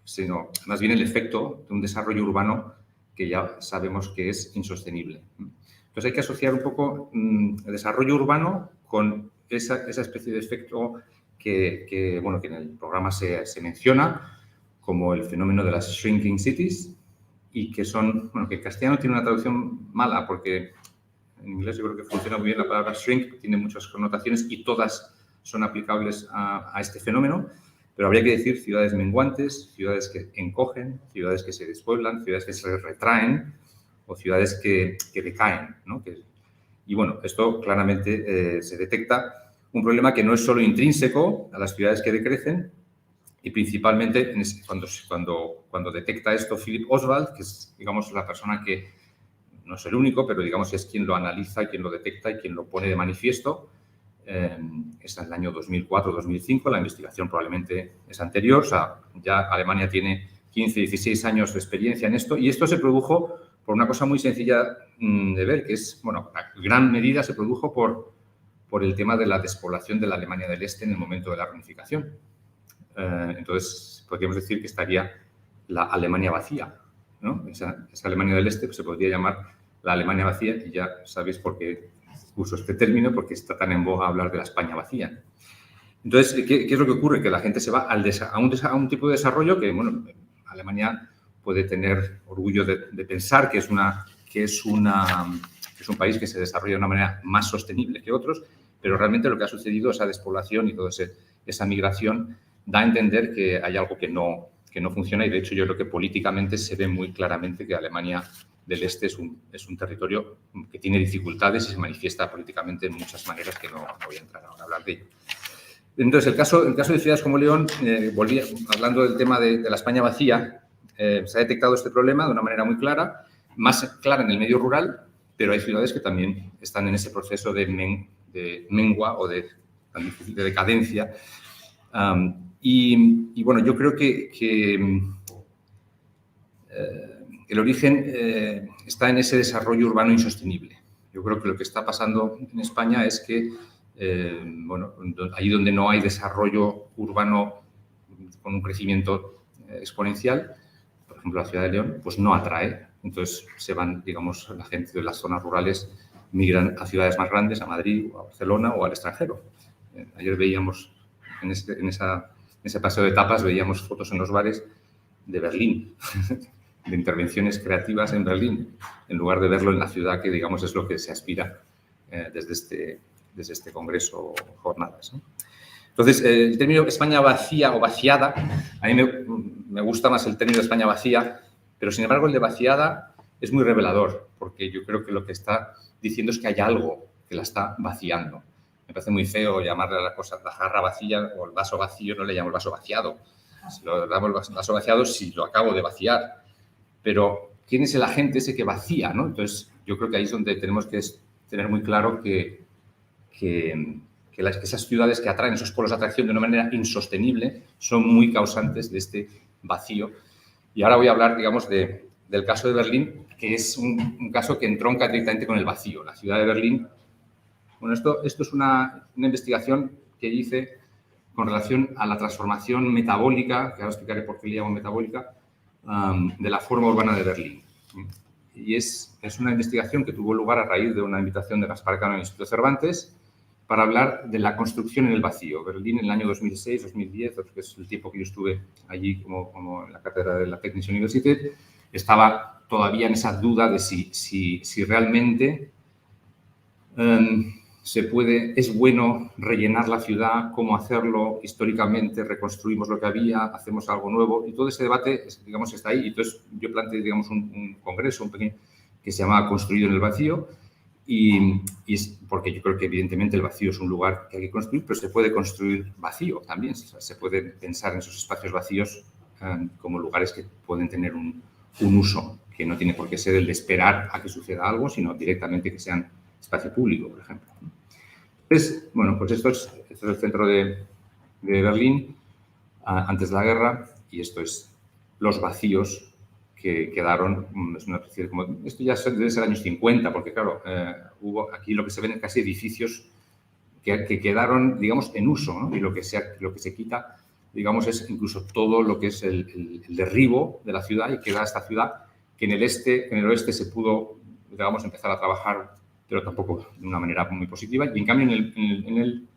sino más bien el efecto de un desarrollo urbano que ya sabemos que es insostenible. Entonces hay que asociar un poco el desarrollo urbano con esa especie de efecto que en el programa se menciona como el fenómeno de las shrinking cities, y que son, que en castellano tiene una traducción mala, porque en inglés yo creo que funciona muy bien la palabra shrink, tiene muchas connotaciones y todas son aplicables a este fenómeno, pero habría que decir ciudades menguantes, ciudades que encogen, ciudades que se despueblan, ciudades que se retraen o ciudades que decaen, ¿no? Y bueno, esto claramente se detecta un problema que no es solo intrínseco a las ciudades que decrecen, y principalmente cuando detecta esto Philip Oswald, que es, digamos, la persona que no es el único, pero digamos que es quien lo analiza y quien lo detecta y quien lo pone de manifiesto. Es el año 2004-2005, la investigación probablemente es anterior, o sea, ya Alemania tiene 15, 16 años de experiencia en esto, y esto se produjo por una cosa muy sencilla de ver, que es, bueno, en gran medida se produjo por el tema de la despoblación de la Alemania del Este en el momento de la reunificación. Entonces, podríamos decir que estaría la Alemania vacía, ¿no? Esa Alemania del Este pues, se podría llamar la Alemania vacía, y ya sabéis por qué uso este término, porque está tan en boga hablar de la España vacía. Entonces, ¿qué es lo que ocurre? Que la gente se va a un tipo de desarrollo que, bueno, Alemania puede tener orgullo de pensar que es un país que se desarrolla de una manera más sostenible que otros, pero realmente lo que ha sucedido, esa despoblación y toda esa migración, da a entender que hay algo que no funciona, y de hecho yo creo que políticamente se ve muy claramente que Alemania del Este es un territorio que tiene dificultades y se manifiesta políticamente en muchas maneras que no voy a entrar ahora a hablar de ello. Entonces, el caso de ciudades como León, hablando del tema de la España vacía, se ha detectado este problema de una manera muy clara, más clara en el medio rural, pero hay ciudades que también están en ese proceso de mengua o de decadencia. Y bueno, yo creo que el origen está en ese desarrollo urbano insostenible. Yo creo que lo que está pasando en España es que, bueno, allí donde no hay desarrollo urbano con un crecimiento exponencial, por ejemplo, la ciudad de León, pues no atrae. Entonces se van, digamos, la gente de las zonas rurales migran a ciudades más grandes, a Madrid, o a Barcelona o al extranjero. Ayer veíamos, en ese paseo de tapas, veíamos fotos en los bares de Berlín, de intervenciones creativas en Berlín, en lugar de verlo en la ciudad, que, digamos, es lo que se aspira desde este congreso o jornadas, ¿no? Entonces, el término España vacía o vaciada, a mí me gusta más el término España vacía, pero sin embargo el de vaciada es muy revelador, porque yo creo que lo que está diciendo es que hay algo que la está vaciando. Me parece muy feo llamarle a la cosa la jarra vacía o el vaso vacío, no le llamo el vaso vaciado. Si lo damos el vaso vaciado, si lo acabo de vaciar. Pero, ¿quién es el agente ese que vacía, ¿no? Entonces, yo creo que ahí es donde tenemos que tener muy claro que esas ciudades que atraen, esos polos de atracción de una manera insostenible, son muy causantes de este vacío. Y ahora voy a hablar, digamos, del caso de Berlín, que es un caso que entronca directamente con el vacío. La ciudad de Berlín, bueno, esto es una investigación que hice con relación a la transformación metabólica, que ahora explicaré por qué le llamo metabólica, de la forma urbana de Berlín. Y es una investigación que tuvo lugar a raíz de una invitación de Gaspar Cano al Instituto Cervantes para hablar de la construcción en el vacío. Berlín en el año 2006, 2010, que es el tiempo que yo estuve allí como en la cátedra de la Technische Universität, estaba todavía en esa duda de si realmente es bueno rellenar la ciudad, cómo hacerlo históricamente, reconstruimos lo que había, hacemos algo nuevo, y todo ese debate, digamos, está ahí. Entonces, yo planteé, digamos, un congreso, un pequeño, que se llama Construido en el Vacío, y es porque yo creo que, evidentemente, el vacío es un lugar que hay que construir, pero se puede construir vacío también. O sea, se puede pensar en esos espacios vacíos como lugares que pueden tener un uso, que no tiene por qué ser el de esperar a que suceda algo, sino directamente que sean espacio público, por ejemplo. Entonces, bueno, pues esto es el centro de Berlín antes de la guerra, y esto es los vacíos que quedaron. Es una especie de, como, esto ya debe ser años 50, porque claro, hubo aquí lo que se ven casi edificios que quedaron, digamos, en uso, ¿no? Y lo que se quita, digamos, es incluso todo lo que es el derribo de la ciudad, y queda esta ciudad que en el oeste se pudo, digamos, empezar a trabajar, pero tampoco de una manera muy positiva. Y en cambio en el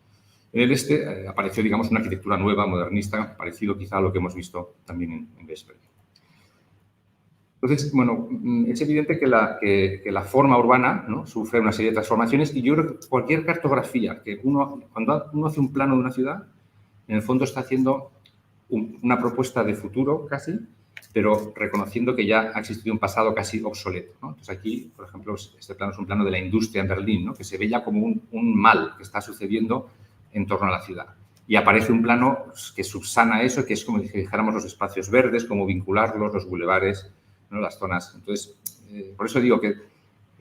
este apareció, digamos, una arquitectura nueva, modernista, parecido quizá a lo que hemos visto también en Vesper. Entonces, bueno, es evidente que la forma urbana, ¿no?, sufre una serie de transformaciones, y yo creo que cualquier cartografía cuando uno hace un plano de una ciudad, en el fondo está haciendo una propuesta de futuro casi, pero reconociendo que ya ha existido un pasado casi obsoleto, ¿no? Entonces aquí, por ejemplo, este plano es un plano de la industria en Berlín, ¿no?, que se ve ya como un mal que está sucediendo en torno a la ciudad. Y aparece un plano que subsana eso, que es como si dijéramos los espacios verdes, cómo vincularlos, los bulevares, ¿no?, las zonas. Entonces, por eso digo que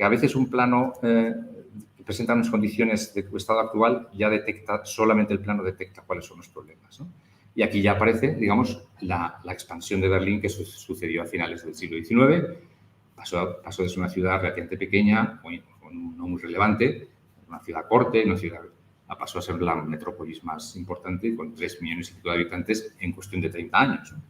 a veces un plano que presenta unas condiciones de tu estado actual, ya detecta, solamente el plano detecta cuáles son los problemas, ¿no? Y aquí ya aparece, digamos, la expansión de Berlín que sucedió a finales del siglo XIX. Pasó de ser una ciudad relativamente pequeña, no muy relevante, una ciudad corte, pasó a ser la metrópolis más importante, con 3 millones y pico de habitantes en cuestión de 30 años, ¿no?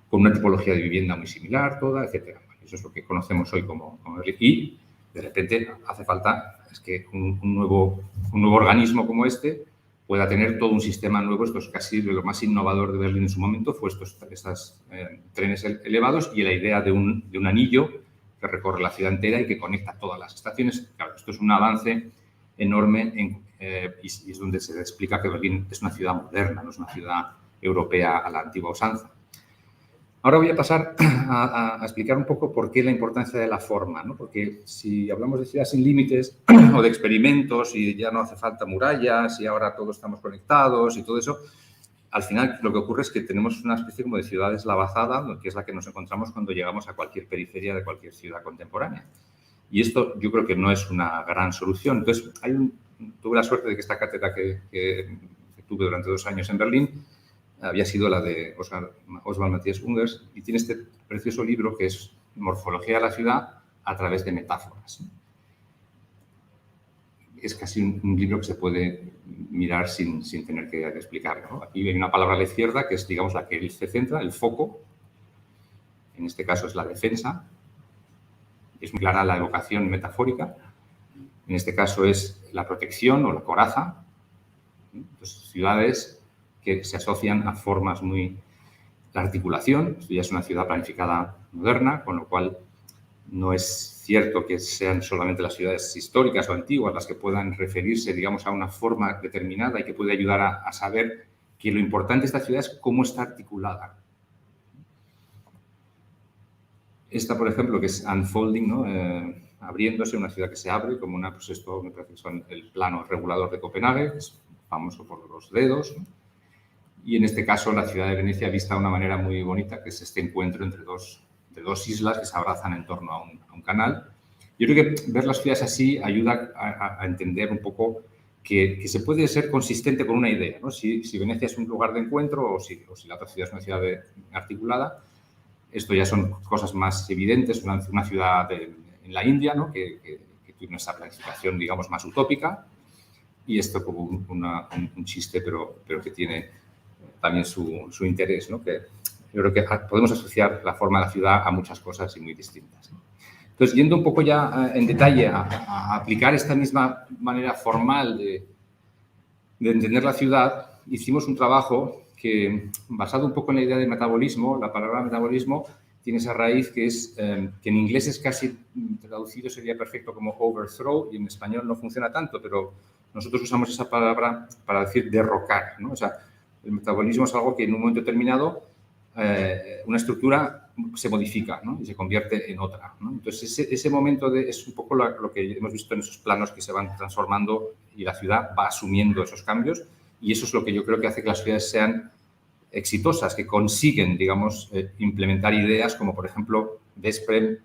Con una tipología de vivienda muy similar, toda, etc. Eso es lo que conocemos hoy como Berlín. Y, de repente, hace falta que un nuevo organismo como este pueda tener todo un sistema nuevo. Esto es casi lo más innovador de Berlín en su momento, fue estos trenes elevados y la idea de un anillo que recorre la ciudad entera y que conecta todas las estaciones. Claro, esto es un avance enorme y es donde se explica que Berlín es una ciudad moderna, no es una ciudad europea a la antigua usanza. Ahora voy a pasar a explicar un poco por qué la importancia de la forma, ¿no? Porque si hablamos de ciudad sin límites o de experimentos y ya no hace falta murallas y ahora todos estamos conectados y todo eso, al final lo que ocurre es que tenemos una especie como de ciudades lavazada, que es la que nos encontramos cuando llegamos a cualquier periferia de cualquier ciudad contemporánea. Y esto yo creo que no es una gran solución. Entonces, tuve la suerte de que esta cátedra que tuve durante 2 años en Berlín había sido la de Oswald Matthias Ungers, y tiene este precioso libro que es Morfología de la ciudad a través de metáforas. Es casi un libro que se puede mirar sin tener que explicar, ¿no? Aquí hay una palabra a la izquierda que es, digamos, la que él se centra, el foco. En este caso es la defensa. Es muy clara la evocación metafórica. En este caso es la protección o la coraza. Entonces, ciudades que se asocian a formas muy... La articulación, esto ya es una ciudad planificada moderna, con lo cual no es cierto que sean solamente las ciudades históricas o antiguas las que puedan referirse, digamos, a una forma determinada y que puede ayudar a saber que lo importante de esta ciudad es cómo está articulada. Esta, por ejemplo, que es unfolding, ¿no? Abriéndose, una ciudad que se abre, como pues esto me parece que son el plano regulador de Copenhague, que es famoso por los dedos, ¿no? Y en este caso la ciudad de Venecia vista de una manera muy bonita, que es este encuentro entre dos islas que se abrazan en torno a un canal. Yo creo que ver las ciudades así ayuda a entender un poco que se puede ser consistente con una idea, ¿no? Si Venecia es un lugar de encuentro o si la otra ciudad es una ciudad articulada, esto ya son cosas más evidentes. Una ciudad en la India, ¿no? que tiene esa planificación, digamos, más utópica, y esto como un chiste, pero que tiene también su interés, ¿no? Que yo creo que podemos asociar la forma de la ciudad a muchas cosas y muy distintas, ¿no? Entonces, yendo un poco ya en detalle a aplicar esta misma manera formal de entender la ciudad, hicimos un trabajo que, basado un poco en la idea de metabolismo, la palabra metabolismo tiene esa raíz que es que en inglés es casi traducido, sería perfecto como overthrow, y en español no funciona tanto, pero nosotros usamos esa palabra para decir derrocar, ¿no? O sea, el metabolismo es algo que en un momento determinado una estructura se modifica, ¿no? Y se convierte en otra, ¿no? Entonces, ese momento es un poco lo que hemos visto en esos planos que se van transformando y la ciudad va asumiendo esos cambios, y eso es lo que yo creo que hace que las ciudades sean exitosas, que consiguen, digamos, implementar ideas como, por ejemplo, Desprem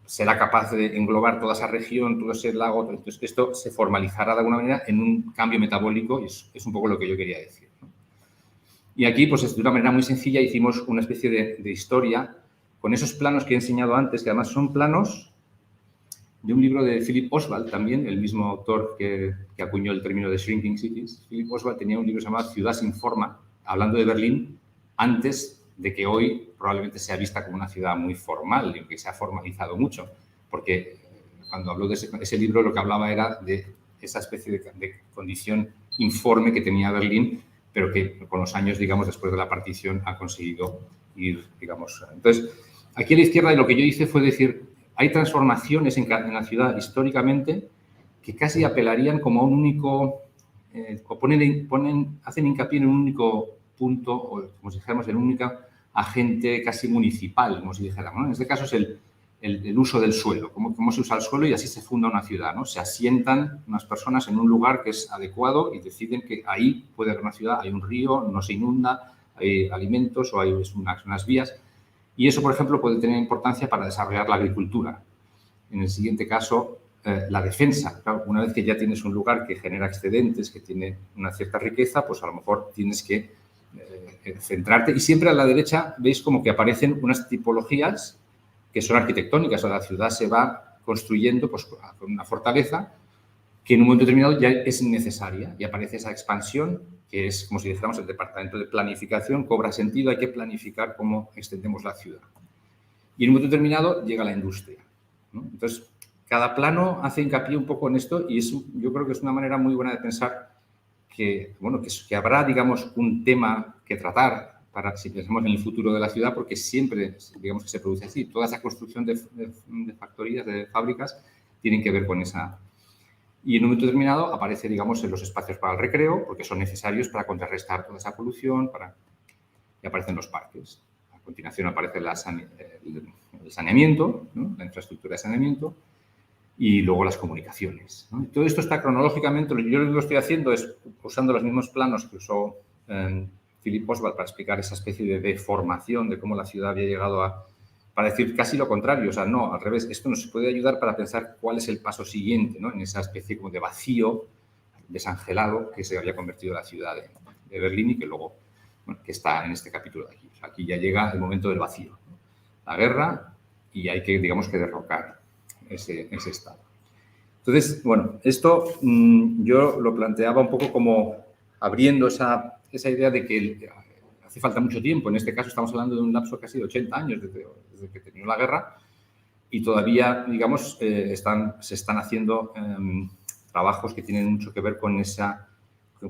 será capaz de englobar toda esa región, todo ese lago. Entonces, esto se formalizará de alguna manera en un cambio metabólico y es un poco lo que yo quería decir, ¿no? Y aquí, pues de una manera muy sencilla, hicimos una especie de historia con esos planos que he enseñado antes, que además son planos de un libro de Philip Oswald, también, el mismo autor que acuñó el término de Shrinking Cities. Philip Oswald tenía un libro llamado Ciudad sin forma, hablando de Berlín antes de que hoy probablemente sea vista como una ciudad muy formal y que se ha formalizado mucho, porque cuando habló de ese libro lo que hablaba era de esa especie de condición informe que tenía Berlín, pero que con los años, digamos, después de la partición ha conseguido ir, digamos. Entonces, aquí a la izquierda lo que yo hice fue decir, hay transformaciones en la ciudad históricamente que casi apelarían como a un único, o hacen hincapié en un único punto, o como si dijéramos, en un único agente casi municipal, como si dijéramos, ¿no? En este caso es el uso del suelo, cómo se usa el suelo y así se funda una ciudad, ¿no? Se asientan unas personas en un lugar que es adecuado y deciden que ahí puede haber una ciudad, hay un río, no se inunda, hay alimentos o hay unas vías. Y eso, por ejemplo, puede tener importancia para desarrollar la agricultura. En el siguiente caso, la defensa. Claro, una vez que ya tienes un lugar que genera excedentes, que tiene una cierta riqueza, pues a lo mejor tienes que centrarte. Y siempre a la derecha veis como que aparecen unas tipologías que son arquitectónicas. O sea, la ciudad se va construyendo pues, con una fortaleza que en un momento determinado ya es necesaria y aparece esa expansión que es, como si dijéramos, el departamento de planificación cobra sentido, hay que planificar cómo extendemos la ciudad. Y en un momento determinado llega la industria, ¿no? Entonces, cada plano hace hincapié un poco en esto y yo creo que es una manera muy buena de pensar que, bueno, que habrá, digamos, un tema que tratar para, si pensamos en el futuro de la ciudad, porque siempre, digamos, que se produce así. Toda esa construcción de factorías, de fábricas, tienen que ver con esa. Y en un momento determinado aparece, digamos, en los espacios para el recreo, porque son necesarios para contrarrestar toda esa polución, y aparecen los parques. A continuación aparece el saneamiento, ¿no? La infraestructura de saneamiento, y luego las comunicaciones, ¿no? Todo esto está cronológicamente, yo lo que estoy haciendo es usando los mismos planos que usó Philip Oswald para explicar esa especie de deformación de cómo la ciudad había llegado para decir casi lo contrario, o sea, no, al revés, esto nos puede ayudar para pensar cuál es el paso siguiente, ¿no? En esa especie como de vacío desangelado que se había convertido la ciudad de Berlín y que luego, bueno, que está en este capítulo de aquí. O sea, aquí ya llega el momento del vacío, ¿no? La guerra y hay que, digamos, que derrocar ese estado. Entonces, bueno, esto yo lo planteaba un poco como abriendo esa idea de que hace falta mucho tiempo. En este caso estamos hablando de un lapso casi de 80 años desde que terminó la guerra y todavía, digamos, se están haciendo trabajos que tienen mucho que ver con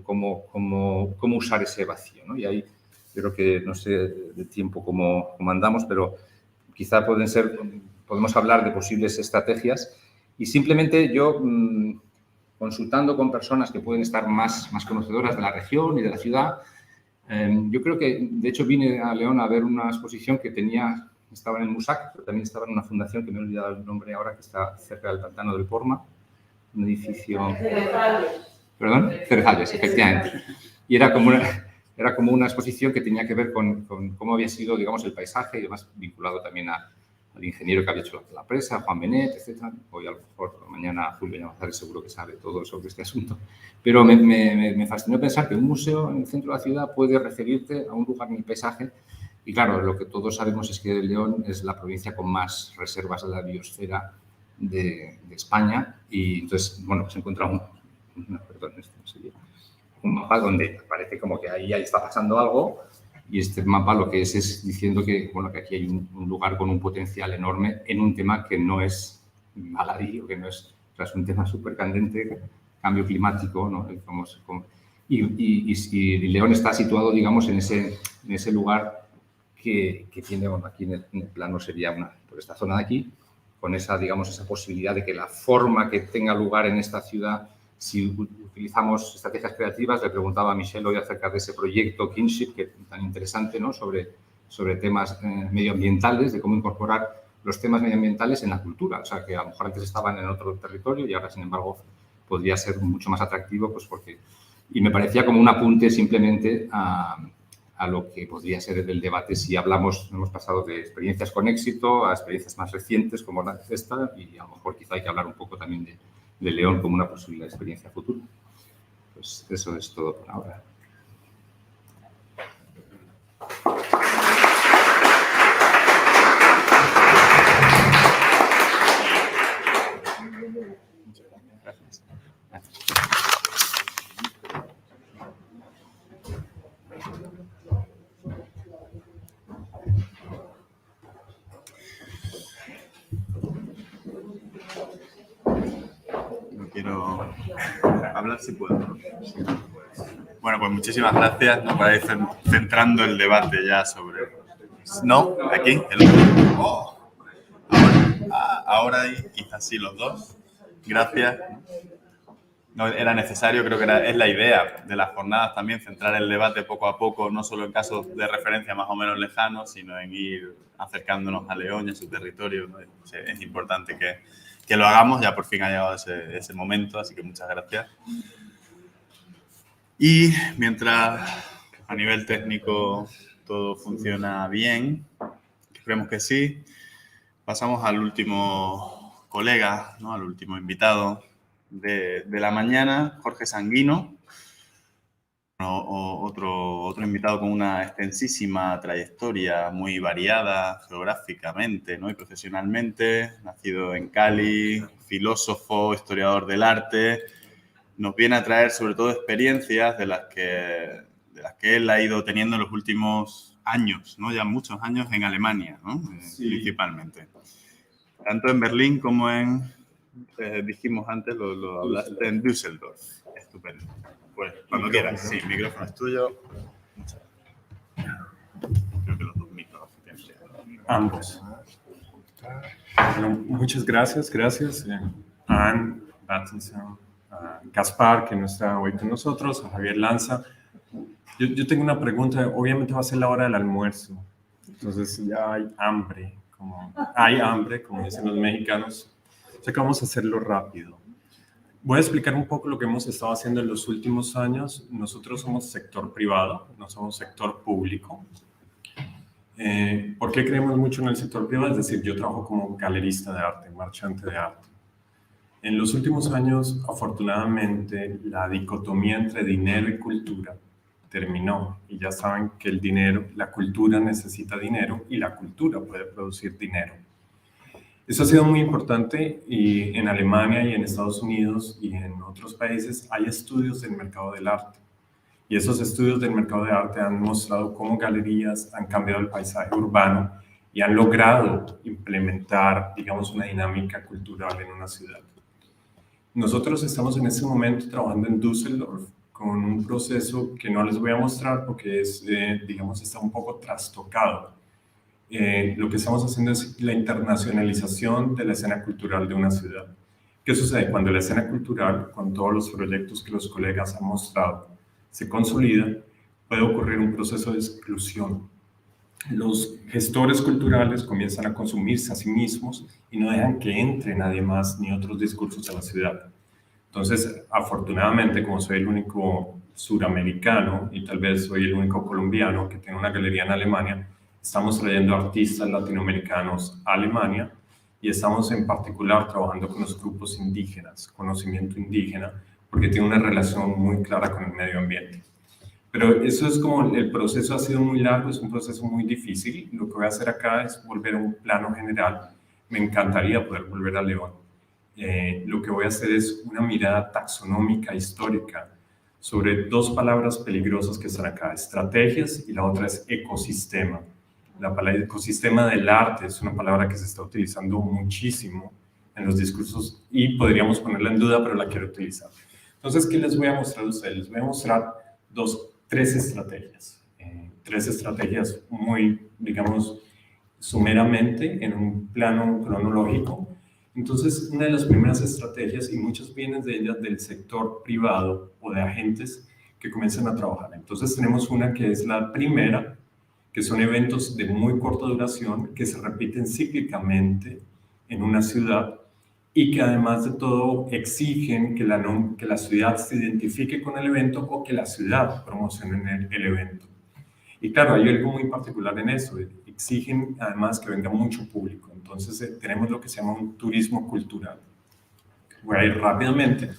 cómo usar ese vacío, ¿no? Y ahí yo creo que, no sé de tiempo cómo andamos, pero quizá podemos hablar de posibles estrategias y simplemente yo, consultando con personas que pueden estar más conocedoras de la región y de la ciudad, yo creo que, de hecho, vine a León a ver una exposición que estaba en el Musac, pero también estaba en una fundación que me he olvidado el nombre ahora, que está cerca del Pantano del Porma, un edificio... ¿Perdón? Cerezalles, efectivamente. Y era como una exposición que tenía que ver con cómo había sido, digamos, el paisaje y además vinculado también al ingeniero que había hecho la presa, Juan Benet, etc. Hoy a lo mejor mañana Julio Llamazares seguro que sabe todo sobre este asunto. Pero me fascinó pensar que un museo en el centro de la ciudad puede referirte a un lugar en el paisaje. Y claro, lo que todos sabemos es que León es la provincia con más reservas de la biosfera de España. Y entonces, bueno, se encuentra un mapa donde parece como que ahí está pasando algo. Y este mapa lo que es diciendo que, bueno, que aquí hay un lugar con un potencial enorme en un tema que no es baladí o que no es, o sea, es un tema súper candente, cambio climático, ¿no? Y León está situado, digamos, en ese lugar que tiene, bueno, aquí en el plano sería por esta zona de aquí, con esa, digamos, esa posibilidad de que la forma que tenga lugar en esta ciudad, si utilizamos estrategias creativas, le preguntaba a Michelle hoy acerca de ese proyecto Kinship, que es tan interesante, ¿no? sobre temas medioambientales, de cómo incorporar los temas medioambientales en la cultura. O sea, que a lo mejor antes estaban en otro territorio y ahora, sin embargo, podría ser mucho más atractivo, pues porque... Y me parecía como un apunte simplemente a lo que podría ser el debate si hemos pasado de experiencias con éxito a experiencias más recientes como la de esta, y a lo mejor quizá hay que hablar un poco también de León como una posible experiencia futura. Pues eso es todo por ahora. No quiero hablar si puedo, ¿no? Sí. Bueno, pues muchísimas gracias, ¿no? Para ir centrando el debate ya sobre... ¿No? ¿Aquí? Oh. Ahora y quizás sí los dos. Gracias. No era necesario, creo que es la idea de las jornadas también, centrar el debate poco a poco, no solo en casos de referencia más o menos lejanos, sino en ir acercándonos a León y a su territorio, ¿no? Es importante que lo hagamos, ya por fin ha llegado ese momento, así que muchas gracias. Y mientras a nivel técnico todo funciona bien, esperemos que sí, pasamos al último colega, ¿no? Al último invitado de la mañana, Jorge Sanguino, otro invitado con una extensísima trayectoria, muy variada geográficamente, ¿no? Y profesionalmente, nacido en Cali, filósofo, historiador del arte, nos viene a traer sobre todo experiencias de las que él ha ido teniendo en los últimos años, ¿no? Ya muchos años en Alemania, ¿no? Sí. Principalmente. Tanto en Berlín como en, dijimos antes, lo hablaste en Düsseldorf. Estupendo. Pues cuando quieras. Sí, el micrófono es tuyo. Muchas gracias. Creo que los dos micrófonos. Ambos. Bueno, muchas gracias. A Anne Battinson, a Gaspar, que no está hoy con nosotros, a Javier Lanza. Yo tengo una pregunta. Obviamente va a ser la hora del almuerzo. Entonces ya hay hambre, como dicen los mexicanos. O sea que vamos a hacerlo rápido. Voy a explicar un poco lo que hemos estado haciendo en los últimos años. Nosotros somos sector privado, no somos sector público. ¿Por qué creemos mucho en el sector privado? Es decir, yo trabajo como galerista de arte, marchante de arte. En los últimos años, afortunadamente, la dicotomía entre dinero y cultura terminó. Y ya saben que el dinero, la cultura necesita dinero y la cultura puede producir dinero. Eso ha sido muy importante y en Alemania y en Estados Unidos y en otros países hay estudios del mercado del arte. Y esos estudios del mercado de arte han mostrado cómo galerías han cambiado el paisaje urbano y han logrado implementar, digamos, una dinámica cultural en una ciudad. Nosotros estamos en este momento trabajando en Düsseldorf con un proceso que no les voy a mostrar porque es, digamos, está un poco trastocado. Lo que estamos haciendo es la internacionalización de la escena cultural de una ciudad. ¿Qué sucede? Cuando la escena cultural, con todos los proyectos que los colegas han mostrado, se consolida, puede ocurrir un proceso de exclusión. Los gestores culturales comienzan a consumirse a sí mismos y no dejan que entre nadie más ni otros discursos a la ciudad. Entonces, afortunadamente, como soy el único suramericano y tal vez soy el único colombiano que tiene una galería en Alemania, estamos trayendo artistas latinoamericanos a Alemania y estamos en particular trabajando con los grupos indígenas, conocimiento indígena, porque tiene una relación muy clara con el medio ambiente. Pero eso es como, el proceso ha sido muy largo, es un proceso muy difícil. Lo que voy a hacer acá es volver a un plano general. Me encantaría poder volver a León. Lo que voy a hacer es una mirada taxonómica histórica sobre dos palabras peligrosas que están acá, estrategias y la otra es ecosistema. La palabra ecosistema del arte es una palabra que se está utilizando muchísimo en los discursos y podríamos ponerla en duda, pero la quiero utilizar. Entonces, ¿qué les voy a mostrar a ustedes? Les voy a mostrar tres estrategias. Tres estrategias muy, digamos, sumeramente en un plano cronológico. Entonces, una de las primeras estrategias, y muchas vienen de ellas del sector privado o de agentes que comienzan a trabajar. Entonces, tenemos una que es la primera, que son eventos de muy corta duración que se repiten cíclicamente en una ciudad y que además de todo exigen que la ciudad se identifique con el evento o que la ciudad promocione el evento. Y claro, hay algo muy particular en eso, exigen además que venga mucho público. Entonces tenemos lo que se llama un turismo cultural. Voy a ir rápidamente.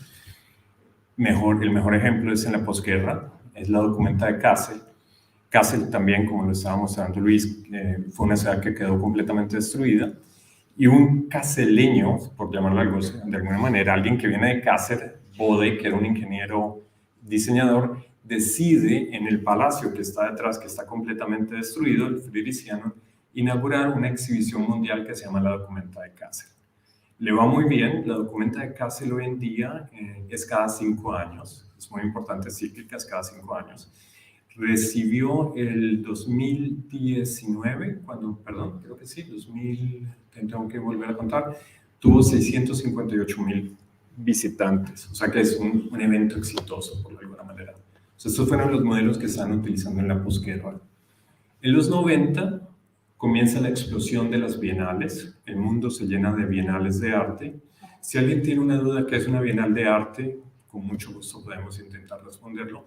El mejor ejemplo es en la posguerra, es la documenta de Kassel. Kassel también, como lo estaba mostrando Luis, fue una ciudad que quedó completamente destruida. Y un caseleño, por llamarlo algo de alguna manera, alguien que viene de Kassel, Bode, que era un ingeniero diseñador, decide en el palacio que está detrás, que está completamente destruido, el Friedrichiano, inaugurar una exhibición mundial que se llama la documenta de Kassel. Le va muy bien, la documenta de Kassel hoy en día es cada 5 años, es muy importante, cíclica, es cada 5 años. Recibió el 2019, creo que sí, tengo que volver a contar, tuvo 658,000 visitantes, o sea que es un evento exitoso por alguna manera. O sea, estos fueron los modelos que están utilizando en la posguerra. En los 90 comienza la explosión de las bienales, el mundo se llena de bienales de arte. Si alguien tiene una duda qué es una bienal de arte, con mucho gusto podemos intentar responderlo.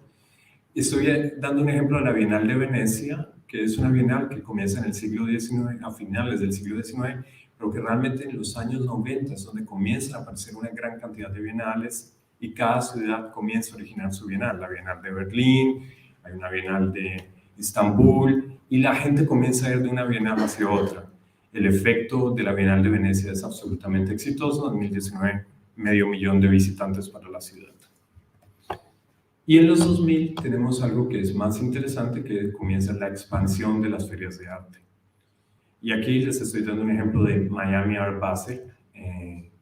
Estoy dando un ejemplo de la Bienal de Venecia, que es una bienal que comienza en el siglo XIX, a finales del siglo XIX, pero que realmente en los años 90 es donde comienzan a aparecer una gran cantidad de bienales y cada ciudad comienza a originar su bienal. La Bienal de Berlín, hay una Bienal de Estambul, y la gente comienza a ir de una bienal hacia otra. El efecto de la Bienal de Venecia es absolutamente exitoso. En 2019, 500.000 de visitantes para la ciudad. Y en los 2000 tenemos algo que es más interesante, que comienza la expansión de las ferias de arte. Y aquí les estoy dando un ejemplo de Miami Art Basel.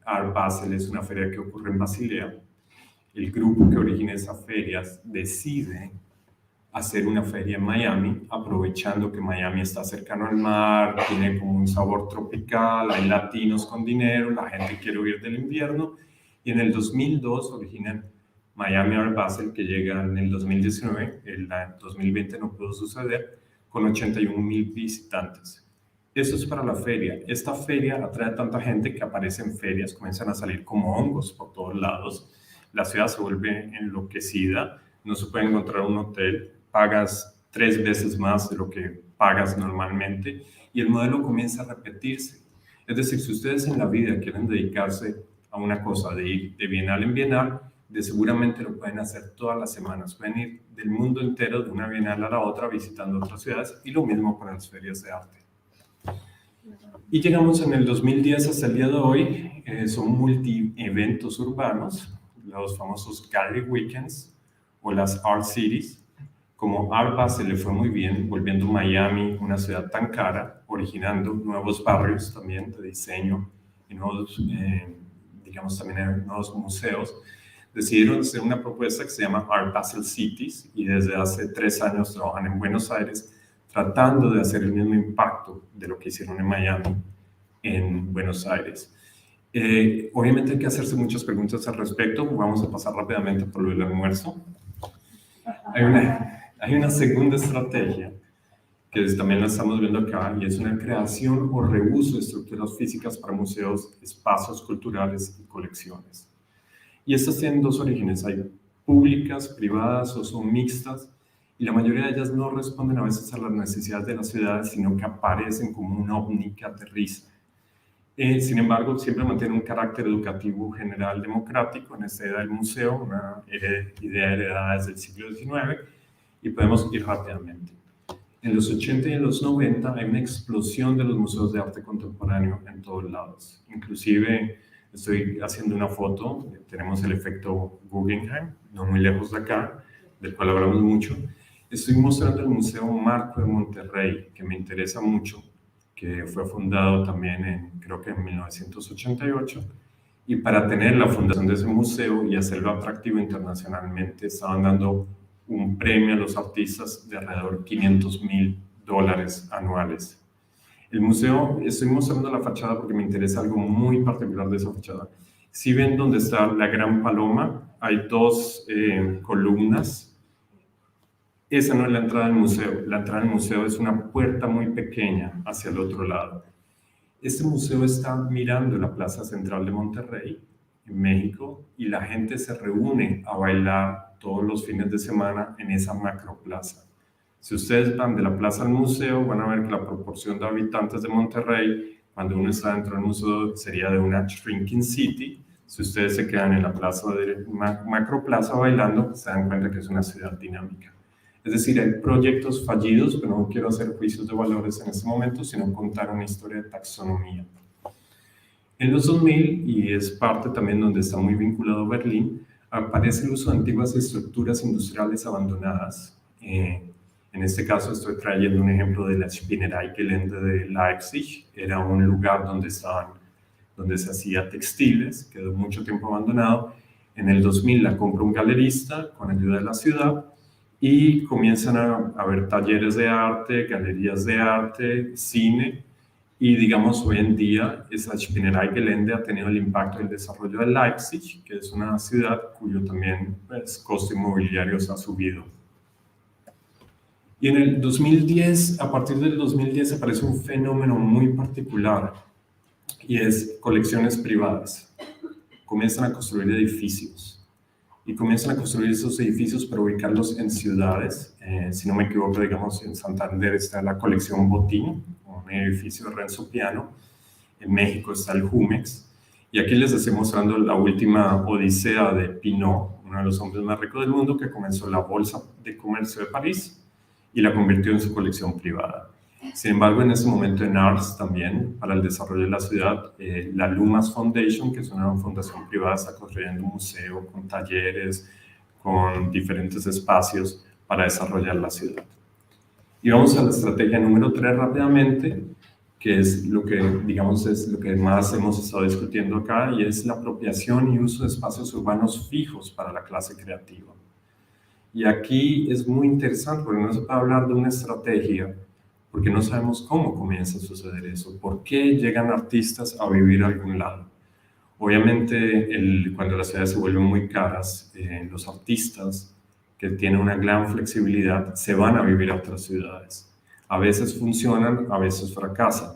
Art Basel es una feria que ocurre en Basilea. El grupo que origina esas ferias decide hacer una feria en Miami, aprovechando que Miami está cercano al mar, tiene como un sabor tropical, hay latinos con dinero, la gente quiere huir del invierno, y en el 2002 originan Miami Art Basel, que llega en el 2019, el 2020 no pudo suceder, con 81.000 visitantes. Eso es para la feria. Esta feria atrae a tanta gente que aparece en ferias, comienzan a salir como hongos por todos lados, la ciudad se vuelve enloquecida, no se puede encontrar un hotel, pagas 3 veces más de lo que pagas normalmente y el modelo comienza a repetirse. Es decir, si ustedes en la vida quieren dedicarse a una cosa, de ir de bienal en bienal, de seguramente lo pueden hacer todas las semanas. Pueden ir del mundo entero, de una bienal a la otra, visitando otras ciudades, y lo mismo para las ferias de arte. Y llegamos en el 2010 hasta el día de hoy, son multi-eventos urbanos, los famosos Gallery Weekends o las Art Cities. Como Art Basel le fue muy bien, volviendo Miami una ciudad tan cara, originando nuevos barrios también de diseño y nuevos, digamos también nuevos museos, decidieron hacer una propuesta que se llama Art Basel Cities y desde hace 3 años trabajan en Buenos Aires tratando de hacer el mismo impacto de lo que hicieron en Miami en Buenos Aires. Obviamente hay que hacerse muchas preguntas al respecto, vamos a pasar rápidamente por lo del almuerzo. Hay una segunda estrategia que también la estamos viendo acá y es una creación o reuso de estructuras físicas para museos, espacios culturales y colecciones. Y estas tienen 2 orígenes, hay públicas, privadas o son mixtas y la mayoría de ellas no responden a veces a las necesidades de las ciudades, sino que aparecen como un ovni que aterriza. Sin embargo, siempre mantiene un carácter educativo general democrático en esta idea del museo, una idea heredada desde el siglo XIX, y podemos ir rápidamente. En los 80 y en los 90 hay una explosión de los museos de arte contemporáneo en todos lados. Inclusive estoy haciendo una foto, tenemos el efecto Guggenheim, no muy lejos de acá, del cual hablamos mucho. Estoy mostrando el Museo Marco de Monterrey, que me interesa mucho, que fue fundado también creo que en 1988, y para tener la fundación de ese museo y hacerlo atractivo internacionalmente, estaban dando un premio a los artistas de alrededor de $500.000 anuales. El museo, estoy mostrando la fachada porque me interesa algo muy particular de esa fachada. Si ven dónde está la Gran Paloma, hay 2 columnas. Esa no es la entrada del museo. La entrada del museo es una puerta muy pequeña hacia el otro lado. Este museo está mirando la Plaza Central de Monterrey, en México, y la gente se reúne a bailar todos los fines de semana en esa macroplaza. Si ustedes van de la plaza al museo, van a ver que la proporción de habitantes de Monterrey, cuando uno está dentro del museo, sería de una shrinking city. Si ustedes se quedan en la plaza de macroplaza bailando, se dan cuenta que es una ciudad dinámica. Es decir, hay proyectos fallidos, pero no quiero hacer juicios de valores en este momento, sino contar una historia de taxonomía. En los 2000, y es parte también donde está muy vinculado Berlín, aparece el uso de antiguas estructuras industriales abandonadas. En este caso estoy trayendo un ejemplo de la Spinnerei-Gelände de Leipzig. Era un lugar donde se hacía textiles, quedó mucho tiempo abandonado. En el 2000 la compra un galerista con ayuda de la ciudad y comienzan a haber talleres de arte, galerías de arte, cine, y digamos hoy en día esa Spinnerei-Gelände ha tenido el impacto del desarrollo de Leipzig, que es una ciudad cuyo también costo inmobiliario se ha subido. Y en el 2010, a partir del 2010 aparece un fenómeno muy particular y es colecciones privadas. Comienzan a construir edificios. Y comienzan a construir esos edificios para ubicarlos en ciudades. Si no me equivoco, digamos, en Santander está la colección Botín, un edificio de Renzo Piano. En México está el Jumex. Y aquí les estoy mostrando la última odisea de Pinot, uno de los hombres más ricos del mundo, que comenzó la Bolsa de Comercio de París y la convirtió en su colección privada. Sin embargo, en ese momento en Ars también, para el desarrollo de la ciudad, la Lumas Foundation, que es una fundación privada, está construyendo un museo con talleres, con diferentes espacios para desarrollar la ciudad. Y vamos a la estrategia número 3 rápidamente, que es lo que, digamos, es lo que más hemos estado discutiendo acá, y es la apropiación y uso de espacios urbanos fijos para la clase creativa. Y aquí es muy interesante, porque no se puede hablar de una estrategia, porque no sabemos cómo comienza a suceder eso, por qué llegan artistas a vivir a algún lado. Obviamente, cuando las ciudades se vuelven muy caras, los artistas que tienen una gran flexibilidad se van a vivir a otras ciudades. A veces funcionan, a veces fracasan.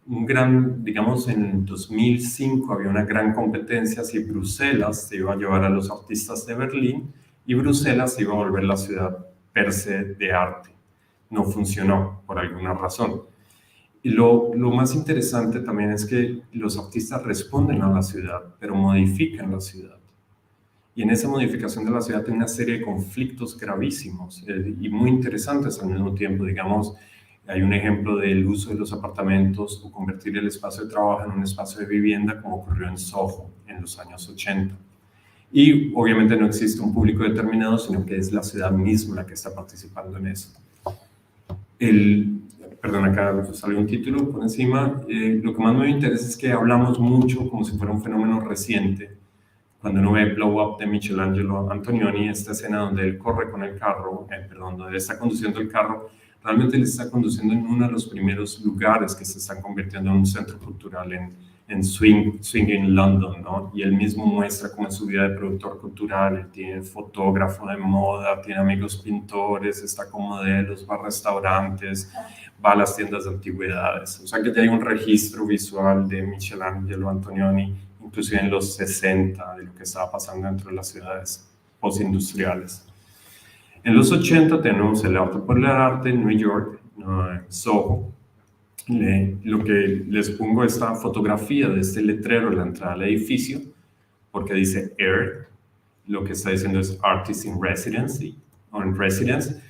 Digamos, en 2005 había una gran competencia si Bruselas se iba a llevar a los artistas de Berlín y Bruselas se iba a volver la ciudad per se de arte. No funcionó por alguna razón. Y lo más interesante también es que los artistas responden a la ciudad, pero modifican la ciudad. Y en esa modificación de la ciudad hay una serie de conflictos gravísimos y muy interesantes al mismo tiempo. Digamos, hay un ejemplo del uso de los apartamentos o convertir el espacio de trabajo en un espacio de vivienda, como ocurrió en Soho en los años 80. Y obviamente no existe un público determinado, sino que es la ciudad misma la que está participando en eso. Perdón, acá salió un título por encima. Lo que más me interesa es que hablamos mucho como si fuera un fenómeno reciente. Cuando uno ve Blow Up de Michelangelo Antonioni, esta escena donde él corre con el carro, donde él está conduciendo el carro, realmente él está conduciendo en uno de los primeros lugares que se están convirtiendo en un centro cultural en Swinging London, ¿no? Y él mismo muestra cómo en su vida de productor cultural, él tiene fotógrafo de moda, tiene amigos pintores, está con modelos, va a restaurantes, va a las tiendas de antigüedades. O sea que ya hay un registro visual de Michelangelo Antonioni, inclusive en los 60, de lo que estaba pasando dentro de las ciudades postindustriales. En los 80 tenemos el arte por el arte en New York, Soho. Lo que les pongo es esta fotografía de este letrero en la entrada del edificio, porque dice AIR, lo que está diciendo es Artist in Residency, o in Residence,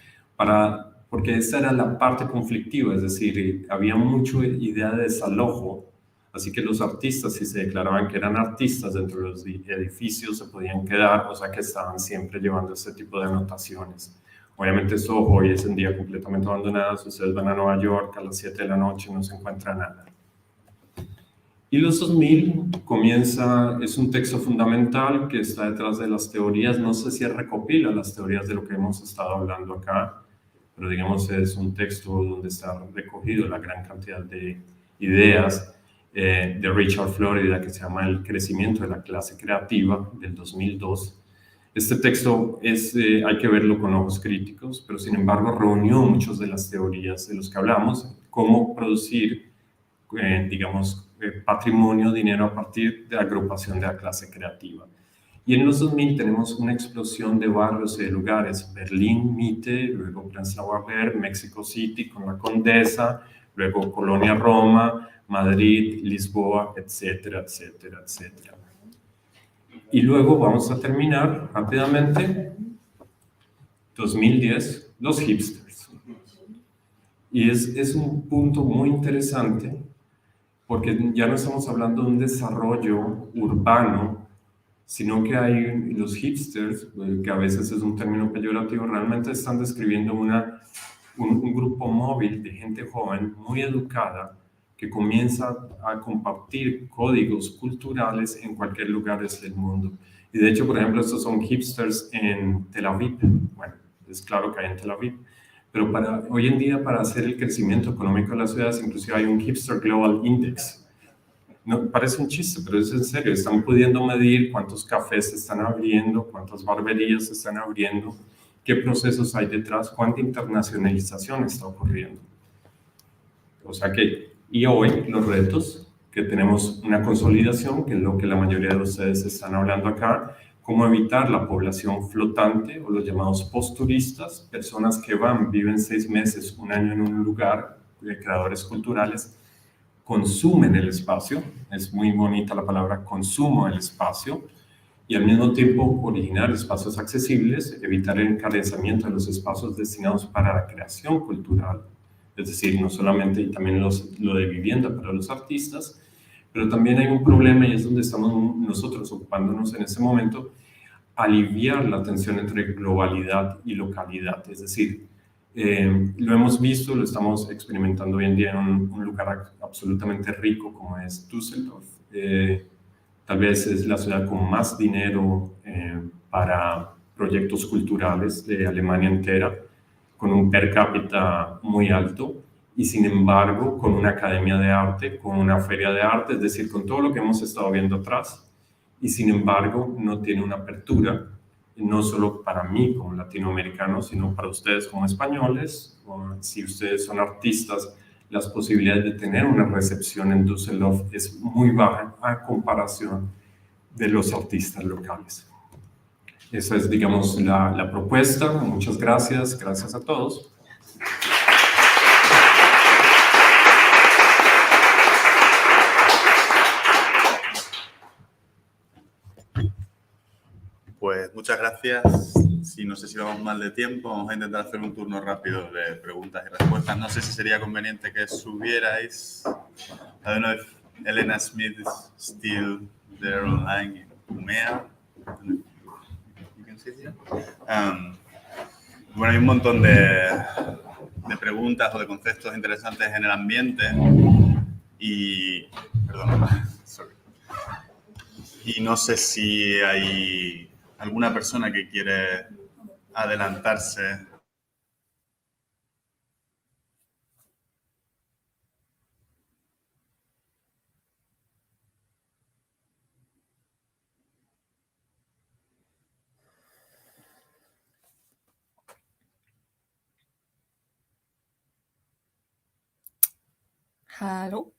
porque esa era la parte conflictiva, es decir, había mucha idea de desalojo. Así que los artistas, si se declaraban que eran artistas dentro de los edificios, se podían quedar, o sea que estaban siempre llevando este tipo de anotaciones. Obviamente Soho hoy es un día completamente abandonado. Si ustedes van a Nueva York a las 7 de la noche no se encuentra nada. Y los 2000 es un texto fundamental que está detrás de las teorías. No sé si recopila las teorías de lo que hemos estado hablando acá, pero digamos es un texto donde está recogido la gran cantidad de ideas de Richard Florida, que se llama El crecimiento de la clase creativa, del 2002. Este texto hay que verlo con ojos críticos, pero sin embargo reunió muchas de las teorías de los que hablamos, cómo producir, patrimonio, dinero a partir de la agrupación de la clase creativa. Y en los 2000 tenemos una explosión de barrios y de lugares: Berlín, Mitte, luego Prenzlauer Berg, Mexico City con la Condesa, luego Colonia Roma, Madrid, Lisboa, etcétera, etcétera, etcétera. Y luego vamos a terminar rápidamente, 2010, los hipsters. Y es un punto muy interesante porque ya no estamos hablando de un desarrollo urbano, sino que hay los hipsters, que a veces es un término peyorativo, realmente están describiendo un grupo móvil de gente joven, muy educada, que comienza a compartir códigos culturales en cualquier lugar del mundo. Y de hecho, por ejemplo, estos son hipsters en Tel Aviv. Bueno, es claro que hay en Tel Aviv. Pero hoy en día, para hacer el crecimiento económico de las ciudades, inclusive hay un Hipster Global Index. No, parece un chiste, pero es en serio. Están pudiendo medir cuántos cafés se están abriendo, cuántas barberías se están abriendo, qué procesos hay detrás, cuánta internacionalización está ocurriendo. O sea que... Y hoy los retos, que tenemos una consolidación, que es lo que la mayoría de ustedes están hablando acá, cómo evitar la población flotante o los llamados post-turistas, personas que viven 6 meses, un año en un lugar, creadores culturales, consumen el espacio, es muy bonita la palabra consumo del espacio, y al mismo tiempo originar espacios accesibles, evitar el encarecimiento de los espacios destinados para la creación cultural, es decir, no solamente y también lo de vivienda para los artistas, pero también hay un problema y es donde estamos nosotros ocupándonos en este momento, aliviar la tensión entre globalidad y localidad, es decir, lo hemos visto, lo estamos experimentando hoy en día en un lugar absolutamente rico como es Düsseldorf. Tal vez es la ciudad con más dinero para proyectos culturales de Alemania entera, con un per cápita muy alto y sin embargo con una academia de arte, con una feria de arte, es decir, con todo lo que hemos estado viendo atrás, y sin embargo no tiene una apertura, no solo para mí como latinoamericano, sino para ustedes como españoles, o si ustedes son artistas, las posibilidades de tener una recepción en Düsseldorf es muy baja a comparación de los artistas locales. Esa es, digamos, la propuesta. Muchas gracias. Gracias a todos. Pues muchas gracias. Sí, no sé si vamos mal de tiempo. Vamos a intentar hacer un turno rápido de preguntas y respuestas. No sé si sería conveniente que subierais. I don't know if Elena Smith is still there online in Umea. You can see here. Bueno, hay un montón de preguntas o de conceptos interesantes en el ambiente y... Perdón, sorry. Y no sé si hay alguna persona que quiere adelantarse. Hallå?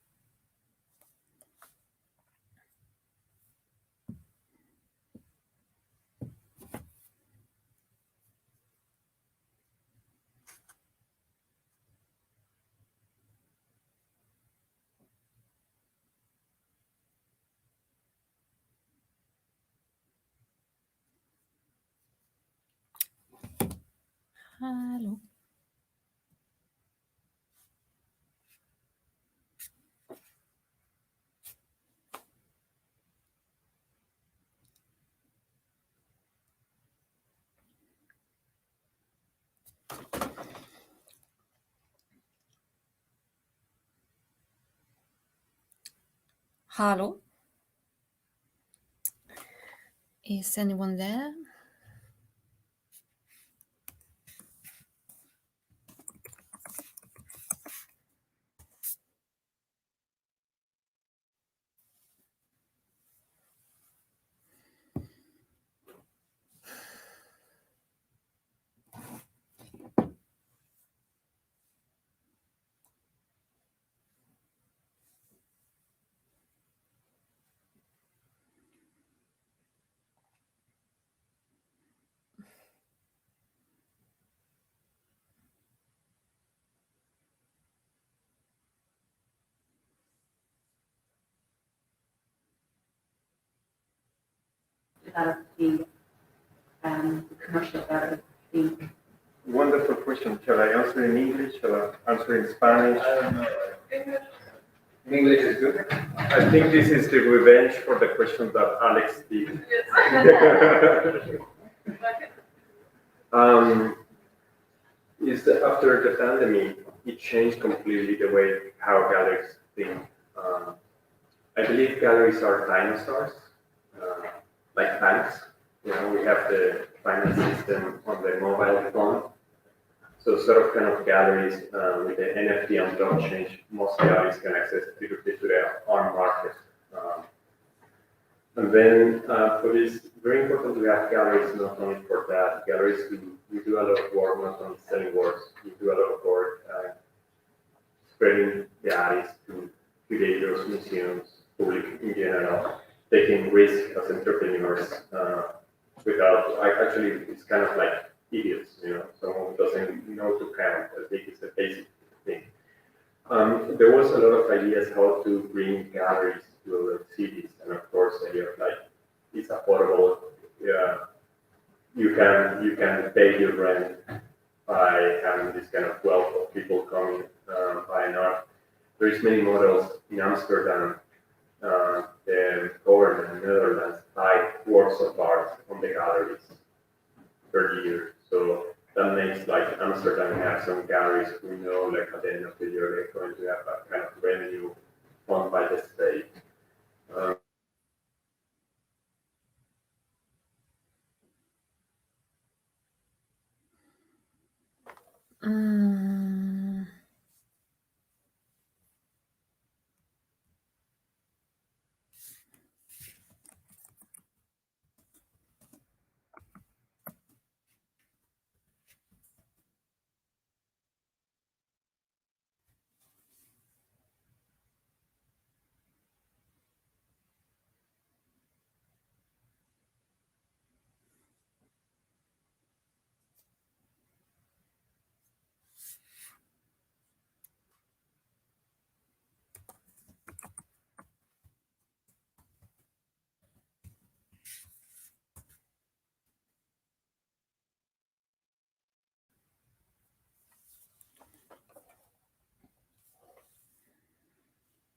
Hallå? Hallå? Is anyone there? Commercial art. Wonderful question. Shall I answer in English? Shall I answer in Spanish? I don't know. English is good. I think this is the revenge for the question that Alex did. Is that after the pandemic, it changed completely the way how galleries think. I believe galleries are dinosaurs, like banks. You know, we have the finance system on the mobile phone. So sort of kind of galleries with the NFT on blockchain, most galleries can access directly to their own market. And then but it's very important to have galleries not only for that. Galleries, we do a lot of work, not only selling works, we do a lot of work spreading the artists to curators, museums, public in general, taking risks as entrepreneurs without, actually, it's kind of like idiots, you know, someone who doesn't know to count. I think it's a basic thing. There was a lot of ideas how to bring galleries to other cities, and of course, the idea of like it's affordable. You can pay your rent by having this kind of wealth of people coming buying art. There's many models in Amsterdam. The government in the Netherlands buy works of art from the galleries per year. So that makes like Amsterdam have some galleries we know like at the end of the year they're going to have a kind of revenue funded by the state.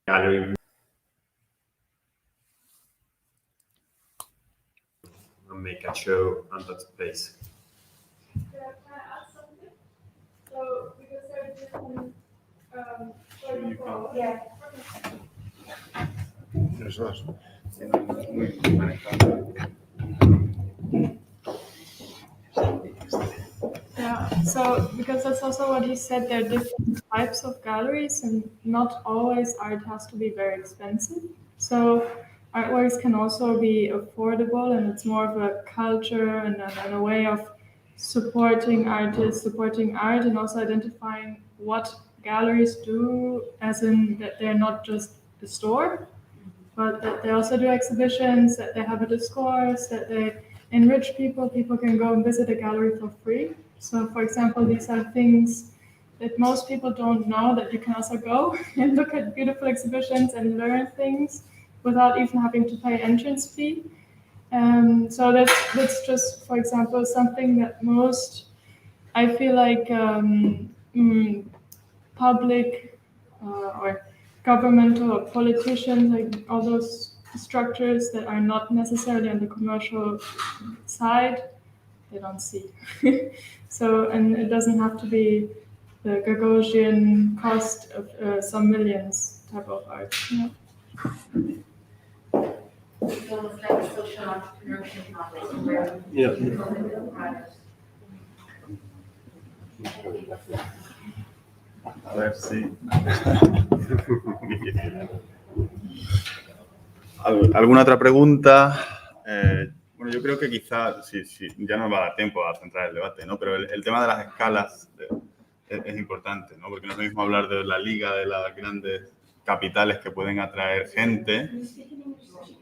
Gallery and make a show on that space. Can I add something? So, because there are different, yeah. Los dos. Yeah, so because that's also what you said, there are different types of galleries, and not always art has to be very expensive. So artworks can also be affordable, and it's more of a culture and a way of supporting artists, supporting art, and also identifying what galleries do, as in that they're not just a store, but that they also do exhibitions, that they have a discourse, that they enrich people. People can go and visit a gallery for free. So, for example, these are things that most people don't know, that you can also go and look at beautiful exhibitions and learn things without even having to pay entrance fee. So that's just, for example, something that most, I feel like public or governmental or politicians, like all those structures that are not necessarily on the commercial side, they don't see. So, and it doesn't have to be the Gagosian cost of some millions type of art. Yeah. It's almost like a social entrepreneurship model where Yeah. people can build products. A ver si. ¿Alguna otra pregunta? Bueno, yo creo que quizá, sí, ya no va a dar tiempo a centrar el debate, ¿no? Pero el tema de las escalas es importante, ¿no? Porque no es lo mismo hablar de la liga de las grandes capitales que pueden atraer gente.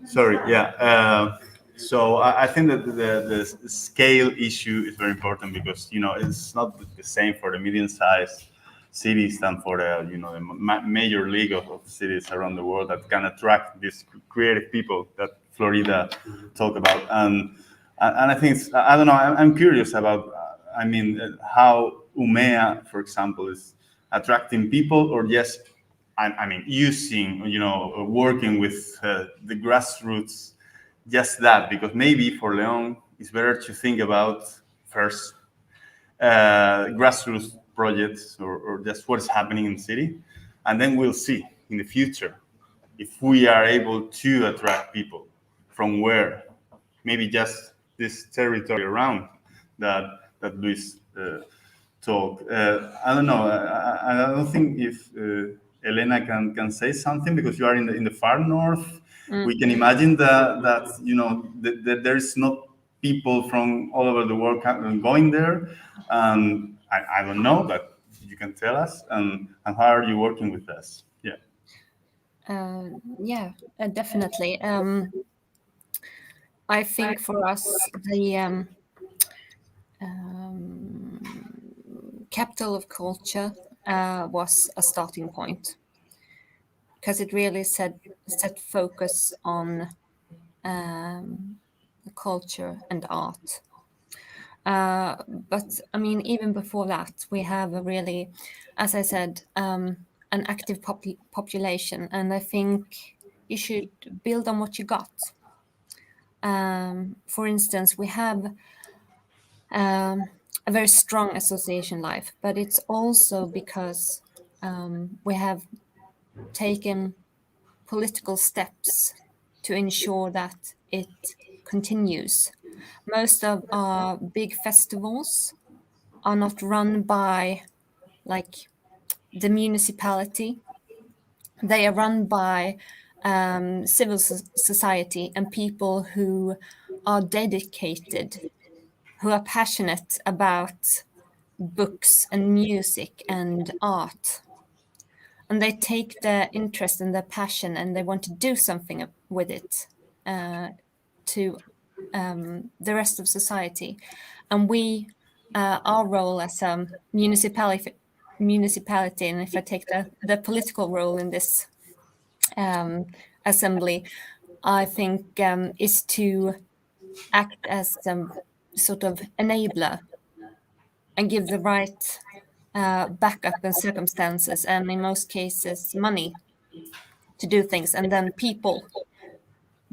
Sorry, yeah. So I think that the scale issue is very important because, you know, it's not the same for the medium-sized cities than for the, you know, the major league of cities around the world that can attract these creative people that Florida talk about. And I think, I don't know, I'm curious about, I mean, how UMEA, for example, is attracting people, or just, I mean, using, you know, working with the grassroots, just that, because maybe for Leon, it's better to think about first grassroots projects or just what's happening in the city, and then we'll see in the future if we are able to attract people from where, maybe just this territory around that Luis talked. I don't know. I don't think if Elena can say something, because you are in the far north. We can imagine that you know that there's not people from all over the world going there. I don't know, but you can tell us. And how are you working with us? Yeah. Yeah, definitely. I think for us, the capital of culture was a starting point, because it really set focus on culture and art. But I mean, even before that, we have a really, as I said, an active population, and I think you should build on what you got. For instance, we have a very strong association life, but it's also because we have taken political steps to ensure that it continues. Most of our big festivals are not run by like the municipality. They are run by civil society and people who are dedicated, who are passionate about books and music and art. And they take their interest and their passion and they want to do something with it to the rest of society. And we, our role as a municipality, and if I take the political role in this assembly, I think is to act as sort of enabler and give the right backup and circumstances, and in most cases money to do things, and then people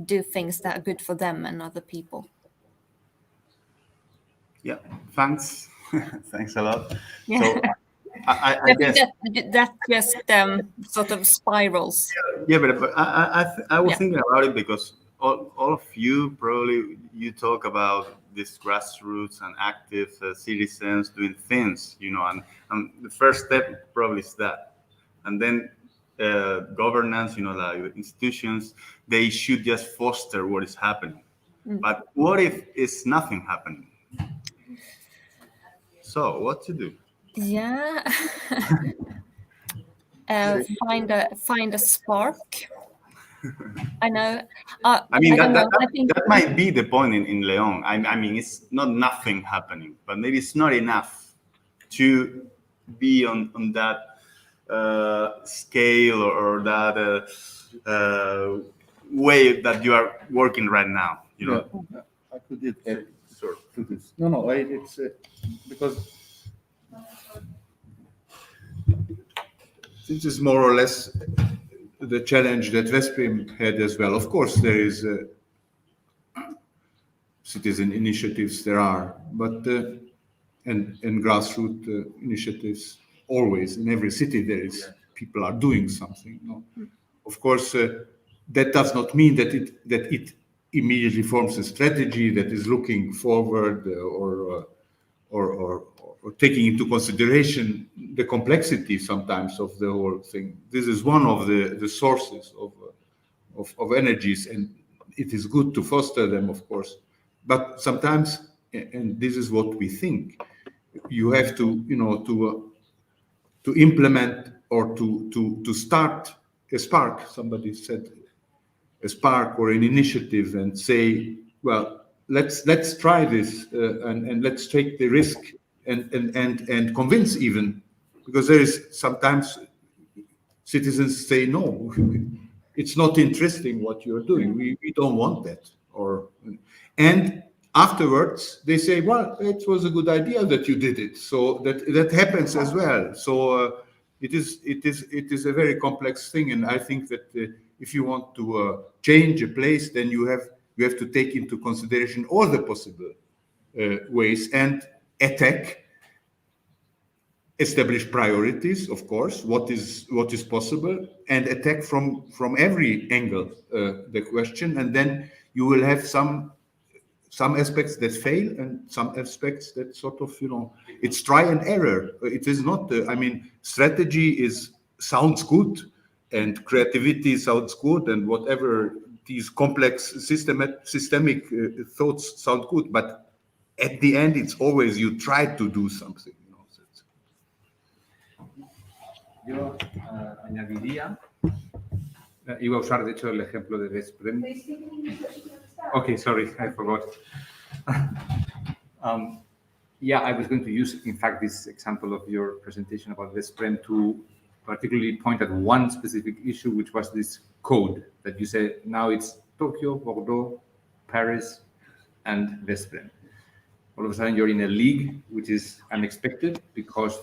do things that are good for them and other people. Yeah, thanks. Thanks a lot. Yeah. So I guess that just sort of spirals. Yeah, but I was thinking about it because all of you probably you talk about this grassroots and active citizens doing things, you know, and the first step probably is that, and then governance, you know, like institutions, they should just foster what is happening. But what if it's nothing happening? So what to do? Yeah. Find a spark. I know. I mean, I that might be the point in Leon. I mean, it's not nothing happening, but maybe it's not enough to be on that scale or that way that you are working right now. You know. Yeah, I could add to this. No, it's because this is more or less the challenge that Veszprém had as well. Of course, there is citizen initiatives, there are, but and grassroots initiatives always in every city there is people are doing something. No? Of course, that does not mean that it immediately forms a strategy that is looking forward or taking into consideration the complexity sometimes of the whole thing. This is one of the sources of energies, and it is good to foster them, of course. But sometimes, and this is what we think, you have to, you know, to implement or to start a spark. Somebody said a spark or an initiative, and say, well, let's try this and let's take the risk. And convince even, because there is sometimes citizens say, no, it's not interesting what you're doing. We don't want that. And afterwards they say, well, it was a good idea that you did it. So that happens as well. So it is a very complex thing. And I think that if you want to change a place, then you have to take into consideration all the possible ways and attack, establish priorities, of course, what is possible, and attack from every angle the question, and then you will have some aspects that fail and some aspects that sort of, you know, it's try and error. It is not. I mean, strategy sounds good, and creativity sounds good, and whatever these complex systemic thoughts sound good, but at the end, it's always you try to do something. You know, Yo añadiría, iba a usar de hecho el ejemplo de Veszprém. Okay, sorry, I forgot. yeah, I was going to use, in fact, this example of your presentation about Vesprem to particularly point at one specific issue, which was this code that you said now it's Tokyo, Bordeaux, Paris, and Vesprem. All of a sudden, you're in a league which is unexpected because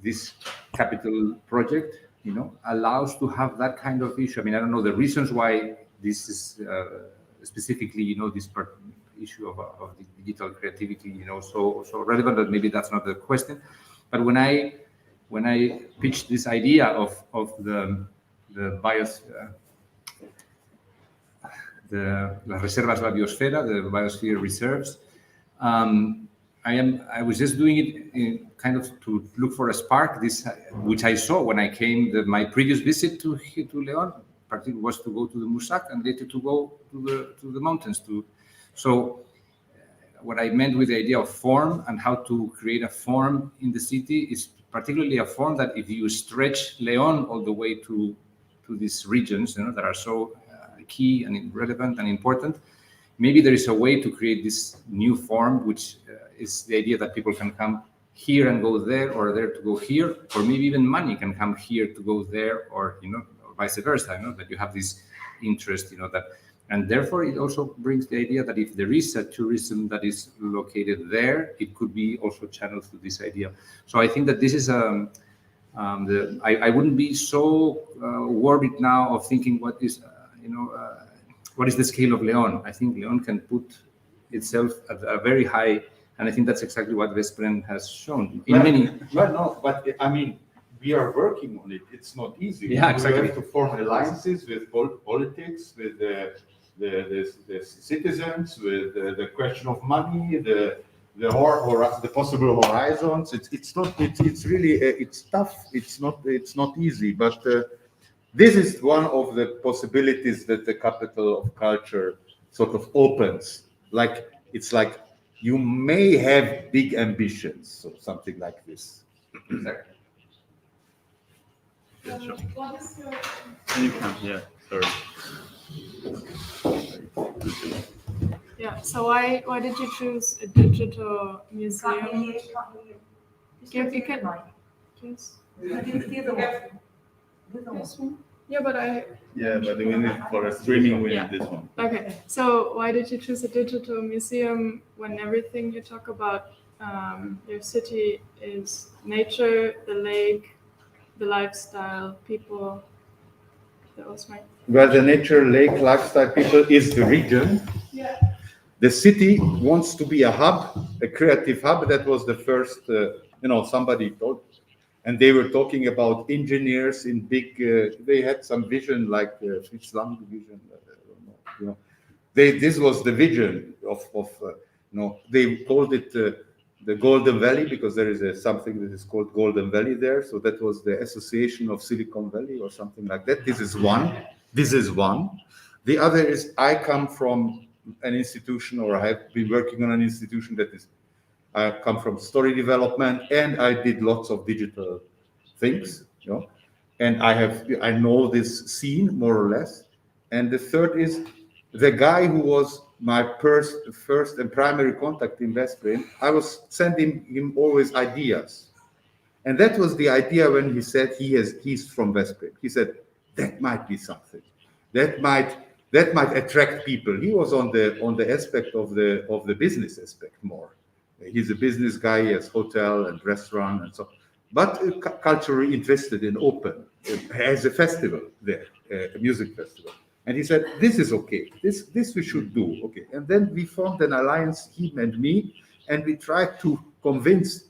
this capital project, allows to have that kind of issue. I mean, I don't know the reasons why this is specifically, this issue of the digital creativity, so relevant, that maybe that's not the question. But when I pitched this idea of the biosphere, las reservas la biosfera, the biosphere reserves, I was just doing it in kind of to look for a spark, which I saw when I came. My previous visit to León, particularly, was to go to the Musac and later to go to the mountains. So what I meant with the idea of form and how to create a form in the city is particularly a form that if you stretch León all the way to these regions, that are so key and relevant and important, maybe there is a way to create this new form, which is the idea that people can come here and go there, or there to go here, or maybe even money can come here to go there, or or vice versa. That you have this interest, and therefore it also brings the idea that if there is a tourism that is located there, it could be also channeled through this idea. So I think that this is I wouldn't be so worried now of thinking what is the scale of León. I think León can put itself at a very high, and I think that's exactly what Vesprem has shown. But I mean, we are working on it. It's not easy. Yeah, exactly. We have to form alliances with politics, with the citizens, with the question of money, the possible horizons. It's really it's tough. It's not easy. But this is one of the possibilities that the capital of culture sort of opens. It's like you may have big ambitions, so something like this. Exactly. What is your... Yeah, sorry. Yeah, so why did you choose a digital museum? You can... Please. Yeah, but we need for streaming, we need this one. Okay, so why did you choose a digital museum when everything you talk about your city is nature, the lake, the lifestyle, people? That was my... Well, the nature, lake, lifestyle, people is the region. Yeah. The city wants to be a hub, a creative hub. That was the first, somebody told. And they were talking about engineers in big. They had some vision, like Fritz Lang vision. I don't know. This was the vision of. They called it the Golden Valley because there is something that is called Golden Valley there. So that was the association of Silicon Valley or something like that. This is one. The other is I come from an institution, or I have been working on an institution that is. I come from story development, and I did lots of digital things, and I know this scene more or less. And the third is the guy who was my first and primary contact in Vesprem. I was sending him always ideas, and that was the idea when he said he's from Vesprem. He said that might be something, that might attract people. He was on the aspect of the business aspect more. He's a business guy. He has hotel and restaurant and so, but culturally interested and open. Has a festival there, a music festival. And he said, "This is okay. This we should do." Okay. And then we formed an alliance, him and me, and we tried to convince.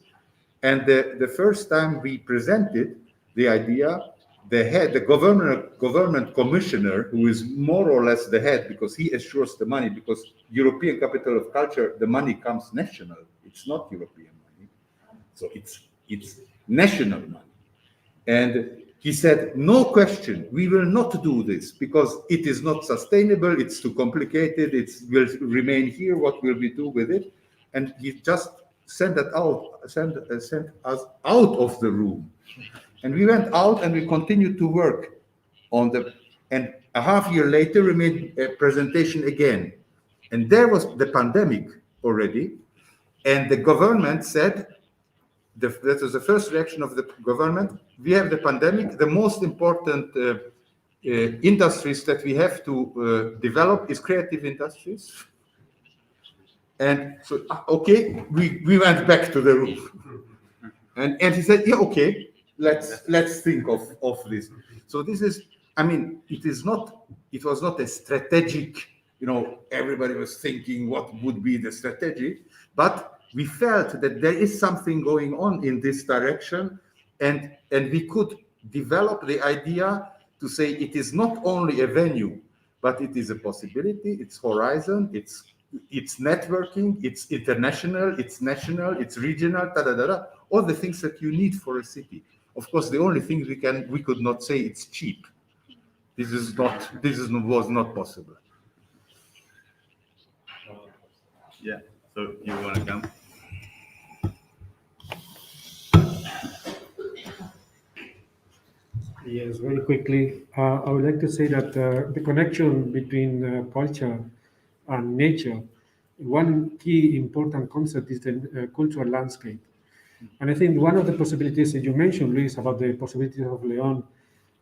And the first time we presented the idea, the government commissioner, who is more or less the head because he assures the money, because European Capital of Culture, the money comes national. It's not European money. So it's national money. And he said, "No question, we will not do this because it is not sustainable, it's too complicated, it will remain here, what will we do with it?" And he just sent us out of the room. And we went out and we continued to work on and a half year later we made a presentation again. And there was the pandemic already. And the government said, that was the first reaction of the government, we have the pandemic, the most important industries that we have to develop is creative industries. And so, okay, we went back to the roof. And he said, yeah, okay, let's think of this. So this is, I mean, it was not a strategic, everybody was thinking what would be the strategy, but we felt that there is something going on in this direction, and we could develop the idea to say it is not only a venue, but it is a possibility, it's horizon, it's networking, it's international, it's national, it's regional, all the things that you need for a city. Of course, the only thing we could not say it's cheap. This was not possible. Yeah, so you want to come? Yes, very quickly. I would like to say that the connection between culture and nature, one key important concept is the cultural landscape. And I think one of the possibilities that you mentioned, Luis, about the possibilities of León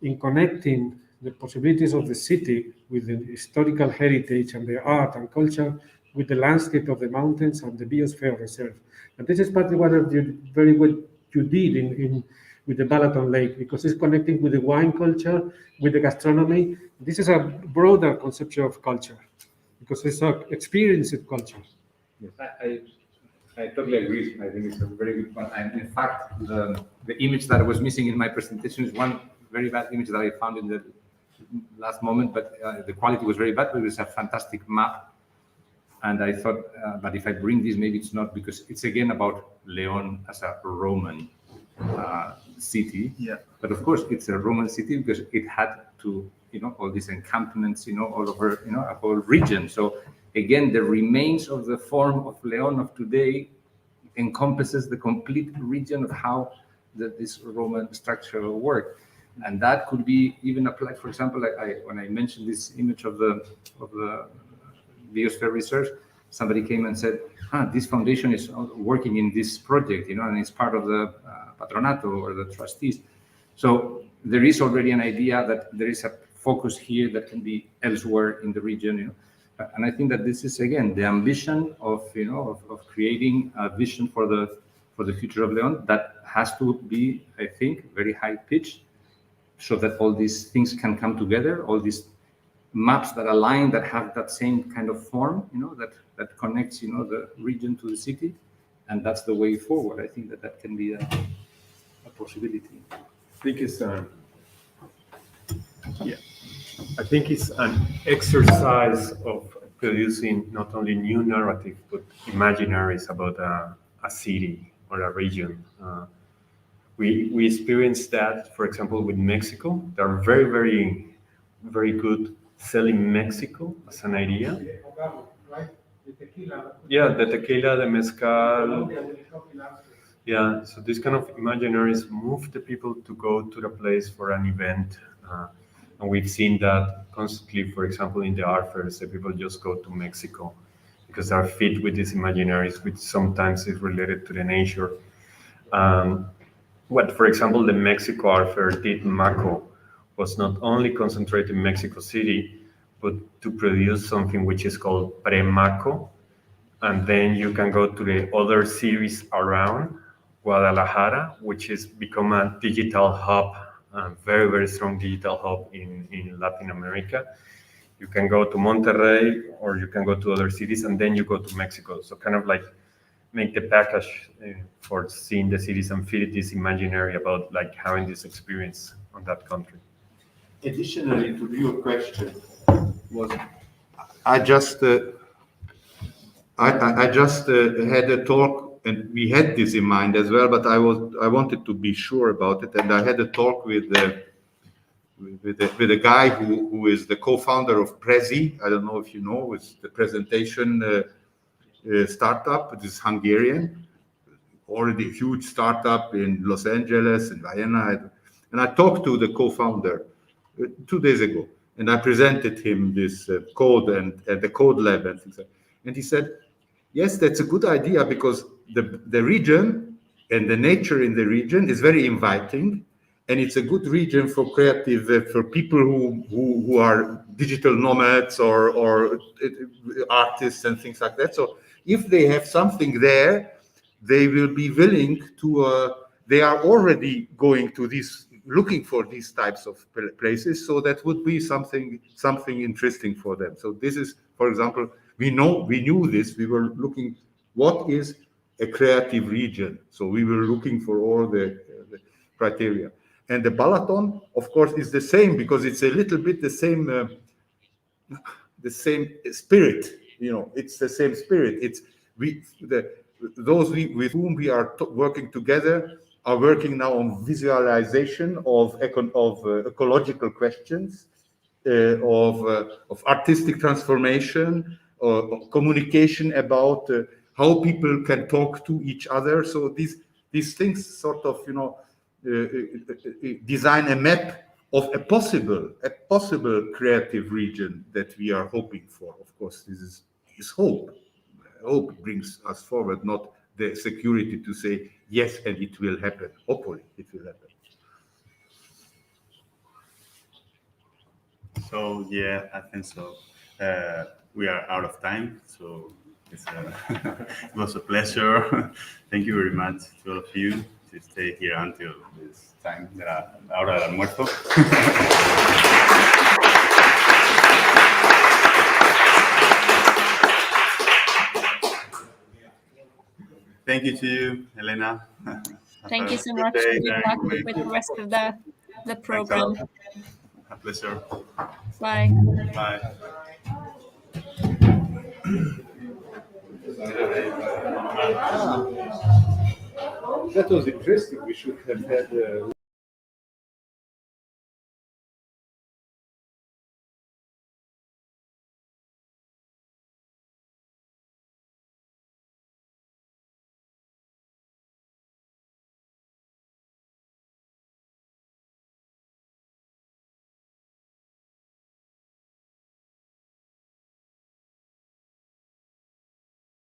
in connecting the possibilities of the city with the historical heritage and the art and culture with the landscape of the mountains and the biosphere reserve. And this is partly what you did with the Balaton Lake, because it's connecting with the wine culture, with the gastronomy. This is a broader conception of culture, because it's an experience of culture. Yes, I totally agree. I think it's a very good one. And in fact, the image that was missing in my presentation is one very bad image that I found in the last moment, but the quality was very bad. It was a fantastic map. And I thought, but if I bring this, maybe it's not, because it's again about León as a Roman city. Yeah. But of course, it's a Roman city because it had to, all these encampments, all over, a whole region. So again, the remains of the form of León of today encompasses the complete region of how this Roman structure worked. And that could be even applied, for example, when I mentioned this image of the biosphere research, somebody came and said, this foundation is working in this project, and it's part of the patronato or the trustees. So there is already an idea that there is a focus here that can be elsewhere in the region, And I think that this is, again, the ambition of creating a vision for the future of León that has to be, I think, very high pitched, so that all these things can come together, all these maps that align, that have that same kind of form, that connects, the region to the city, and that's the way forward. I think that can be a possibility. I think it's an exercise of producing not only new narrative, but imaginaries about a city or a region. We experienced that, for example, with Mexico. They're very, very, very good selling Mexico as an idea. Yeah, the tequila, the mezcal. Yeah, so these kind of imaginaries move the people to go to the place for an event. And we've seen that constantly, for example, in the art fairs, the people just go to Mexico because they're fit with these imaginaries, which sometimes is related to the nature. What, for example, the Mexico Art Fair did, MACO, was not only concentrated in Mexico City, but to produce something which is called Pre-MACO. And then you can go to the other cities around Guadalajara, which has become a digital hub, a very, very strong digital hub in Latin America. You can go to Monterrey, or you can go to other cities, and then you go to Mexico. So kind of like make the package for seeing the cities and feel this imaginary about like having this experience on that country. Additionally to your question, I just had a talk, and we had this in mind as well, but I wanted to be sure about it, and I had a talk with a guy who is the co-founder of Prezi. I don't know if you know, it's the presentation startup. This is Hungarian, already a huge startup in Los Angeles and Vienna. And I talked to the co-founder 2 days ago, and I presented him this code and the code lab and things like that. And he said, yes, that's a good idea because the region and the nature in the region is very inviting, and it's a good region for creative, for people who are digital nomads or artists and things like that. So if they have something there, they will be willing to, they are already going to this, looking for these types of places. So that would be something interesting for them. So this is, for example, we knew this, we were looking, what is a creative region? So we were looking for all the criteria. And the Balaton, of course, is the same because it's a little bit the same spirit. You know, it's the same spirit. It's those with whom we are working together are working now on visualization of ecological questions, of artistic transformation, of communication about how people can talk to each other. So these things sort of, you know, design a map of a possible creative region that we are hoping for. Of course, this is hope. Hope brings us forward, not the security to say yes and it will happen. Hopefully, it will happen. So yeah, I think so. We are out of time, so it was a pleasure. Thank you very much to all of you to stay here until this time, la hora del almuerzo. Thank you to you, Elena. Thank you so much. Good luck with the rest of the program. A pleasure. Bye. Bye. That was interesting. We should have had